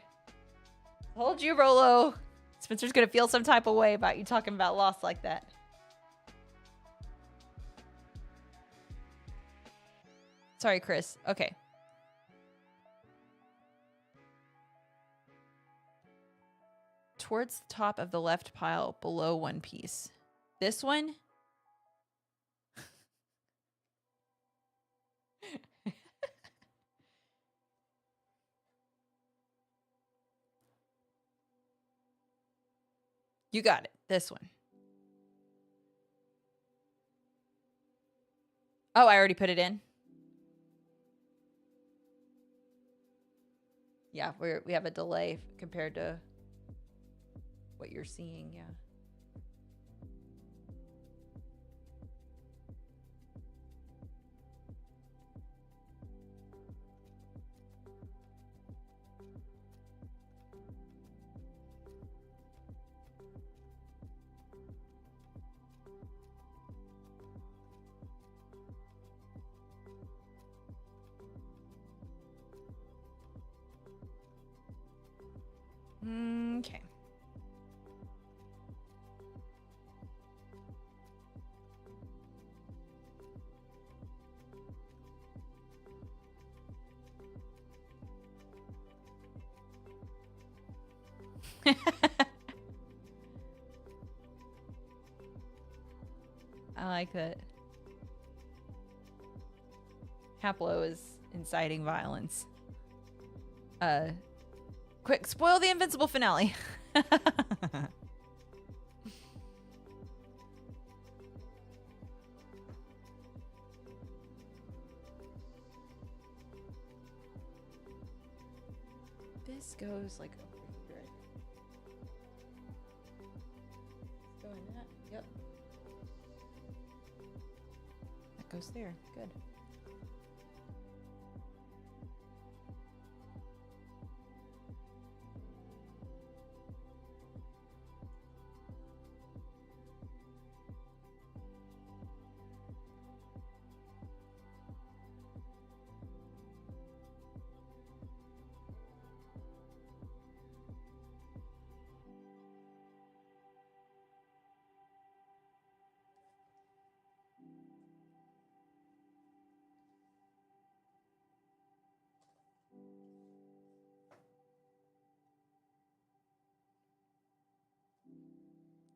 Hold you, Rolo. Spencer's gonna feel some type of way about you talking about Lost like that. Sorry, Chris. Okay. Towards the top of the left pile, below one piece. This one? You got it. This one. Oh, I already put it in. Yeah, we have a delay compared to what you're seeing, yeah. Okay. I like that. Haplo is inciting violence. Quick, spoil the Invincible finale. This goes like over here. Go in that. Yep. That goes there. Good.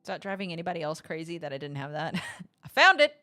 that driving anybody else crazy that I didn't have that? I found it.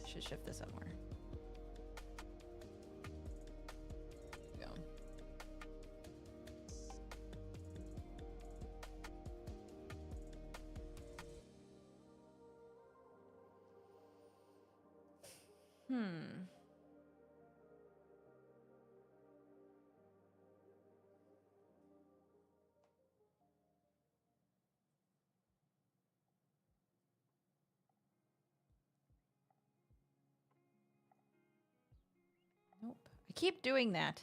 Should shift this up more. Go. Nope. I keep doing that.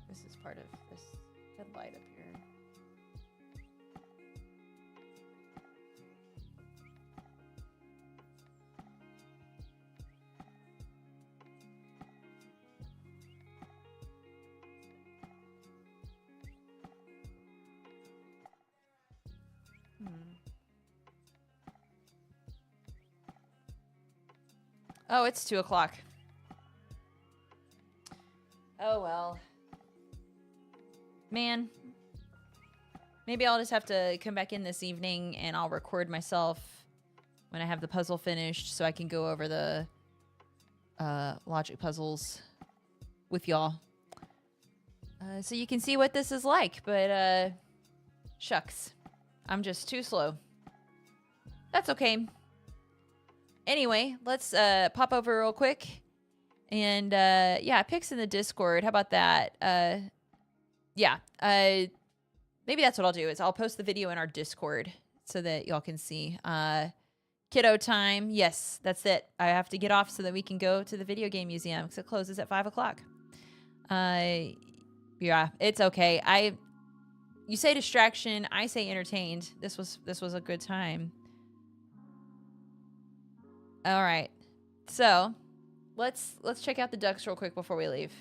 This is part of this headlight up here. Oh, it's 2 o'clock. Oh, well. Man. Maybe I'll just have to come back in this evening and I'll record myself when I have the puzzle finished so I can go over the logic puzzles with y'all. So you can see what this is like, but shucks. I'm just too slow. That's okay. Anyway, let's pop over real quick. And yeah, pics in the Discord. How about that? Yeah. Maybe that's what I'll do is I'll post the video in our Discord so that y'all can see. Kiddo time. Yes, that's it. I have to get off so that we can go to the video game museum because it closes at 5 o'clock. Yeah, it's okay. You say distraction, I say entertained. This was a good time. All right. So, let's check out the ducks real quick before we leave.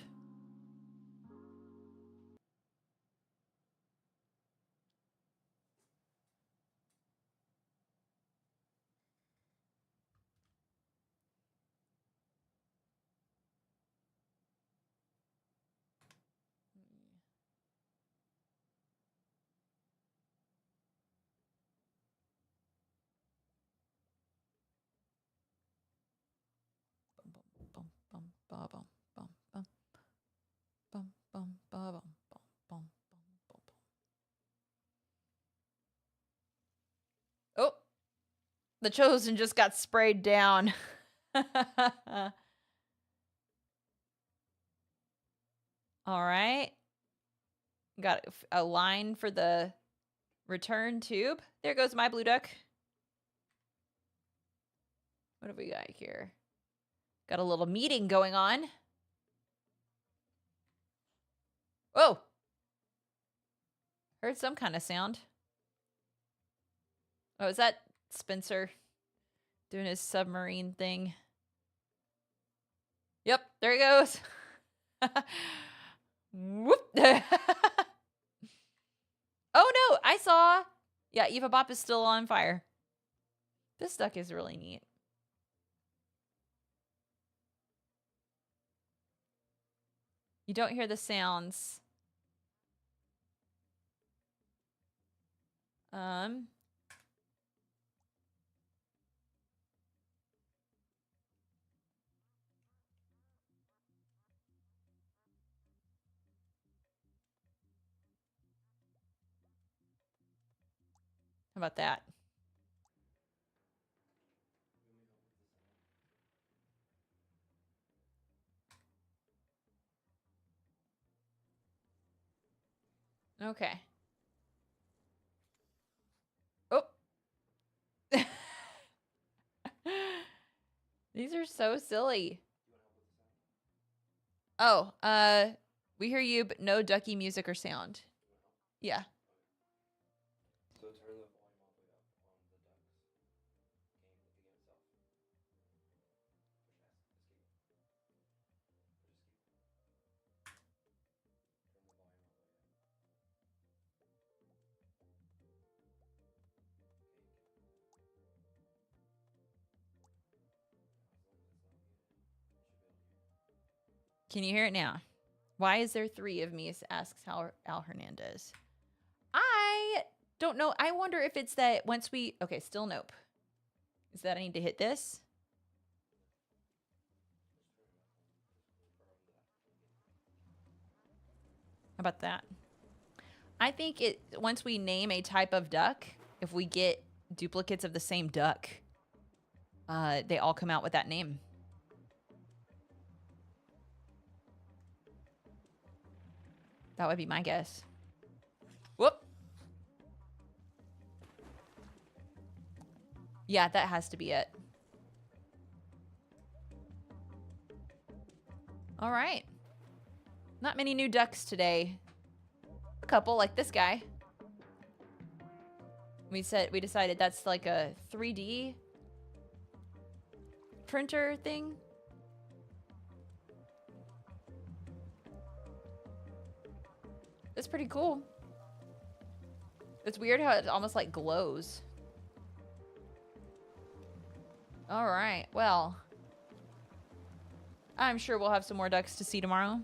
ba bum bum bum bum bum ba bum bum bum bum bum. Oh, the chosen just got sprayed down. All right. Got a line for the return tube. There goes my blue duck. What have we got here? Got a little meeting going on. Whoa. Heard some kind of sound. Oh, is that Spencer doing his submarine thing? Yep, there he goes. Whoop. Oh no, I saw. Yeah, Eva Bop is still on fire. This duck is really neat. You don't hear the sounds. How about that? Okay. Oh. These are so silly. Oh, we hear you, but no ducky music or sound. Yeah. So turn the volume all the way up on the ducks game itself. Can you hear it now? Why is there 3 of me? Asks Al Hernandez. I don't know. I wonder if it's that once we... Okay, still nope. Is that I need to hit this? How about that? I think it once we name a type of duck, if we get duplicates of the same duck, they all come out with that name. That would be my guess. Whoop. Yeah, that has to be it. All right. Not many new ducks today. A couple, like this guy. We decided that's like a 3D printer thing. It's pretty cool. It's weird how it almost like glows. All right, well, I'm sure we'll have some more ducks to see tomorrow.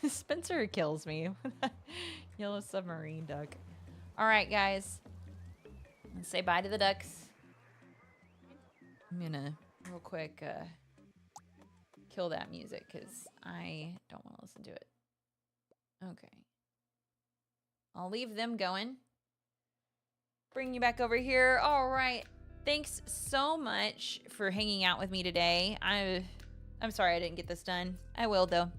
Spencer kills me. Yellow submarine duck. All right, guys. Let's say bye to the ducks. I'm gonna real quick kill that music because I don't want to listen to it. Okay. I'll leave them going. Bring you back over here. All right. Thanks so much for hanging out with me today. I'm sorry I didn't get this done. I will, though.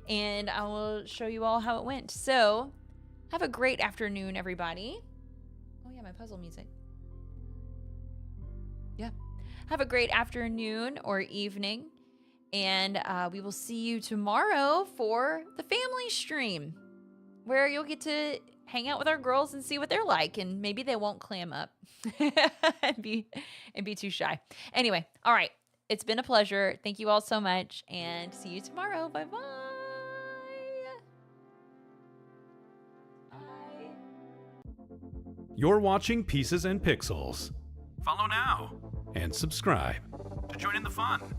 And I will show you all how it went. So, have a great afternoon, everybody. Oh, yeah, my puzzle music. Yeah. Have a great afternoon or evening. And we will see you tomorrow for the family stream, where you'll get to hang out with our girls and see what they're like, and maybe they won't clam up and be too shy. Anyway, all right. It's been a pleasure. Thank you all so much, and see you tomorrow. Bye-bye. Bye. You're watching Pieces and Pixels. Follow now and subscribe to join in the fun.